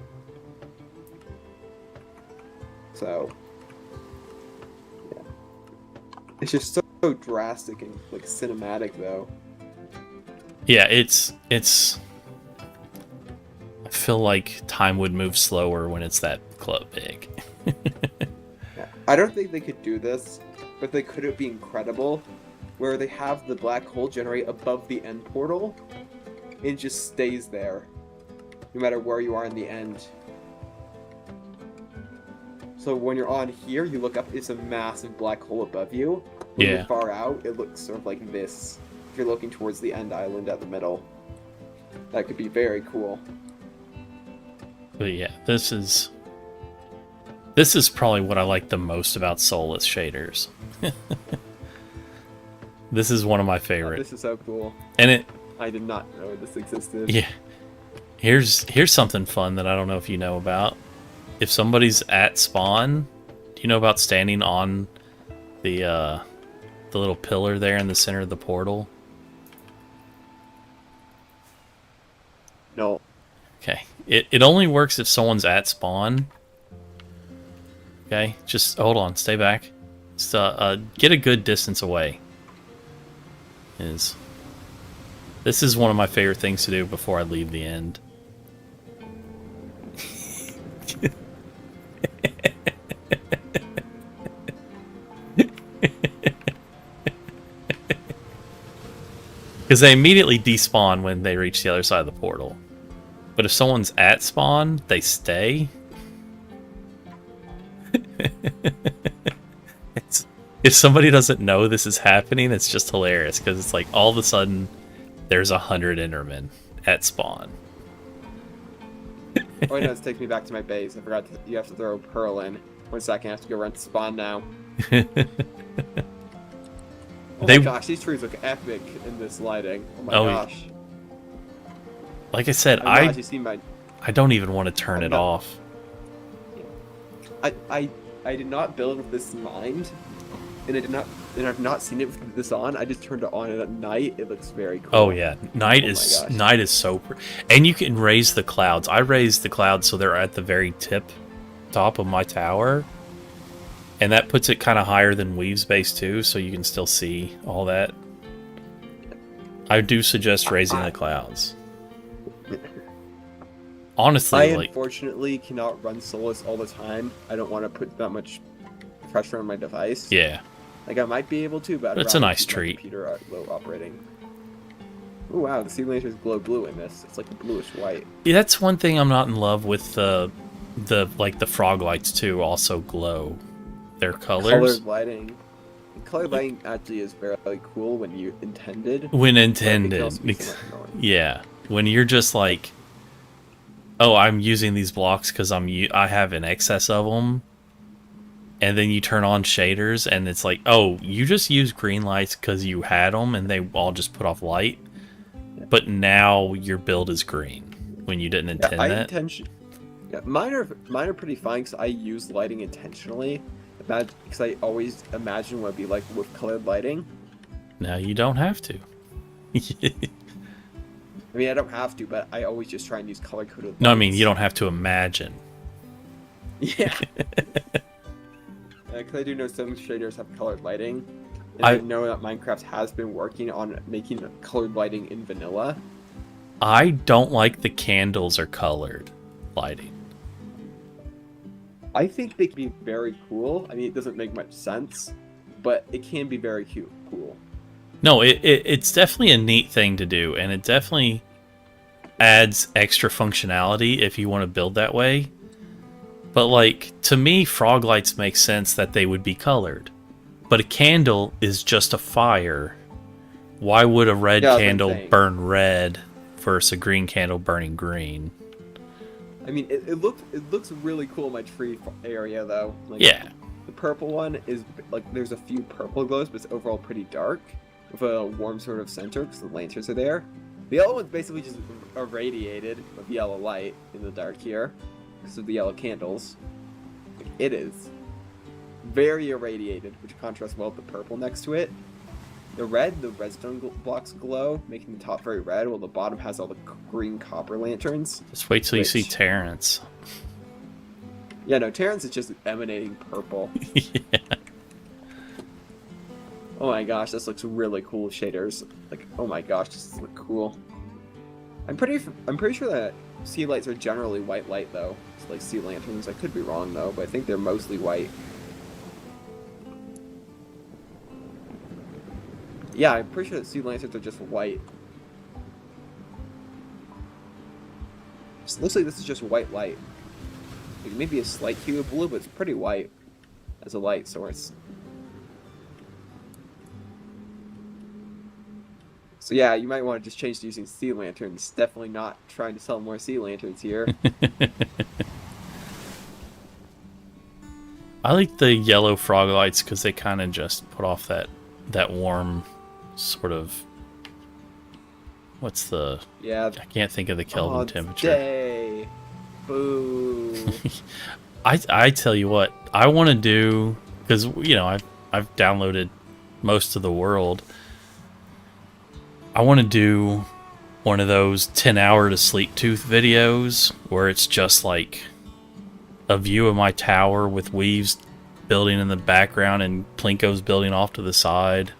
So, yeah. It's just so drastic and like cinematic, though. Yeah, it's. I feel like time would move slower when it's that big. Yeah. I don't think they could do this, but they could it be incredible, where they have the black hole generate above the end portal, and just stays there, no matter where you are in the end. So when you're on here, you look up, it's a massive black hole above you. When Yeah. you're far out, it looks sort of like this. If you're looking towards the end island at the middle. That could be very cool. But yeah, this is probably what I like the most about soulless shaders. This is one of my favorite. This is so cool. And I did not know this existed. yeah. Here's something fun that I don't know if you know about. If somebody's at spawn, do you know about standing on the little pillar there in the center of the portal? No. Okay. It only works if someone's at spawn. Okay, just hold on, stay back. Just get a good distance away. This is one of my favorite things to do before I leave the end. Because they immediately despawn when they reach the other side of the portal. But if someone's at spawn, they stay. If somebody doesn't know this is happening, it's just hilarious. Because it's like all of a sudden, there's 100 Endermen at spawn. Oh, no, it's taking me back to my base. I forgot you have to throw a pearl in. 1 second, I have to go run to spawn now. Oh my gosh, these trees look epic in this lighting. Oh my gosh. Like I said, I don't even want to turn it off. I did not build with this in mind, and I've not seen it with this on. I just turned it on, and at night it looks very cool. Oh yeah, night is so and you can raise the clouds. I raised the clouds so they're at the very top of my tower. And that puts it kind of higher than Weave's base too, so you can still see all that. I do suggest raising the clouds. Honestly, I unfortunately cannot run Solus all the time. I don't want to put that much pressure on my device. Yeah. Like I might be able to, but it's a nice treat. Computer at low operating. Oh wow, the sea lasers glow blue in this. It's like bluish white. Yeah, that's one thing I'm not in love with. The frog lights too also glow. Their colors. Colored lighting. Colored lighting actually is very cool when you intended. When intended. Yeah. When you're just like, oh, I'm using these blocks because I have an excess of them. And then you turn on shaders and it's like, oh, you just use green lights because you had them and they all just put off light. But now your build is green when you didn't intend that. Mine are pretty fine because I use lighting intentionally. Because I always imagine what it'd be like with colored lighting. Now you don't have to. I mean, I don't have to, but I always just try and use color-coded lights. No, I mean, you don't have to imagine. Yeah. Because I do know some shaders have colored lighting. And I know that Minecraft has been working on making colored lighting in vanilla. I don't like the candles are colored lighting. I think they can be very cool. I mean, it doesn't make much sense, but it can be very cool. No, it's definitely a neat thing to do, and it definitely adds extra functionality if you want to build that way. But, like, to me, frog lights make sense that they would be colored. But a candle is just a fire. Why would a red candle burn red versus a green candle burning green? I mean, it looks really cool in my tree area, though. Like, yeah. The purple one is, like, there's a few purple glows, but it's overall pretty dark. With a warm sort of center, because the lanterns are there. The yellow one's basically just irradiated with yellow light in the dark here. This is the yellow candles. It is very irradiated, which contrasts well with the purple next to it. The redstone blocks glow, making the top very red, while the bottom has all the green copper lanterns. Just wait till you see Terrence. Yeah, no, Terrence is just emanating purple. Yeah. Oh my gosh, this looks really cool with shaders. Like, oh my gosh, this looks cool. I'm pretty sure that sea lights are generally white light though. It's like sea lanterns. I could be wrong though, but I think they're mostly white. Yeah, I'm pretty sure that sea lanterns are just white. It looks like this is just white light. Like maybe a slight hue of blue, but it's pretty white as a light source. So yeah, you might want to just change to using sea lanterns. Definitely not trying to sell more sea lanterns here. I like the yellow frog lights because they kind of just put off that warm sort of... What's the... Yeah. I can't think of the Kelvin temperature. Day. Boo. I tell you what, I want to do... Because, you know, I've downloaded most of the world. I want to do one of those 10-hour to sleep tooth videos where it's just like a view of my tower with Weaves building in the background and Plinko's building off to the side.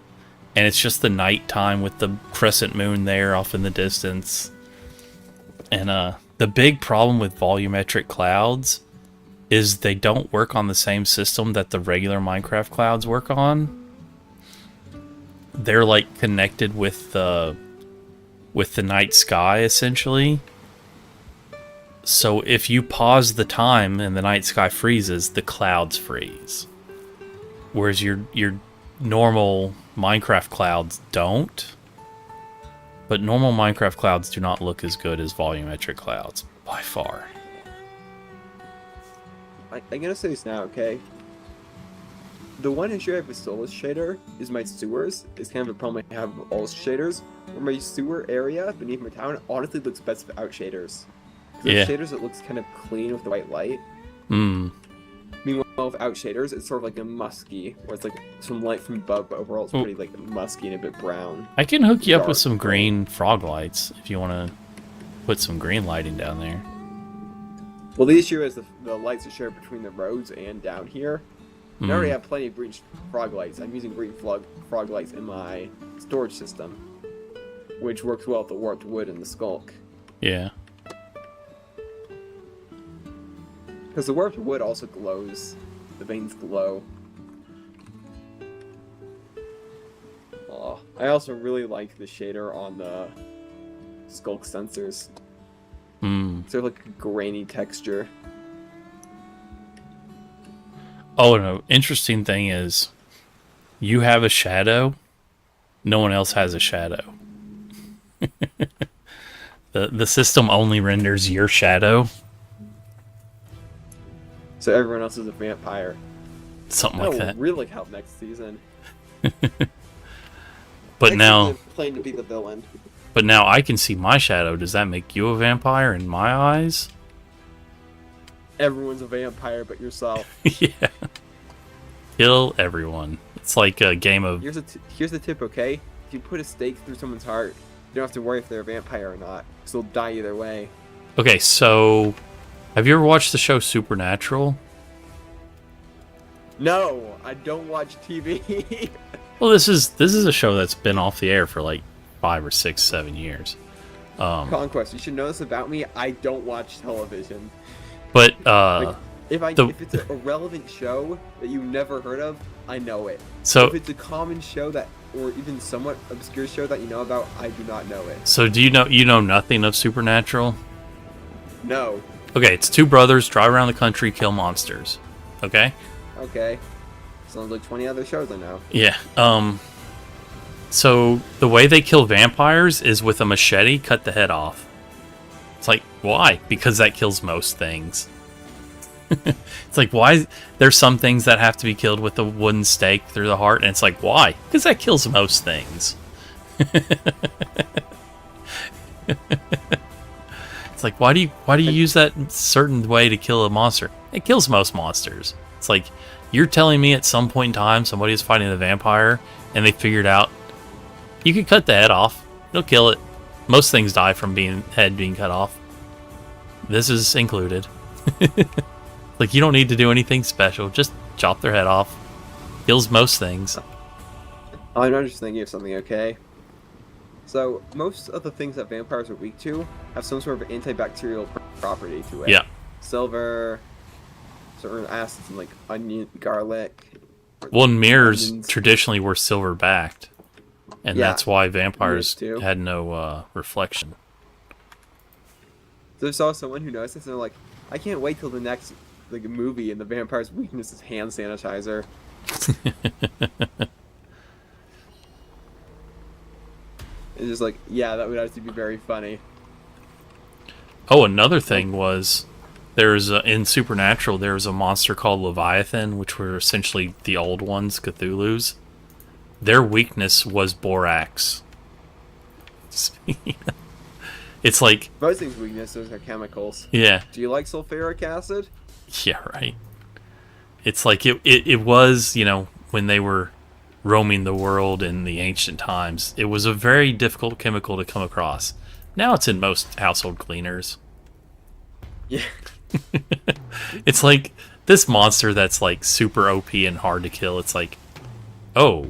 And it's just the nighttime with the crescent moon there off in the distance. And the big problem with volumetric clouds is they don't work on the same system that the regular Minecraft clouds work on. They're like connected with the night sky essentially. So if you pause the time and the night sky freezes, the clouds freeze. Whereas your normal Minecraft clouds don't. But normal Minecraft clouds do not look as good as volumetric clouds by far. I'm gonna say this now, okay? The one issue I have with Solus shader is my sewers. It's kind of a problem I have with all shaders. Where my sewer area beneath my town honestly looks best without shaders. Because Yeah. with shaders it looks kind of clean with the white light. Hmm. Meanwhile, without shaders, it's sort of like a musky, where it's like some light from above, but overall it's pretty like musky and a bit brown. I can hook you up Dark with some green. green frog lights if you want to put some green lighting down there. Well, the issue is the lights are shared between the roads and down here. I already have plenty of green frog lights. I'm using green frog lights in my storage system, which works well with the warped wood and the skulk. Yeah. Because the warped wood also glows. The veins glow. Oh, I also really like the shader on the skulk sensors. Sort of like a grainy texture. Oh, no. Interesting thing is, you have a shadow. No one else has a shadow. The system only renders your shadow. So everyone else is a vampire. Something That like will that. really help next season. But Next now, season, playing to be the villain. but now I can see my shadow. Does that make you a vampire in my eyes? Everyone's a vampire but yourself. Yeah. Kill everyone. It's like a game of... Here's the tip, okay? If you put a stake through someone's heart, you don't have to worry if they're a vampire or not, because they'll die either way. Okay, so... Have you ever watched the show Supernatural? No, I don't watch TV. Well, this is a show that's been off the air for like 5 or 6, 7 years. Conquest, you should know this about me. I don't watch television. But Like, if the- it's a relevant show that you never heard of, I know it. So- if it's a common show that, or even somewhat obscure show that you know about, I do not know it. so do you know nothing of Supernatural? No. Okay, it's two brothers drive around the country, kill monsters. Okay? Okay. Sounds like 20 other shows I know. Yeah. So the way they kill vampires is with a machete, cut the head off. It's like, why? Because that kills most things. It's like, why? There's some things that have to be killed with a wooden stake through the heart, and it's like, why? Because that kills most things. It's like, why do you use that certain way to kill a monster? It kills most monsters. It's like, you're telling me at some point in time somebody is fighting a vampire and they figured out you could cut the head off. It'll kill it. Most things die from head being cut off. This is included. Like, you don't need to do anything special. Just chop their head off. Kills most things. I'm just thinking of something, okay? So, most of the things that vampires are weak to have some sort of antibacterial property to it. Yeah. Silver, certain acids like onion, garlic. Well, and mirrors onions. traditionally were silver backed. And Yeah, that's why vampires mirrors too. had no reflection. So I saw someone who noticed this and they're like, I can't wait till the next movie and the vampire's weakness is hand sanitizer. It's just like, yeah, that would actually be very funny. Oh, another thing was in Supernatural there was a monster called Leviathan, which were essentially the old ones, Cthulhu's. Their weakness was borax. It's like, Most things' weaknesses are chemicals. yeah, Do you like sulfuric acid? yeah, right. It's like it was, when they were roaming the world in the ancient times, it was a very difficult chemical to come across. Now it's in most household cleaners. Yeah. It's like this monster that's like super OP and hard to kill. It's like, oh,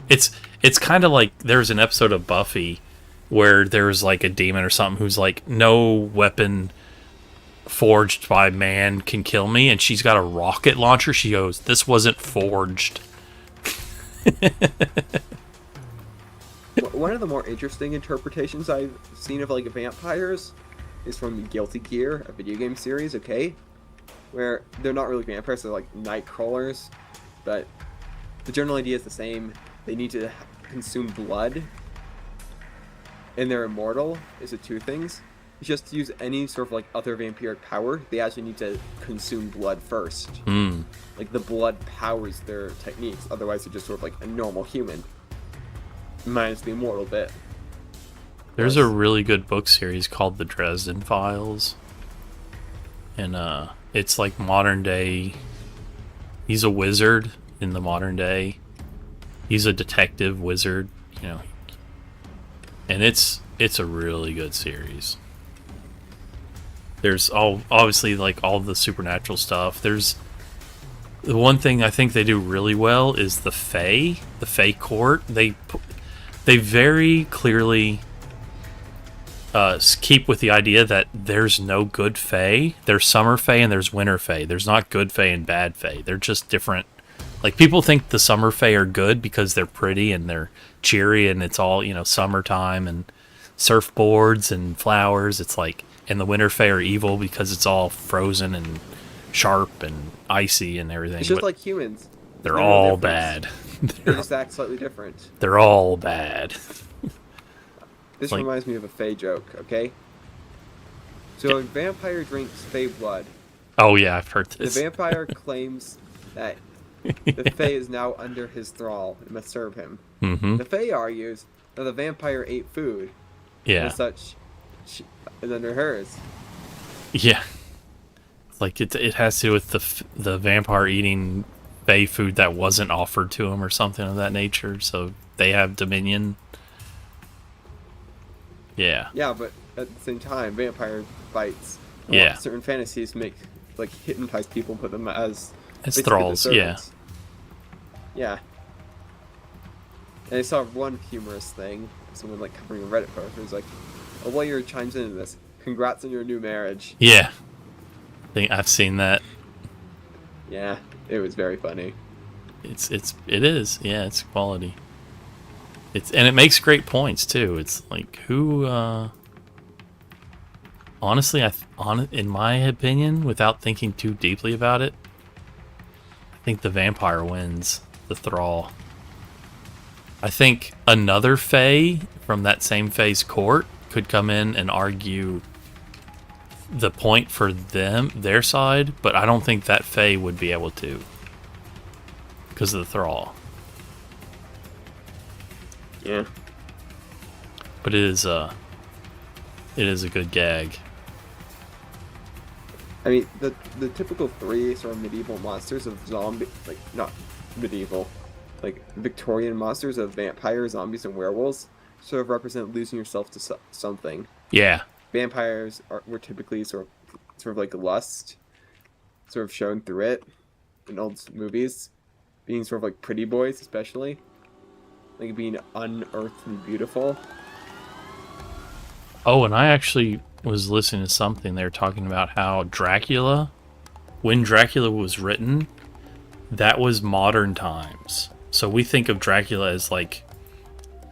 it's kind of like there's an episode of Buffy where there's like a demon or something who's like, no weapon forged by man can kill me, and she's got a rocket launcher. She goes, this wasn't forged. One of the more interesting interpretations I've seen of vampires is from the Guilty Gear, a video game series, okay? Where they're not really vampires, they're like night crawlers, but the general idea is the same. They need to consume blood, and they're immortal. Is the two things. Just to use any sort of other vampiric power, they actually need to consume blood first. Like the blood powers their techniques, otherwise they're just sort of a normal human. Minus the immortal bit. There's a really good book series called The Dresden Files. And it's like modern day. He's a wizard in the modern day. He's a detective wizard, And it's a really good series. There's obviously all the supernatural stuff. There's the one thing I think they do really well is the Fae court. They very clearly keep with the idea that there's no good Fae. There's summer Fae and there's winter Fae. There's not good Fae and bad Fae. They're just different. People think the summer Fae are good because they're pretty and they're cheery and it's all, summertime and surfboards and flowers. It's and the winter Fae are evil because it's all frozen and sharp and icy and everything. It's just But like humans. they're There's no all difference. bad. They just act slightly different. They're all bad. This Like- reminds me of a Fae joke, okay? So a vampire drinks Fae blood. Oh yeah, I've heard The this. vampire claims that the Fae is now under his thrall and must serve him. Mm-hmm. The Fae argues that the vampire ate food, and Yeah. as such, she is under hers. Yeah. It has to do with the vampire eating Fae food that wasn't offered to him or something of that nature, so they have dominion. Yeah. Yeah, but at the same time, vampire bites. Yeah. Certain fantasies make hypnotize people and put them as It's basically the thralls, yeah. servants. Yeah. And I saw one humorous thing. Someone covering a Reddit post. It was like, a lawyer chimes into this. Congrats on your new marriage. Yeah. I think I've seen that. Yeah, it was very funny. It is. Yeah, it's quality. And it makes great points too. It's who honestly, in my opinion, without thinking too deeply about it, I think the vampire wins, the thrall. I think another Fae from that same Fae's court could come in and argue the point for their side, but I don't think that Fae would be able to because of the thrall. Yeah. But it is a good gag. I mean, the typical three sort of medieval monsters of zombie, like not medieval, like Victorian monsters of vampires, zombies, and werewolves sort of represent losing yourself to something. Yeah. Vampires were typically sort of like lust, sort of shown through it in old movies, being sort of like pretty boys, especially, like being unearthly beautiful. Oh, and I actually was listening to something. They were talking about how Dracula, when Dracula was written, that was modern times. So we think of Dracula as like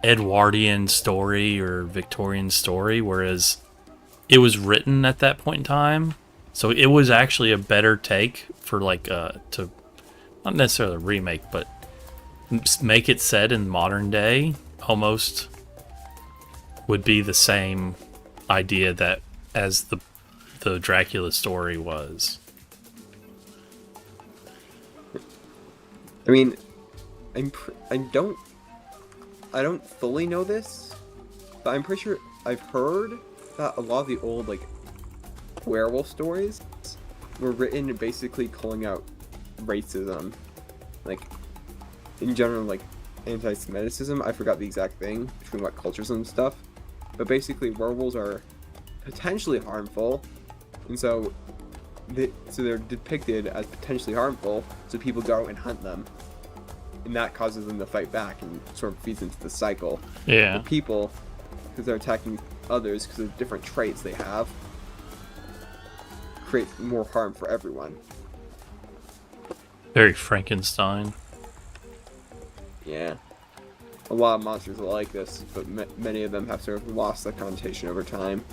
Edwardian story or Victorian story, whereas it was written at that point in time. So it was actually a better take for like to not necessarily a remake, but make it set in modern day. Almost would be the same idea that as the Dracula story was. I mean, I don't fully know this, but I'm pretty sure I've heard that a lot of the old like werewolf stories were written basically calling out racism, like in general, like anti-Semitism. I forgot the exact thing between what cultures and stuff, but basically werewolves are potentially harmful, and so they're depicted as potentially harmful, so people go out and hunt them, and that causes them to fight back and sort of feeds into the cycle. Yeah. The people, because they're attacking others because of different traits they have, create more harm for everyone. Very Frankenstein. Yeah. A lot of monsters are like this, but many of them have sort of lost that connotation over time.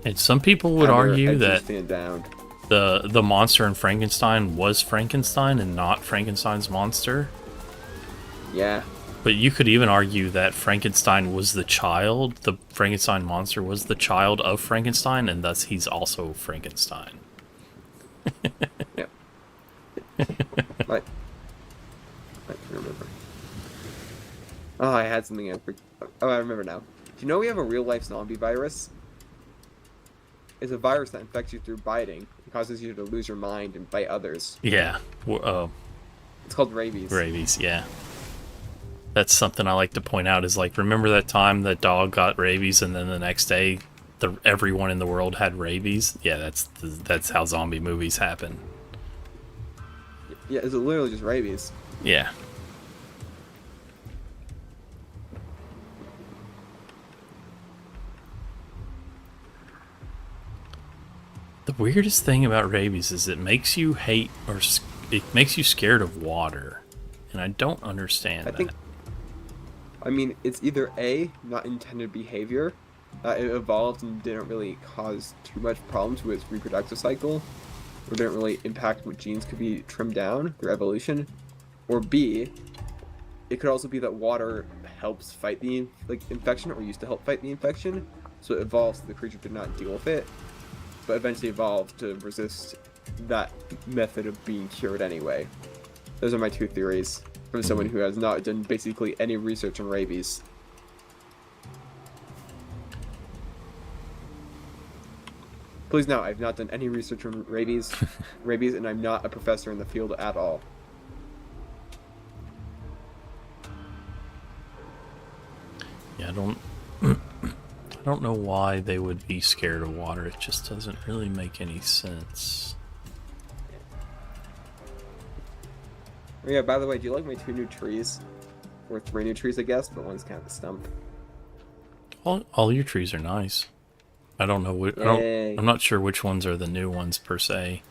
And some people would And their argue edges that stand down. the monster in Frankenstein was Frankenstein and not Frankenstein's monster. Yeah. But you could even argue that Frankenstein was the child, the Frankenstein monster was the child of Frankenstein, and thus he's also Frankenstein. Yeah. I remember. Oh, I had something. I remember now. Do you know we have a real-life zombie virus? It's a virus that infects you through biting and causes you to lose your mind and bite others. Yeah. It's called rabies. Rabies, yeah. That's something I like to point out is like, remember that time that dog got rabies and then the next day everyone in the world had rabies? Yeah, that's how zombie movies happen. Yeah, it's literally just rabies. Yeah. The weirdest thing about rabies is it makes you hate it makes you scared of water. And I don't understand that. I mean, it's either A, not intended behavior, it evolved and didn't really cause too much problems with its reproductive cycle, or didn't really impact what genes could be trimmed down through evolution, or B, it could also be that water helps fight the infection, or used to help fight the infection, so it evolves so the creature did not deal with it, but eventually evolved to resist that method of being cured anyway. Those are my two theories from someone who has not done basically any research on rabies. Please note, I've not done any research on rabies, and I'm not a professor in the field at all. Yeah, I don't know why they would be scared of water. It just doesn't really make any sense. Oh yeah, by the way, do you like my 2 new trees? Or 3 new trees, I guess, but one's kind of a stump. All your trees are nice. I don't know what. I'm not sure which ones are the new ones per se.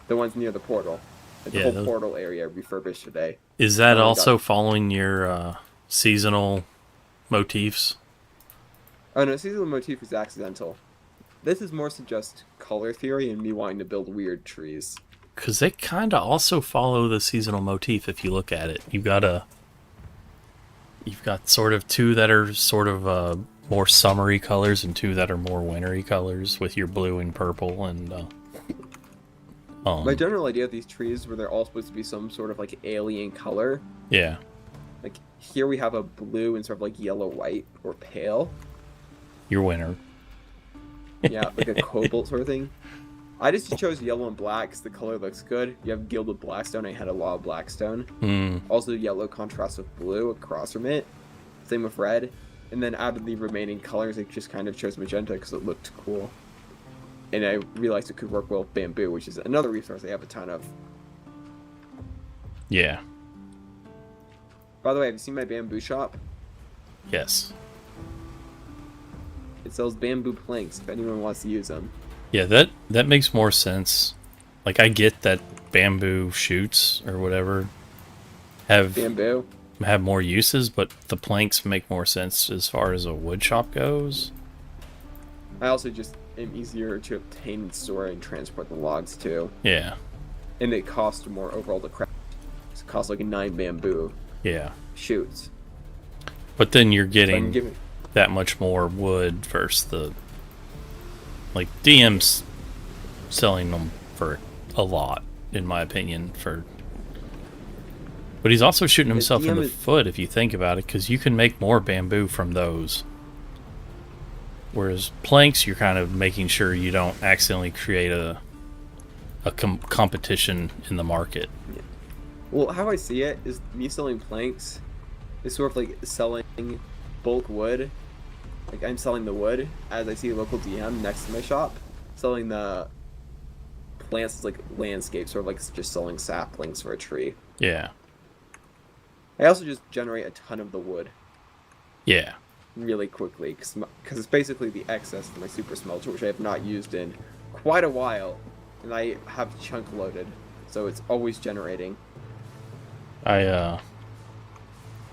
The ones near the portal. Like the whole portal area refurbished today. Is that also following your seasonal motifs? Oh no, seasonal motif is accidental. This is more so just color theory and me wanting to build weird trees. Because they kind of also follow the seasonal motif if you look at it. You've got sort of 2 that are sort of more summery colors and 2 that are more wintry colors with your blue and purple and my general idea of these trees were they're all supposed to be some sort of like alien color. Yeah. Like here we have a blue and sort of like yellow white or pale. Your winner. Yeah, like a cobalt sort of thing. I just chose yellow and black because the color looks good. You have gilded blackstone. I had a lot of blackstone. Also, yellow contrasts with blue across from it. Same with red. And then out of the remaining colors, I just kind of chose magenta because it looked cool. And I realized it could work well with bamboo, which is another resource I have a ton of. Yeah. By the way, have you seen my bamboo shop? Yes. It sells bamboo planks if anyone wants to use them. Yeah, that makes more sense. Like, I get that bamboo shoots or whatever have more uses, but the planks make more sense as far as a wood shop goes. I also just am easier to obtain and store and transport the logs too. Yeah. And it costs more overall to craft. It costs like 9 bamboo shoots. But then you're getting that much more wood versus the... Like, DM's selling them for a lot, in my opinion, but he's also shooting himself in the foot, if you think about it, because you can make more bamboo from those. Whereas planks, you're kind of making sure you don't accidentally create a competition in the market. Yeah. Well, how I see it is me selling planks is sort of like selling bulk wood. Like, I'm selling the wood as I see a local DM next to my shop, selling the plants like landscape, sort of like just selling saplings for a tree. Yeah. I also just generate a ton of the wood. Yeah. Really quickly, because it's basically the excess from my super smelter, which I have not used in quite a while, and I have chunk loaded, so it's always generating. I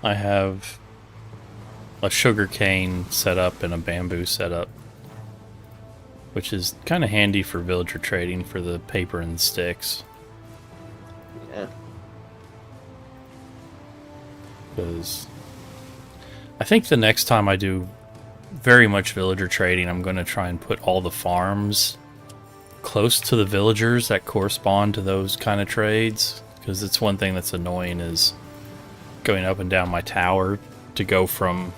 have a sugarcane setup and a bamboo setup, which is kind of handy for villager trading for the paper and sticks. Yeah. Because I think the next time I do very much villager trading, I'm going to try and put all the farms close to the villagers that correspond to those kind of trades. Because it's one thing that's annoying is going up and down my tower to go from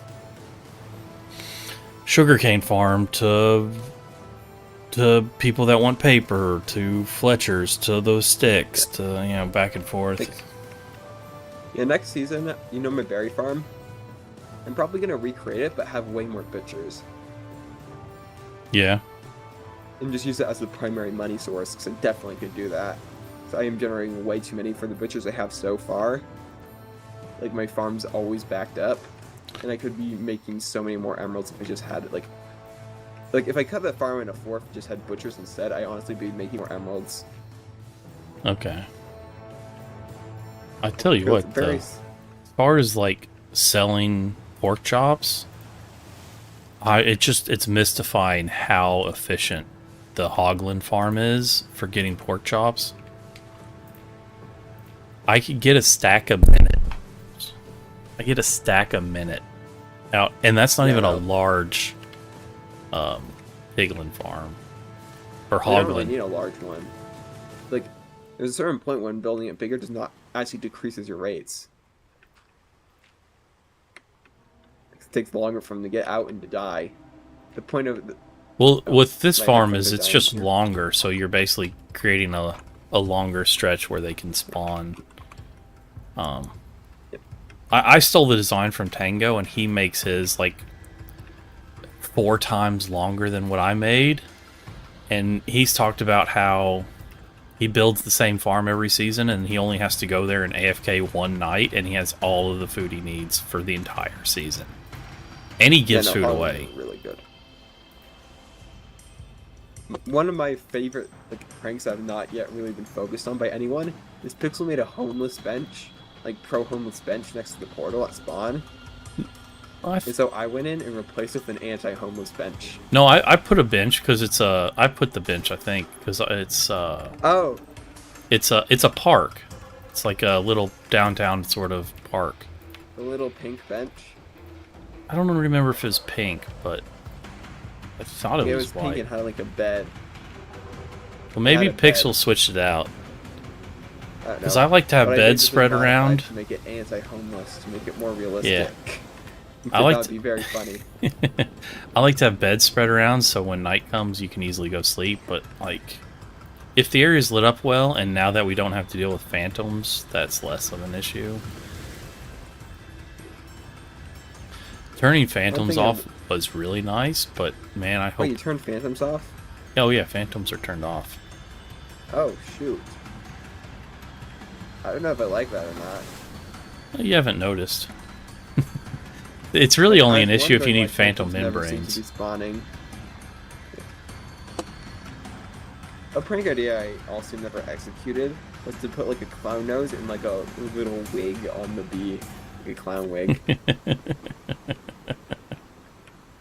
sugarcane farm to people that want paper, to Fletcher's, to those sticks, to, you know, back and forth. Yeah, next season, you know my berry farm? I'm probably going to recreate it, but have way more butchers. Yeah. And just use it as the primary money source, because I definitely could do that. So I am generating way too many for the butchers I have so far. Like, my farm's always backed up. And I could be making so many more emeralds if I just had, like if I cut that farm into 4 and just had butchers instead, I honestly be making more emeralds. Okay. I tell you what, though, as far as, like, selling pork chops, it's mystifying how efficient the Hoglin farm is for getting pork chops. I could get a stack a minute. Out, and that's not even a large piglin farm or Hoglin. You don't really hoglin. need a large one. Like, there's a certain point when building it bigger does not actually decreases your rates. It takes longer for them to get out and to die. The point of With this farm is it's just longer, so you're basically creating a longer stretch where they can spawn. I stole the design from Tango, and he makes his like 4 times longer than what I made. And he's talked about how he builds the same farm every season, and he only has to go there and AFK one night, and he has all of the food he needs for the entire season. And he gives food away. Really good. One of my favorite pranks I've not yet really been focused on by anyone is Pixel made a homeless bench. Like, pro-homeless bench next to the portal at spawn. And so I went in and replaced it with an anti-homeless bench. No, I put a bench because it's a... I put the bench, I think, because it's... Oh. It's a park. It's like a little downtown sort of park. The little pink bench? I don't remember if it was pink, but I thought it was white. Pink and had like a bed. Well, maybe Pixel switched it out. Because I like to have beds spread around. To make it anti-homeless, to make it more realistic. Yeah. I like That would to, be very funny. I like to have beds spread around so when night comes you can easily go sleep, but like if the area's lit up well and now that we don't have to deal with phantoms, that's less of an issue. Turning phantoms thing off was really nice, but man, I Oh, you hope... turn phantoms off? Oh yeah, phantoms are turned off. Oh, shoot. I don't know if I like that or not. Well, you haven't noticed. It's really only an I was issue if you wondering why need phantom phantoms never seem to membranes. be spawning. A prank idea I also never executed was to put like a clown nose and like a little wig on the bee. Like a clown wig.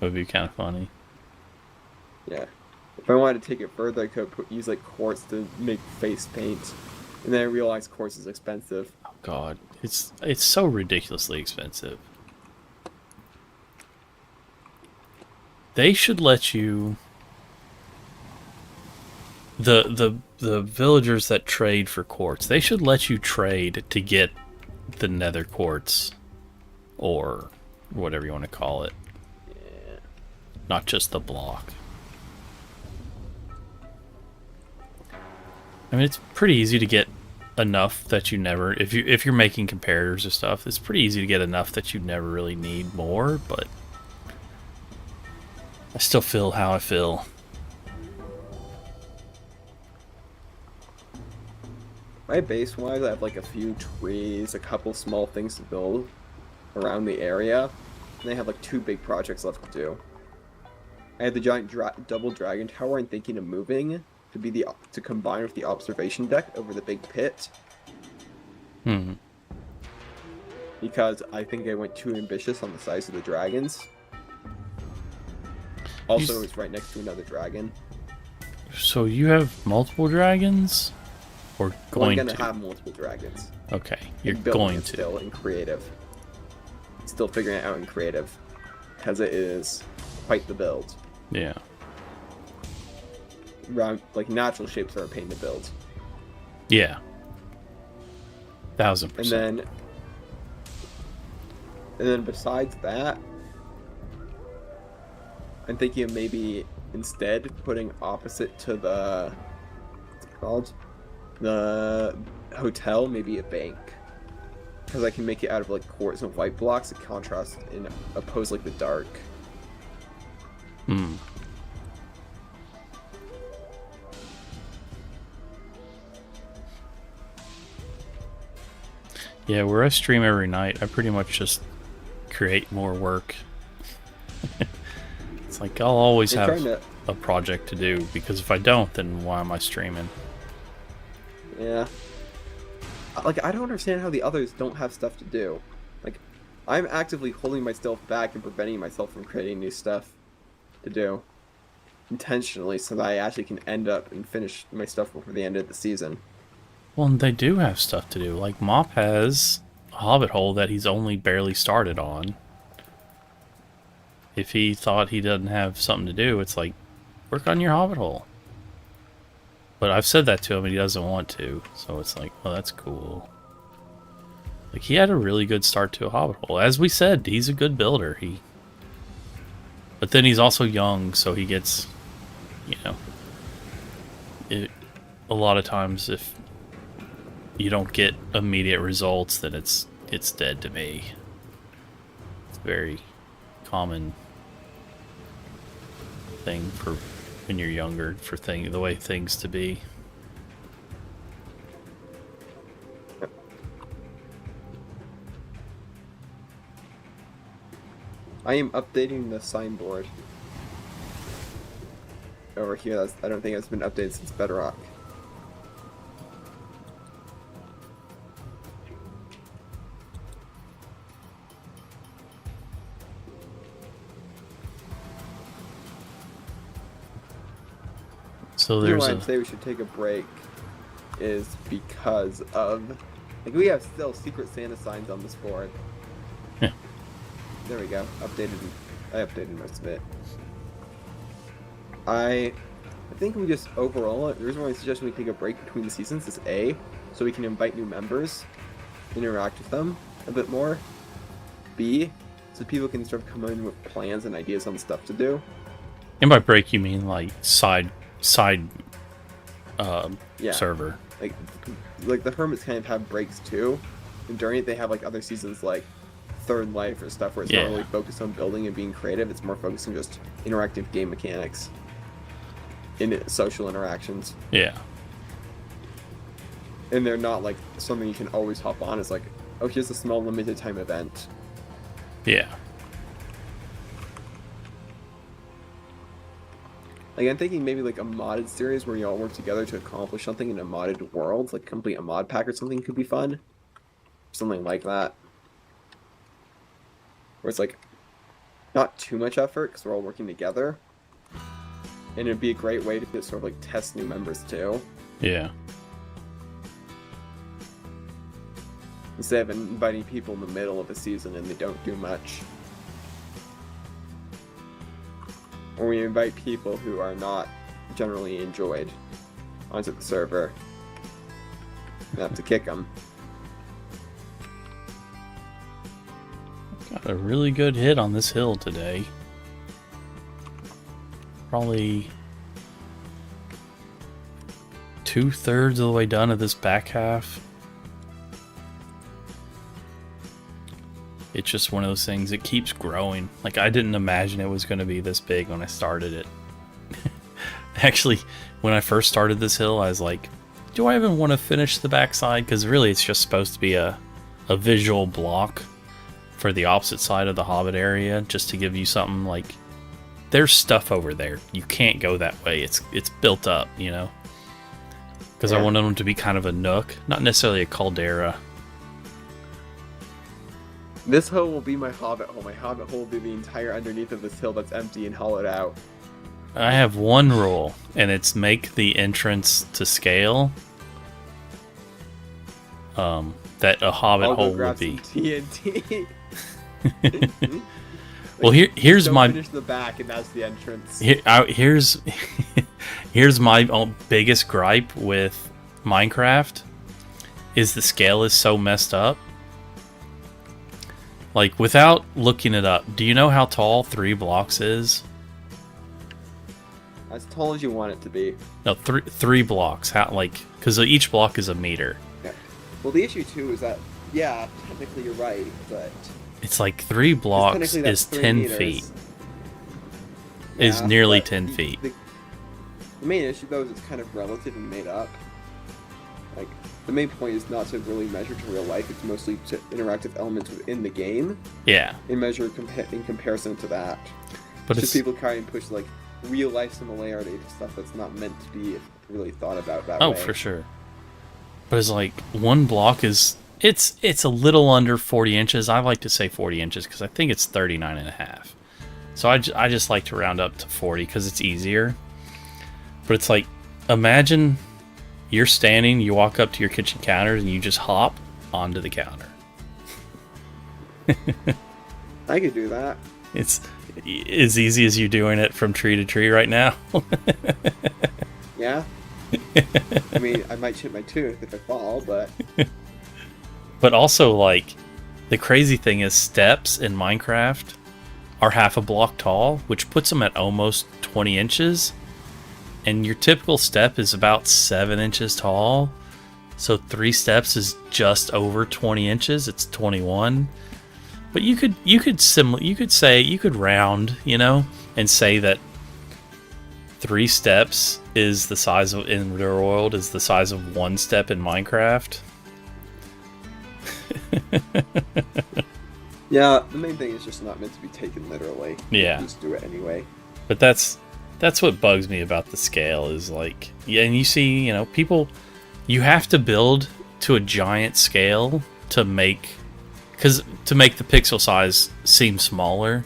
Would be kind of funny. Yeah. If I wanted to take it further, I could use like quartz to make face paint. And then I realized quartz is expensive. Oh god, it's so ridiculously expensive. They should let you... The villagers that trade for quartz, they should let you trade to get the nether quartz. Or whatever you want to call it. Yeah. Not just the block. I mean, it's pretty easy to get enough that you never... If you're making comparators or stuff, it's pretty easy to get enough that you never really need more, but... I still feel how I feel. My base-wise, I have like a few trees, a couple small things to build around the area, and I have like 2 big projects left to do. I have the giant double dragon tower I'm thinking of moving to be to combine with the observation deck over the big pit. Hmm. Because I think I went too ambitious on the size of the dragons. Also, it's right next to another dragon. So you have multiple dragons? Or going I'm gonna to? have multiple dragons. Okay, you're I'm building going it to. still in creative. Still figuring it out in creative. Because it is quite the build. Yeah. Round, like natural shapes are a pain to build. Yeah. 1000%. And then besides that, I'm thinking of maybe instead putting opposite to the what's it called? The hotel, maybe a bank. Because I can make it out of like quartz and white blocks to contrast and oppose like the dark. Hmm. Yeah, where I stream every night, I pretty much just create more work. It's like I'll always I'm have trying to- a project to do, because if I don't, then why am I streaming? Yeah. Like, I don't understand how the others don't have stuff to do. Like, I'm actively holding myself back and preventing myself from creating new stuff to do. Intentionally, so that I actually can end up and finish my stuff before the end of the season. Well, and they do have stuff to do. Like, Mop has a hobbit hole that he's only barely started on. If he thought he doesn't have something to do, it's like, work on your hobbit hole. But I've said that to him and he doesn't want to, so it's like, well, that's cool. Like, he had a really good start to a hobbit hole. As we said, he's a good builder. But then he's also young, so he gets, you know... a lot of times, if you don't get immediate results, then it's dead to me. It's a very common thing for when you're younger, for the way things to be. I am updating the signboard over here. I don't think it's been updated since Bedrock. So The reason there's why a... I'd say we should take a break is because of, like, we have still Secret Santa signs on this board. Yeah. There we go. I updated most of it. I think we just overall, the reason why I suggest we take a break between the seasons is A, so we can invite new members, interact with them a bit more. B, so people can sort of come in with plans and ideas on stuff to do. And by break, you mean like side Yeah. server. Like the Hermits kind of have breaks too, and during it they have like other seasons like Third Life or stuff where it's not really focused on building and being creative. It's more focused on just interactive game mechanics, social interactions. Yeah. And they're not like something you can always hop on. It's like, oh, here's a small limited time event. Yeah. Like, I'm thinking maybe like a modded series where you all work together to accomplish something in a modded world, like complete a mod pack or something could be fun. Something like that. Where it's like, not too much effort because we're all working together. And it'd be a great way to sort of like test new members too. Yeah. Instead of inviting people in the middle of a season and they don't do much. Or we invite people who are not generally enjoyed onto the server. We have to kick them. Got a really good hit on this hill today. Probably 2/3 of the way done of this back half. It's just one of those things, it keeps growing. Like, I didn't imagine it was going to be this big when I started it. Actually, when I first started this hill, I was like, do I even want to finish the backside? Because really, it's just supposed to be a visual block for the opposite side of the Hobbit area, just to give you something like, there's stuff over there. You can't go that way. It's built up, you know? Because I wanted them to be kind of a nook, not necessarily a caldera. This hill will be my Hobbit hole. My Hobbit hole will be the entire underneath of this hill that's empty and hollowed out. I have one rule, and it's make the entrance to scale that a Hobbit hole would be. TNT. Well, here's Don't my finish the back, and that's the entrance. Here's here's my biggest gripe with Minecraft is the scale is so messed up. Like, without looking it up, do you know how tall 3 blocks is? As tall as you want it to be. No, three blocks. How, like, because each block is a meter. Yeah. Well, the issue too is that, yeah, technically you're right, but it's like 3 blocks technically that's is 3 10 meters. feet. Yeah, Is nearly but 10 feet. The main issue though is it's kind of relative and made up. Like, the main point is not to really measure to real life. It's mostly to interactive elements within the game. Yeah. And measure in comparison to that. But Just it's people try and push like real life similarity to stuff that's not meant to be really thought about that way. oh, for sure. But it's like 1 block is it's a little under 40 inches. I like to say 40 inches because I think it's 39 and a half. So I just like to round up to 40 because it's easier. But it's like, imagine you're standing, you walk up to your kitchen counter, and you just hop onto the counter. I could do that. It's as easy as you doing it from tree to tree right now. Yeah. I mean, I might chip my tooth if I fall, but But also, like, the crazy thing is steps in Minecraft are half a block tall, which puts them at almost 20 inches. And your typical step is about 7 inches tall. So 3 steps is just over 20 inches. It's 21. But you could round, you know, and say that 3 steps is the size of, in real world, is the size of 1 step in Minecraft. yeah, the main thing is just not meant to be taken literally. Yeah. Just do it anyway. But that's what bugs me about the scale is like, yeah, and you see, you know, people, you have to build to a giant scale to make the pixel size seem smaller.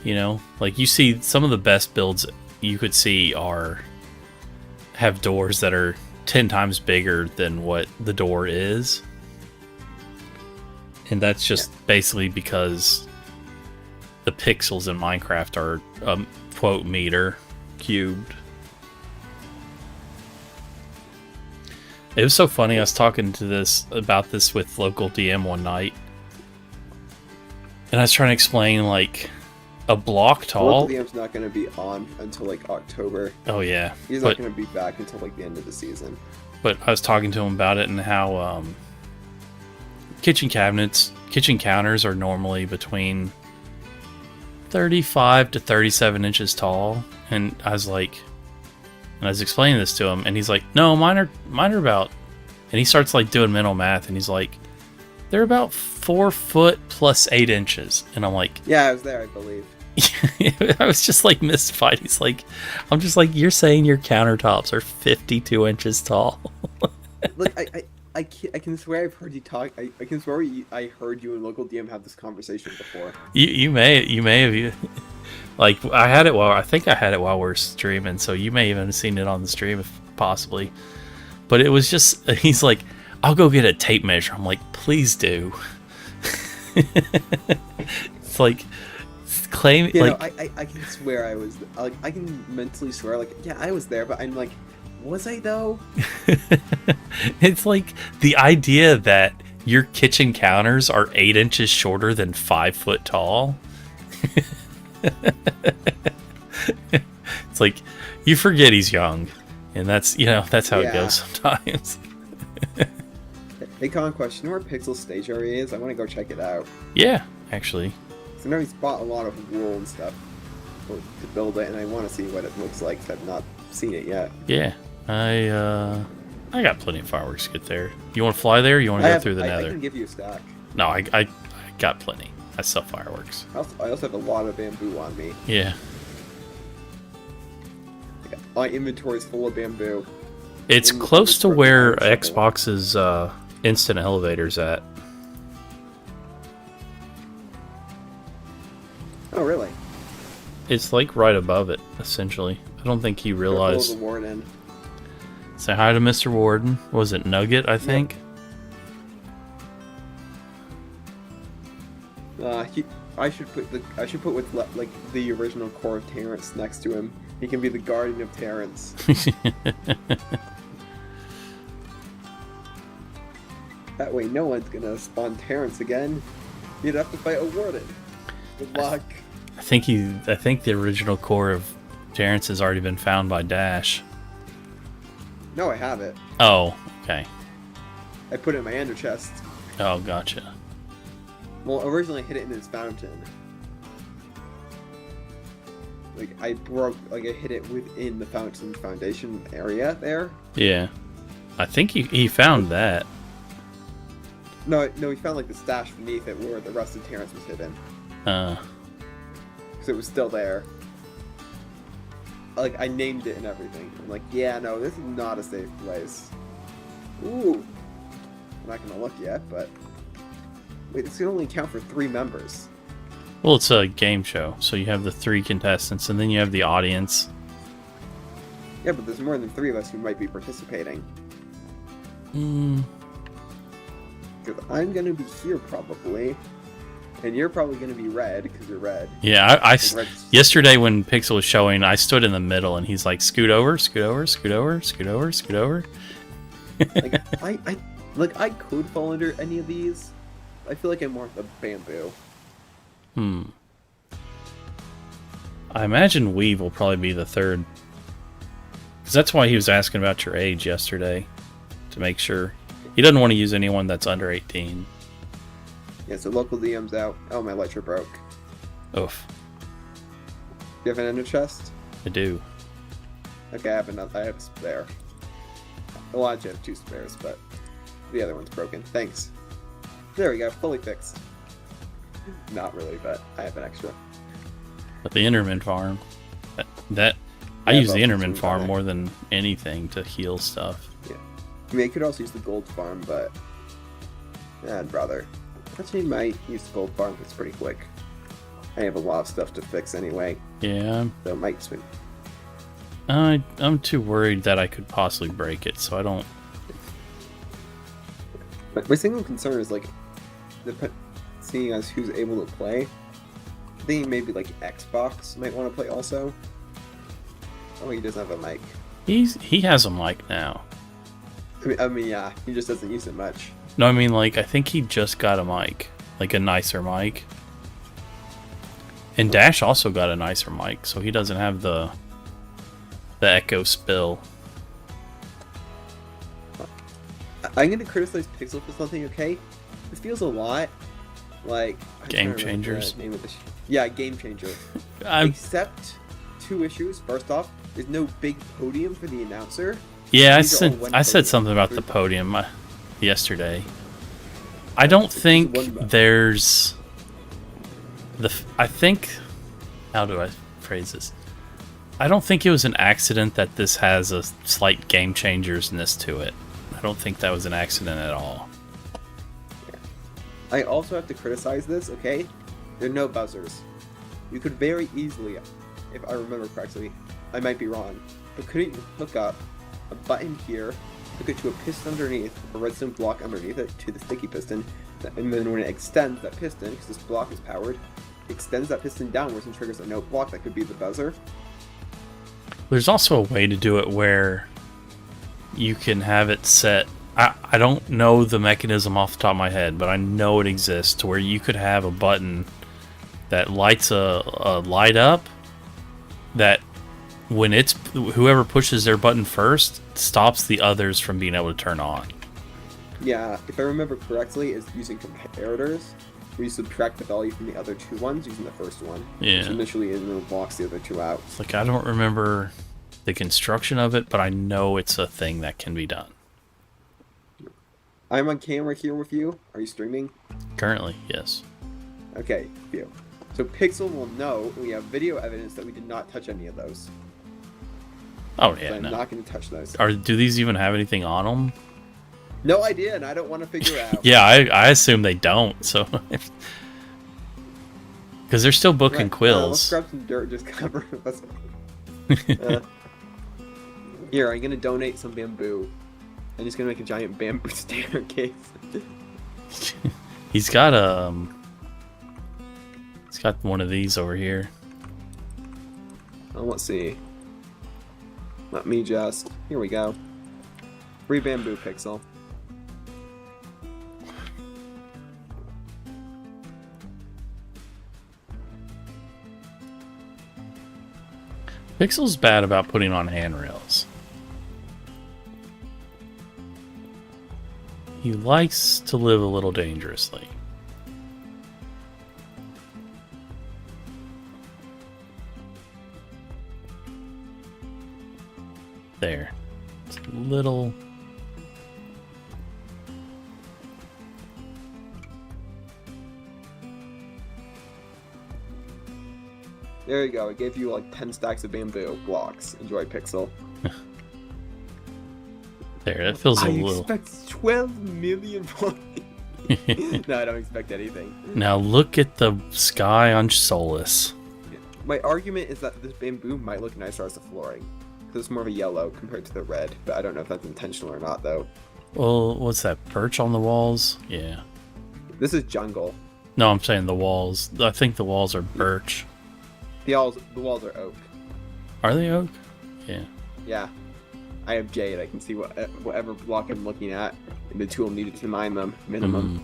You know, like you see some of the best builds you could see have doors that are 10 times bigger than what the door is. And that's just basically because the pixels in Minecraft are quote meter cubed. It was so funny. I was talking about this with local DM one night, And I was trying to explain, like, a block Local tall. DM's not going to be on until like October. Oh, yeah. He's But, not going to be back until like the end of the season. but I was talking to him about it and how kitchen counters are normally between 35 to 37 inches tall. And I was explaining this to him, and he's like, no, mine are about, and he starts like doing mental math, and he's like, they're about 4 foot plus 8 inches. And I'm like, Yeah, I was there, I believe. I was just like mystified. He's like, I'm just like, you're saying your countertops are 52 inches tall. Look, I can swear I've heard you talk. I can swear I heard you and local DM have this conversation before. You may have like I think I had it while we are streaming, so you may even have seen it on the stream if possibly. But it was just, he's like, I'll go get a tape measure. I'm like, please do. It's like claim You like know, I can swear I was like, I can mentally swear like, yeah, I was there, but I'm like, was I though? it's like the idea that your kitchen counters are 8 inches shorter than 5 foot tall. It's like you forget he's young, and that's how it goes sometimes. Hey, Conquest, you know where Pixel Stage Area is? I want to go check it out. Yeah, actually. So I know he's bought a lot of wool and stuff to build it, and I want to see what it looks like. 'Cause I've not seen it yet. Yeah, I got plenty of fireworks to get there. You want to fly there? Or you want to go through the I Nether? can give you a stack. No, I got plenty. I sell fireworks. I also have a lot of bamboo on me. Yeah, My inventory is full of bamboo. it's In- close to in- where in- Xbox's instant elevator's at. Oh, really? It's like right above it, essentially. I don't think he Below realized. the warden. Say hi to Mr. Warden. Was it Nugget, I think? I should put what's left, like the original core of Terrence next to him. He can be the guardian of Terrence. That way, no one's gonna spawn Terrence again. You'd have to fight a warden. Good luck. I think the original core of Terrence has already been found by Dash. No, I have it. Oh, okay. I put it in my ender chest. Oh, gotcha. Well, originally I hid it in his fountain. Like I hid it within the fountain foundation area there. Yeah. I think he found that. No, he found like the stash beneath it where the rest of Terrence was hidden. Uh, Because it was still there. Like, I named it and everything. I'm like, yeah, no, this is not a safe place. Ooh. I'm not gonna look yet, but... Wait, this can only count for 3 members. well, it's a game show, so you have the 3 contestants, and then you have the audience. Yeah, but there's more than 3 of us who might be participating. Mm, Because I'm gonna be here, probably. And you're probably gonna be red, because you're red. yeah, And red's- yesterday when Pixel was showing, I stood in the middle, and he's like, scoot over, scoot over, scoot over, scoot over, scoot over. Like, I could fall under any of these. I feel like I'm more of the bamboo. I imagine Weave will probably be the 3rd. Because that's why he was asking about your age yesterday. To make sure. He doesn't want to use anyone that's under 18. Yeah, so local DM's out. Oh, my elytra broke. Oof. Do you have an ender chest? I do. Okay, I have a spare. Well, I actually have 2 spares, but the other one's broken. Thanks. There we go, fully fixed. Not really, but I have an extra. But the Enderman farm. I Yeah, use the but Enderman it's farm better. more than anything to heal stuff. I mean, I could also use the gold farm, but I'd rather. Actually, I might use the gold farm. It's pretty quick. I have a lot of stuff to fix anyway, Yeah, so it might swing. I'm too worried that I could possibly break it, so I don't. But my single concern is like, seeing as who's able to play. I think maybe like Xbox might want to play also. Oh, he doesn't have a mic. He has a mic now. I mean, yeah, he just doesn't use it much. No, I mean, like, I think he just got a mic. Like, a nicer mic. And Dash also got a nicer mic, so he doesn't have the echo spill. I'm gonna criticize Pixel for something, okay? This feels a lot like I'm Game trying to remember Changers. the name of the yeah, Game Changer. I'm, Except 2 issues. First off, there's no big podium for the announcer. yeah, These are all one I said podium. something about the podium yesterday. I don't think one- there's I think, how do I phrase this? I don't think it was an accident that this has a slight Game Changers-ness to it. I don't think that was an accident at all. I also have to criticize this, okay? There are no buzzers. You could very easily, if I remember correctly, I might be wrong, but couldn't you hook up a button here, hook it to a piston underneath, a redstone block underneath it to the sticky piston, and then when it extends that piston, because this block is powered, extends that piston downwards and triggers a note block that could be the buzzer. There's also a way to do it where you can have it set. I don't know the mechanism off the top of my head, but I know it exists to where you could have a button that lights a light up that when it's whoever pushes their button first stops the others from being able to turn on. Yeah, if I remember correctly, it's using comparators, where you subtract the value from the other 2 ones using the first one. Yeah. Which initially and then blocks the other 2 out. Like, I don't remember the construction of it, but I know it's a thing that can be done. I'm on camera here with you. Are you streaming? Currently, yes. Okay, phew. So Pixel will know we have video evidence that we did not touch any of those. Oh So yeah, I'm no. not going to touch those. Do these even have anything on them? No idea, and I don't want to figure out. Yeah, I assume they don't. So, because they're still booking Right, let's quills. grab some dirt, just cover us. Here, I'm going to donate some bamboo. I'm just going to make a giant bamboo staircase. He's got one of these over here. Oh, let's see. Let me just... Here we go. Free bamboo, Pixel. Pixel's bad about putting on handrails. He likes to live a little dangerously. There. It's a little... There you go. I gave you like 10 stacks of bamboo blocks. Enjoy, Pixel. There, that feels a I little... expect 12 million points. No, I don't expect anything. Now look at the sky on Solus. My argument is that this bamboo might look nicer as a flooring. Because it's more of a yellow compared to the red. But I don't know if that's intentional or not, though. Well, what's that, perch on the walls? Yeah. This is jungle. No, I'm saying the walls. I think the walls are birch. The walls are oak. Are they oak? Yeah. Yeah. I have jade. I can see whatever block I'm looking at. And the tool needed to mine them, minimum.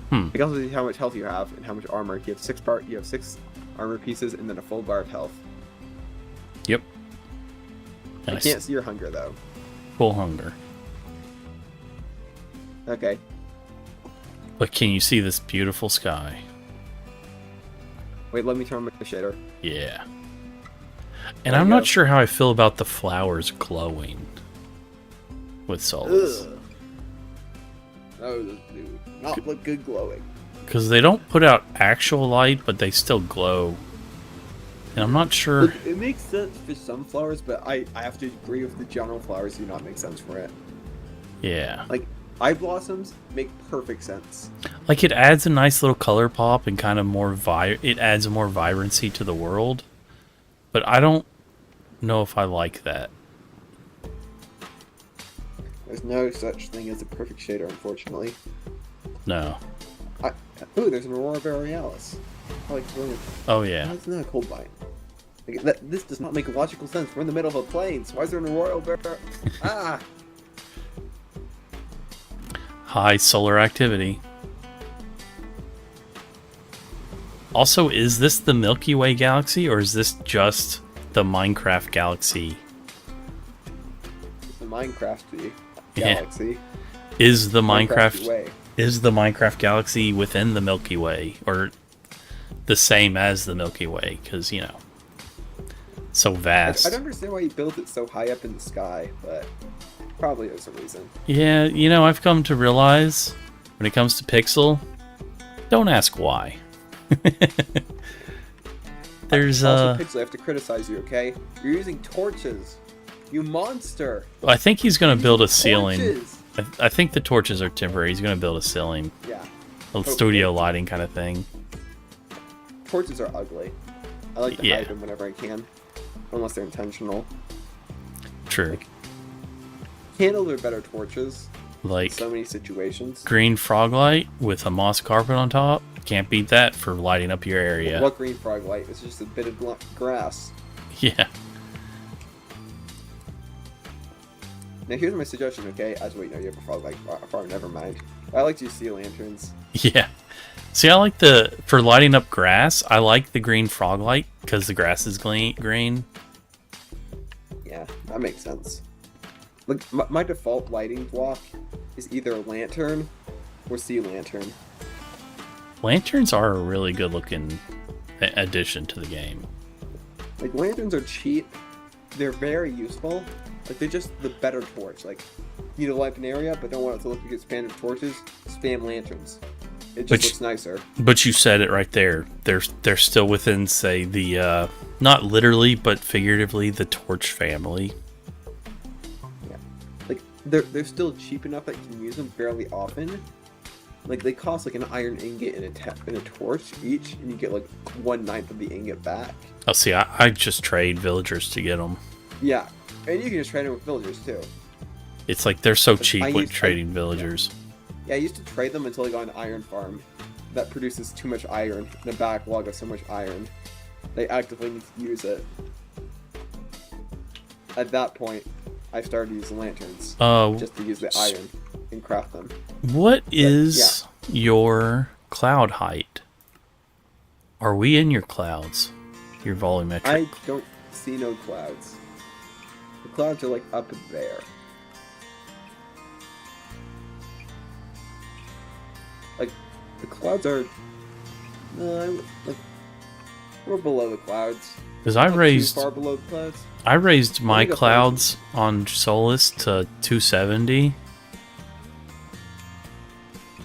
Hmm. I can also see how much health you have and how much armor. You have 6 armor pieces and then a full bar of health. Yep. I Nice. can't see your hunger, though. Full hunger. Okay. But can you see this beautiful sky? Wait, let me turn on my shader. Yeah. There And I'm you not go. sure how I feel about the flowers glowing with Solus. Ugh. Those do not look good glowing. Because they don't put out actual light, but they still glow. And I'm not sure... Look, it makes sense for some flowers, but I have to agree with the general flowers do not make sense for it. Yeah. Like, eye blossoms make perfect sense. Like, it adds a nice little color pop and kind of more it adds more vibrancy to the world. But I don't know if I like that. There's no such thing as a perfect shader, unfortunately. No. Ooh, there's an Aurora Borealis. I like brilliant. Oh, yeah. That's not a cold bind. Like, this does not make logical sense. We're in the middle of a plains. Why is there an Aurora Borealis? Ah! High solar activity. Also, is this the Milky Way galaxy, or is this just the Minecraft galaxy? It's the Minecraft Yeah. galaxy. Is the Minecrafty way. Minecraft galaxy within the Milky Way, or the same as the Milky Way? Because, you know, so vast. I don't understand why he built it so high up in the sky, but probably there's a reason. Yeah, you know, I've come to realize when it comes to Pixel, don't ask why. There's Also, Pixel, I have to criticize you, okay? You're using torches. You monster. I think he's gonna build a ceiling. Torches. I think the torches are temporary. He's gonna build a ceiling, Yeah. a studio lighting kind of thing. Torches are ugly. I like to Yeah. hide them whenever I can, unless they're intentional. True. Candles are better torches. Like So many situations. green frog light with a moss carpet on top. Can't beat that for lighting up your area. What green frog light? It's just a bit of grass. Yeah. Now here's my suggestion, okay? As wait, no, you have a frog light farm. Never mind. I like to use sea lanterns. Yeah. See, I like for lighting up grass, I like the green frog light because the grass is green. Yeah, that makes sense. Look, my default lighting block is either a lantern or sea lantern. Lanterns are a really good looking addition to the game. Like, lanterns are cheap. They're very useful. Like, they're just the better torch. Like, you need to light an area, but don't want it to look like expanded torches. Spam lanterns. It just looks nicer. But you said it right there. They're still within, say, the not literally but figuratively the torch family. Yeah. Like, they're still cheap enough that you can use them fairly often. Like, they cost like an iron ingot and a torch each, and you get like 1/9 of the ingot back. Oh, see, I just trade villagers to get them. Yeah, and you can just trade them with villagers too. It's like they're so But cheap I with used- trading villagers. Yeah, I used to trade them until I got an iron farm that produces too much iron and a backlog of so much iron. They actively need to use it. At that point, I started using lanterns just to use the iron and craft them. What is your cloud height? Are we in your clouds? Your volumetric? I don't see no clouds. The clouds are like up there. Like, the clouds are like we're below the clouds. Because I Not raised too far below the clouds. my think a clouds on Solus to 270.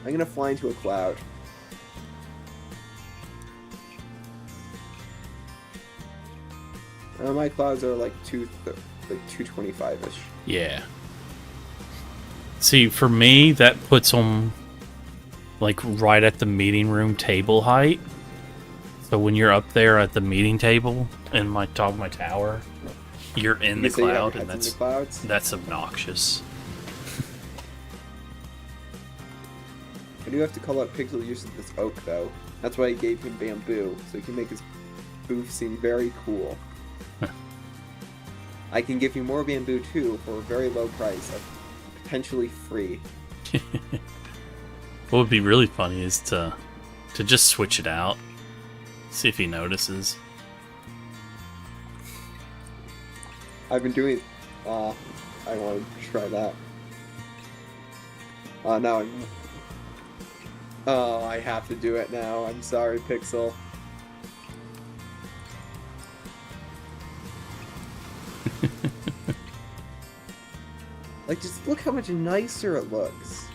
I'm gonna fly into a cloud. My clouds are like 225-ish. Yeah. See, for me, that puts them like right at the meeting room table height. So when you're up there at the meeting table in my top of my tower, you're in the You say you have cloud, your and heads in the clouds. that's obnoxious. I do have to call out Pixel use of this oak though. That's why I gave him bamboo, so he can make his booth seem very cool. I can give you more bamboo too for a very low price, potentially free. What would be really funny is to just switch it out, see if he notices. I've been doing. I want to try that. Now I'm. Oh, I have to do it now. I'm sorry, Pixel. Like, just look how much nicer it looks.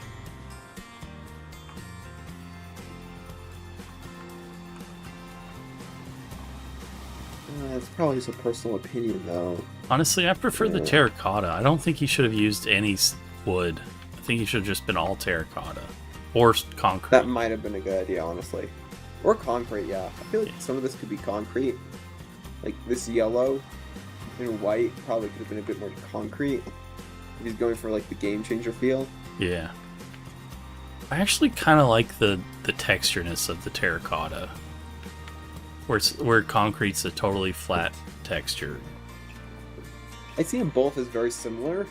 It's probably just a personal opinion, though. Honestly, I prefer the terracotta. I don't think he should have used any wood. I think he should have just been all terracotta. Or concrete. That might have been a good idea, honestly. Or concrete, yeah. I feel like some of this could be concrete. Like, this yellow and white probably could have been a bit more concrete. If he's going for, like, the game changer feel. Yeah. I actually kind of like the textureness of the terracotta. Where concrete's a totally flat texture. I see them both as very similar.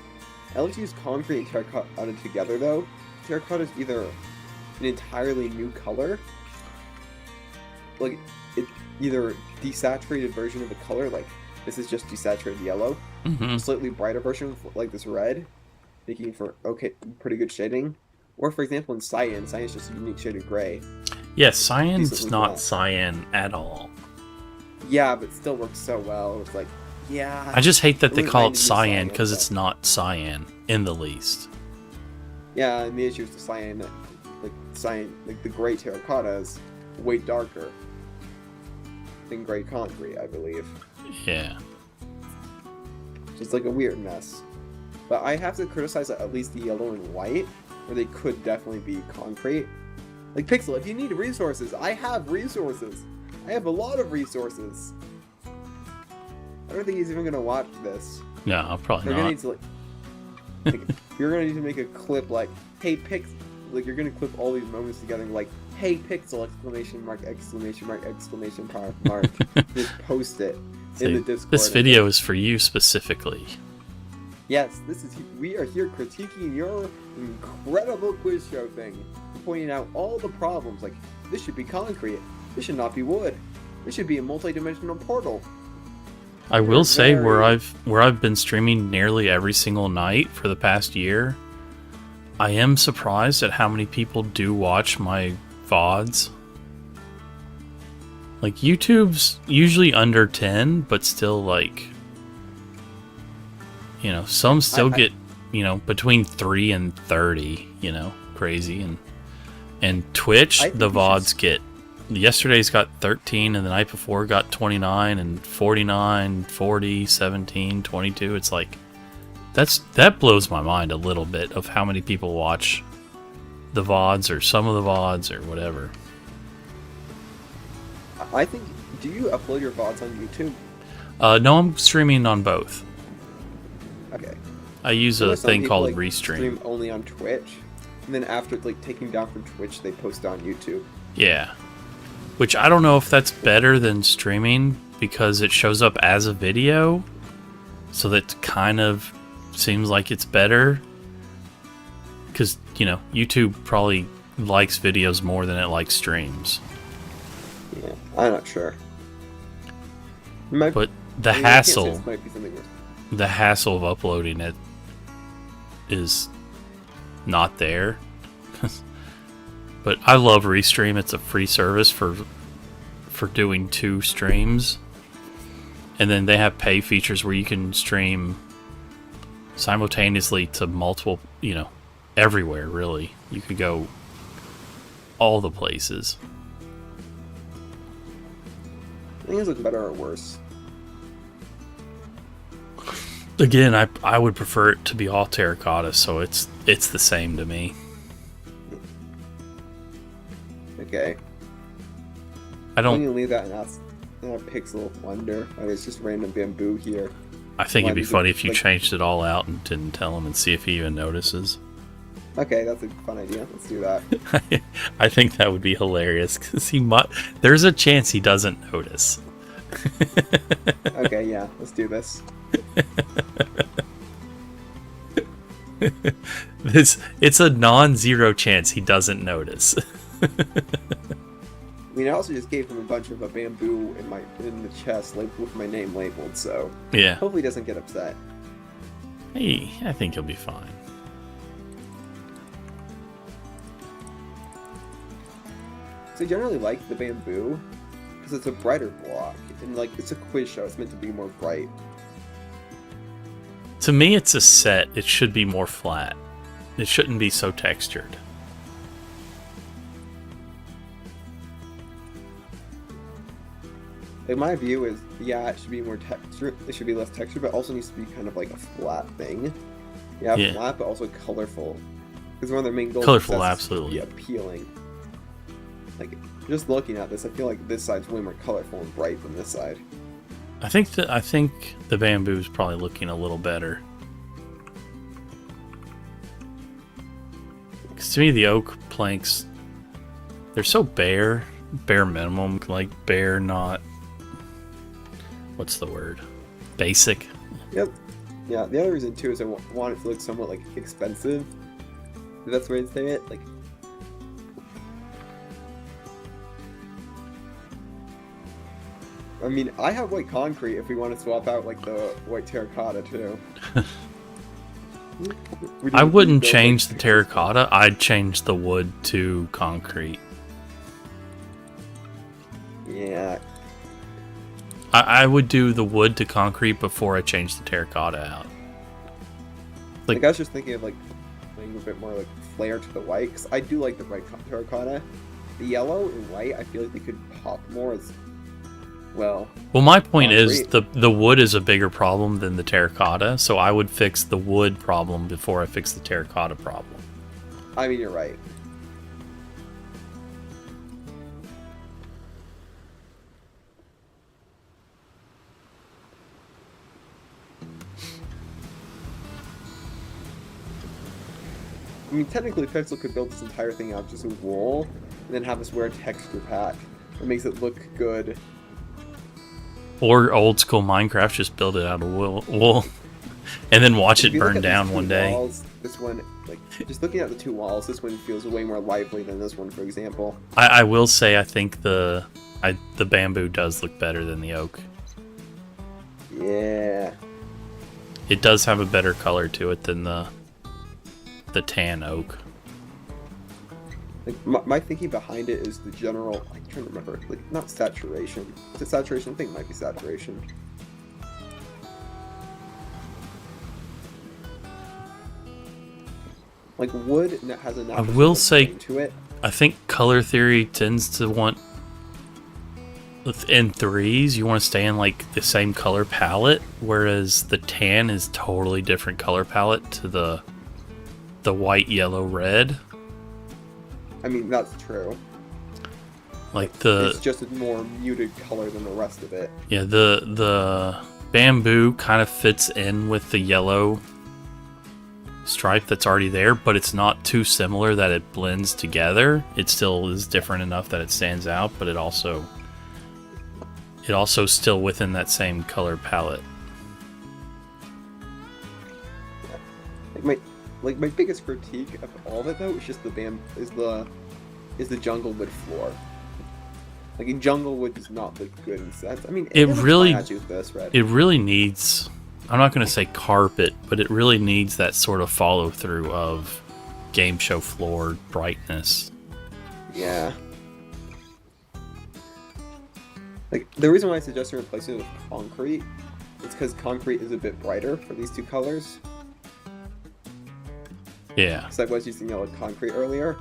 I like to use concrete and terracotta together, though. Terracotta is either an entirely new color, like it either desaturated version of the color, like this is just desaturated yellow, Mm-hmm. a slightly brighter version like this red, making for pretty good shading. Or for example in cyan is just a unique shade of gray. Yes, cyan's Decently not flat. cyan at all. Yeah, but still works so well. It's like, yeah. I just hate that it they wouldn't call mind it if cyan but- because it's not cyan in the least. Yeah, and the issue is the cyan, like the gray terracotta is way darker than gray concrete, I believe. Yeah. Just like a weird mess. But I have to criticize at least the yellow and white, where they could definitely be concrete. Like Pixel, if you need resources, I have resources. I have a lot of resources. I don't think he's even gonna watch this. No, probably They're gonna not. need to like you're gonna need to make a clip like, hey Pixel, like you're gonna clip all these moments together and be like, hey Pixel, exclamation mark, exclamation mark, exclamation mark. Just post it in the Discord. This video is for you specifically. Yes, we are here critiquing your incredible quiz show thing, pointing out all the problems. Like, this should be concrete. This should not be wood. This should be a multi-dimensional portal. I will say where very- I've been streaming nearly every single night for the past year, I am surprised at how many people do watch my VODs. Like YouTube's usually under 10, but still like, you know, some still get, you know, between 3 and 30, you know, crazy. And Twitch, I think the you should VODs get, yesterday's got 13 and the night before got 29 and 49, 40, 17, 22. It's like, that blows my mind a little bit of how many people watch the VODs or some of the VODs or whatever. I think, do you upload your VODs on YouTube? No, I'm streaming on both. Okay. I use I know a some thing people, called like, Restream. stream only on Twitch, and then after like taking down from Twitch, they post on YouTube. Yeah. Which I don't know if that's better than streaming because it shows up as a video. So that kind of seems like it's better. Because, you know, YouTube probably likes videos more than it likes streams. Yeah, I'm not sure. But the I mean, I can't say hassle, this might be something worse. the hassle of uploading it is not there. But I love Restream. It's a free service for doing 2 streams. And then they have pay features where you can stream simultaneously to multiple, you know, everywhere really. You could go all the places. I think it's look better or worse. Again, I would prefer it to be all terracotta, so it's the same to me. Okay. I I'm don't. gonna leave that and ask Pixel wonder. Like, it's just random bamboo here. I think Why it'd be does it, funny if you like- changed it all out and didn't tell him and see if he even notices. Okay, that's a fun idea. Let's do that. I think that would be hilarious because there's a chance he doesn't notice. Okay, yeah, let's do this. It's a non-zero chance he doesn't notice. I mean, I also just gave him a bunch of bamboo in the chest with my name labeled, so Yeah. hopefully he doesn't get upset. Hey, I think he'll be fine. So I generally like the bamboo because it's a brighter block, and like it's a quiz show. It's meant to be more bright. To me, it's a set. It should be more flat. It shouldn't be so textured. Like my view is, yeah, it should be more texture. It should be less texture, but also needs to be kind of like a flat thing. Yeah, Yeah. flat, but also colorful. Because one of their main goals Colorful, is to absolutely. be appealing. Like just looking at this, I feel like this side's way more colorful and bright than this side. I think the bamboo's probably looking a little better. Because to me, the oak planks, they're so bare minimum, like bare, not, what's the word? Basic. Yep. Yeah, the other reason too is I want it to look somewhat like expensive. If that's the way to say it. Like, I mean, I have white concrete if we want to swap out like the white terracotta too. I wouldn't change the terracotta. I'd change the wood to concrete. Yeah. I would do the wood to concrete before I change the terracotta out. Like I was just thinking of like putting a bit more like flair to the white, because I do like the white terracotta. The yellow and white, I feel like they could pop more as well. Well, my point is concrete. the wood is a bigger problem than the terracotta, so I would fix the wood problem before I fix the terracotta problem. I mean, you're right. I mean, technically, Pixel could build this entire thing out just with wool, and then have this weird texture pack that makes it look good. Or old school Minecraft, just build it out of wool and then watch If it you look burn at these down two one day. walls, this one, like, just looking at the two walls, this one feels way more lively than this one, for example. I will say I think the bamboo does look better than the oak. Yeah. It does have a better color to it than the tan oak. Like, my thinking behind it is the general, I'm trying to remember, like, not saturation. Is it saturation? I think it might be saturation. Like, wood has a natural will sort of say- grain to it. I think color theory tends to want in threes you want to stay in like the same color palette, whereas the tan is totally different color palette to the white, yellow, red. I mean, that's true. Like It's just a more muted color than the rest of it. yeah, the bamboo kind of fits in with the yellow stripe that's already there, but it's not too similar that it blends together. It still is different enough that it stands out, but it also still within that same color palette. Like my biggest critique of all of it though is just is the jungle wood floor. Like in jungle wood does not look good in sets. I mean, It looks really- fine with this red. It really needs, I'm not going to say carpet, but it really needs that sort of follow through of game show floor brightness. Yeah. Like the reason why I suggest replacing it with concrete is because concrete is a bit brighter for these two colors. Yeah. Because I was using yellow concrete earlier.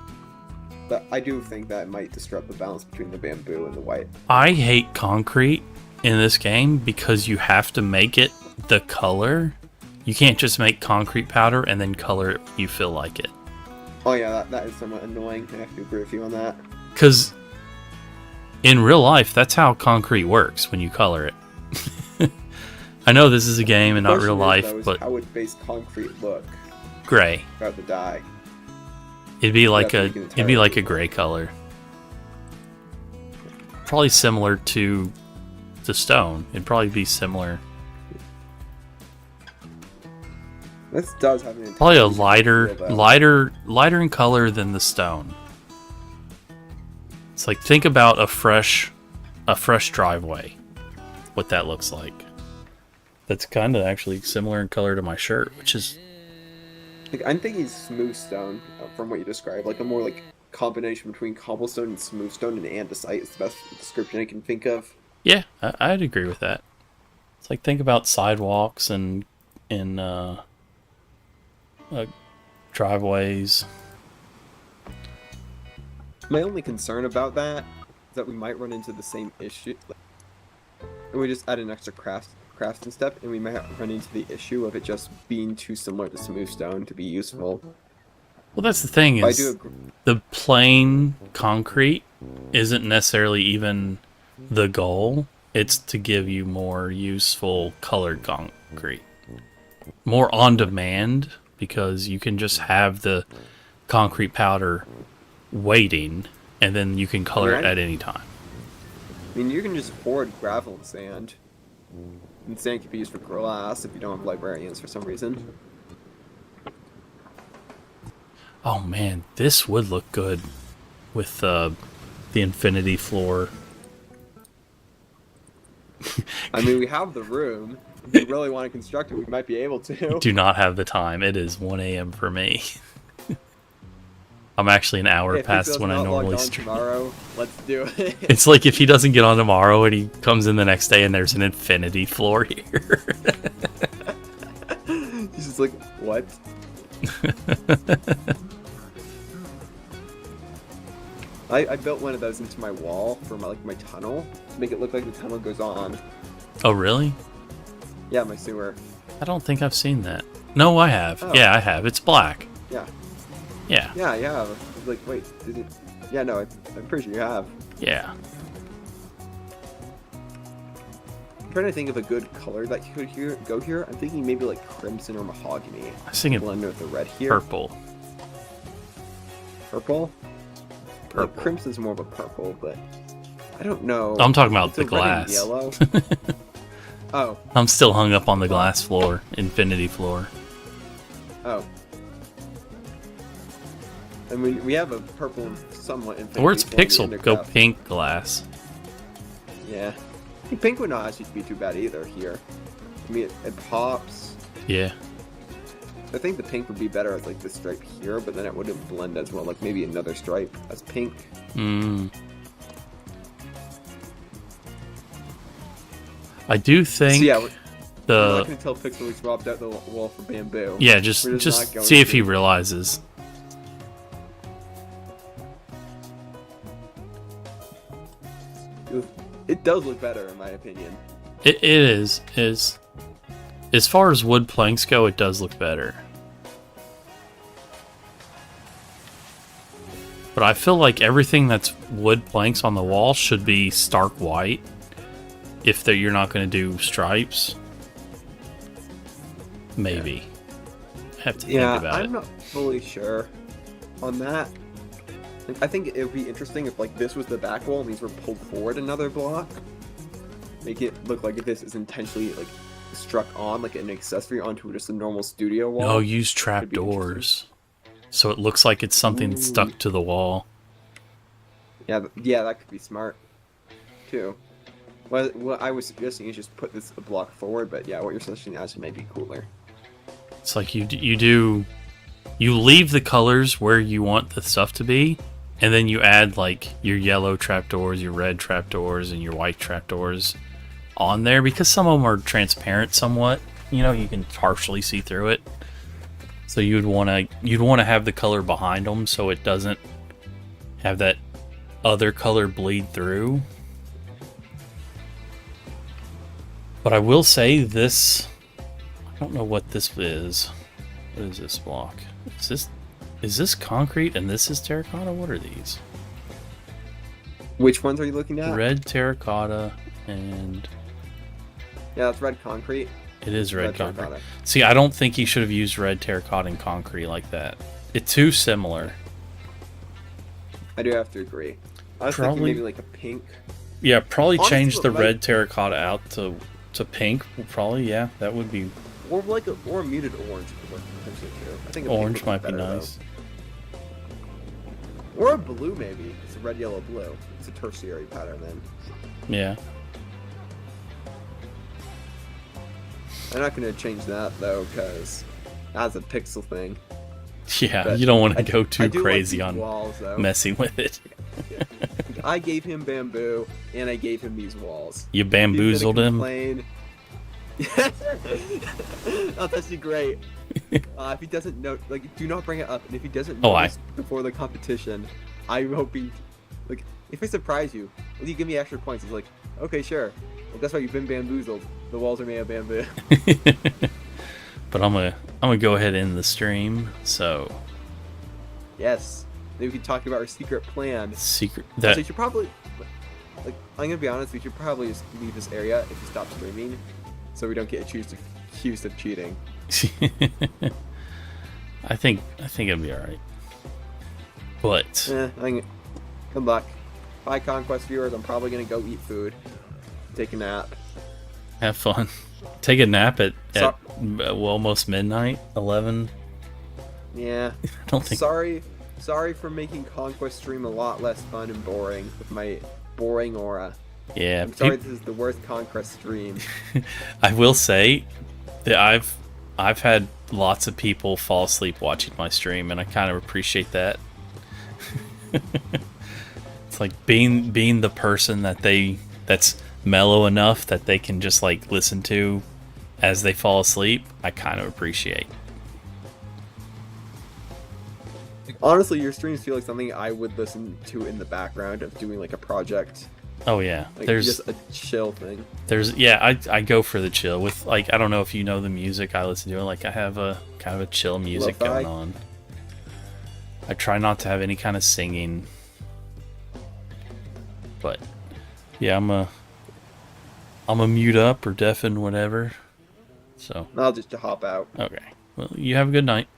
But I do think that might disrupt the balance between the bamboo and the white. I hate concrete in this game because you have to make it the color. You can't just make concrete powder and then color it when you feel like it. Oh yeah, that is somewhat annoying. I have to agree with you on that. Because in real life, that's how concrete works when you color it. I know this is a game and not real life, but how would base concrete look gray. without the dye? It'd be like That's a what you can it'd be tell. like a gray color. Probably similar to the stone. It'd probably be similar. This does have an Probably a intense feel, though. lighter in color than the stone. It's like, think about a fresh driveway. What that looks like. That's kind of actually similar in color to my shirt, which is Like, I'm thinking smooth stone from what you described, like a more like combination between cobblestone and smooth stone and andesite is the best description I can think of. yeah, I'd agree with that. It's like, think about sidewalks and driveways. My only concern about that is that we might run into the same issue. And we just add an extra crafting step, and we might run into the issue of it just being too similar to smooth stone to be useful. Well, that's the thing But I is, do agree. the plain concrete isn't necessarily even the goal. It's to give you more useful colored concrete. More on demand, because you can just have the concrete powder waiting, and then you can color it at any time. I mean, you can just hoard gravel and sand. And sand can be used for glass if you don't have librarians for some reason. Oh man, this would look good with the infinity floor. I mean, we have the room. If we really want to construct it, we might be able to. Do not have the time. It is 1 a.m. for me. I'm actually an hour If past Pixel's when I not logged normally on stream. tomorrow, let's do it. It's like if he doesn't get on tomorrow and he comes in the next day and there's an infinity floor here. He's just like, what? I built one of those into my wall for my tunnel to make it look like the tunnel goes on. Oh, really? Yeah, my sewer. I don't think I've seen that. No, I have. Oh. Yeah, I have. It's black. Yeah. Yeah. Yeah, yeah. Like, wait, did it? Yeah, no, I'm pretty sure you have. Yeah. I'm trying to think of a good color that could go here. I'm thinking maybe like crimson or mahogany. I was thinking Blend with the red here. purple. Purple? Purple. Like, crimson's more of a purple, but I don't know. I'm talking about It's the a red and glass. yellow. Oh, I'm still hung up on the glass floor, infinity floor. oh. I mean, we have a purple and somewhat infinity. Or it's floor in the pixel, go undercraft. pink glass. Yeah. I think pink would not actually be too bad either here. I mean, it pops. Yeah. I think the pink would be better as like the stripe here, but then it wouldn't blend as well. Like maybe another stripe as pink. Mm. I do think So yeah, we're not the going to tell Pixel we swapped out the wall for bamboo. yeah, We're just not going see if to. he realizes. It does look better in my opinion. It is as far as wood planks go, it does look better. But I feel like everything that's wood planks on the wall should be stark white. If you're not going to do stripes, maybe. I have to think about I'm it. not fully sure on that. Like, I think it would be interesting if like this was the back wall and these were pulled forward another block. Make it look like if this is intentionally like struck on like an accessory onto just a normal studio wall. No, use Could be trapdoors. So it looks like it's something stuck to the wall. Yeah, yeah, that could be smart too. What I was suggesting is just put this a block forward, but yeah, what you're suggesting actually might be cooler. It's like you leave the colors where you want the stuff to be, and then you add like your yellow trapdoors, your red trapdoors, and your white trapdoors on there because some of them are transparent somewhat. You know, you can partially see through it. So you'd want to have the color behind them so it doesn't have that other color bleed through. But I will say this, I don't know what this is. What is this block? Is this concrete and this is terracotta? What are these? Which ones are you looking at? Red terracotta and Yeah, that's red concrete. it is red concrete. terracotta. See, I don't think you should have used red terracotta and concrete like that. It's too similar. I do have to agree. I was Probably- thinking maybe like a pink. Yeah, probably Honestly, change the like- red terracotta out to pink. Probably, yeah, that would be Or like a muted orange could work potentially too. I think a pink orange would might be better, nice. though. Or a blue maybe. It's a red, yellow, blue. It's a tertiary pattern then. Yeah. I'm not gonna change that though, because that's a pixel thing. Yeah, But you don't want I to go I too do like crazy these on walls though. messing with it. I gave him bamboo, and I gave him these walls. You He's gonna bamboozled him. complain. That's actually great. If he doesn't know, like, do not bring it up. And if he doesn't Oh, know I- this before the competition, I'm hoping, like, if I surprise you, will you give me extra points? He's like, okay, sure. Like, that's why you've been bamboozled. The walls are made of bamboo. But I'm gonna go ahead and end the stream. So Yes. Then we can talk about our secret plan. secret So that you should probably, like, I'm gonna be honest. We should probably just leave this area if we stop streaming, so we don't get accused of cheating. I think it'll be all right. But Good luck. Bye, Conquest viewers. I'm probably gonna go eat food, take a nap. have fun. Take a nap at So- almost midnight, 11. Yeah. I don't think. Sorry for making Conquest stream a lot less fun and boring with my boring aura. Yeah, I'm sorry, this is the worst Conquest stream. I will say that I've had lots of people fall asleep watching my stream, and I kind of appreciate that. It's like being the person that's mellow enough that they can just like listen to as they fall asleep. I kind of appreciate. Honestly, your streams feel like something I would listen to in the background of doing like a project. Oh yeah, Like there's just a chill thing. I go for the chill with, like, I don't know if you know the music I listen to. Like, I have a kind of a chill music Lo-fi? going on. I try not to have any kind of singing, but yeah, I'm a mute up or deafen, whatever. So I'll just hop out. okay, well, you have a good night,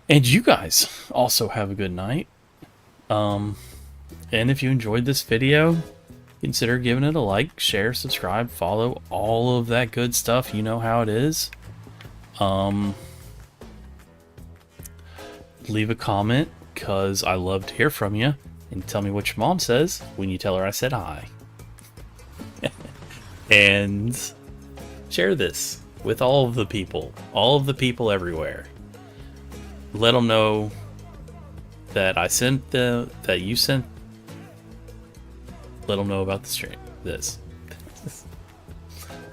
and you guys also have a good night. And if you enjoyed this video, consider giving it a like, share, subscribe, follow, all of that good stuff. You know how it is. Leave a comment, because I love to hear from you. And tell me what your mom says when you tell her I said hi. And share this with all of the people everywhere. Let them know that that you sent. Let them know about the stream. This.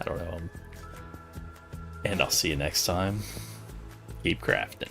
I don't know. And I'll see you next time. Keep crafting.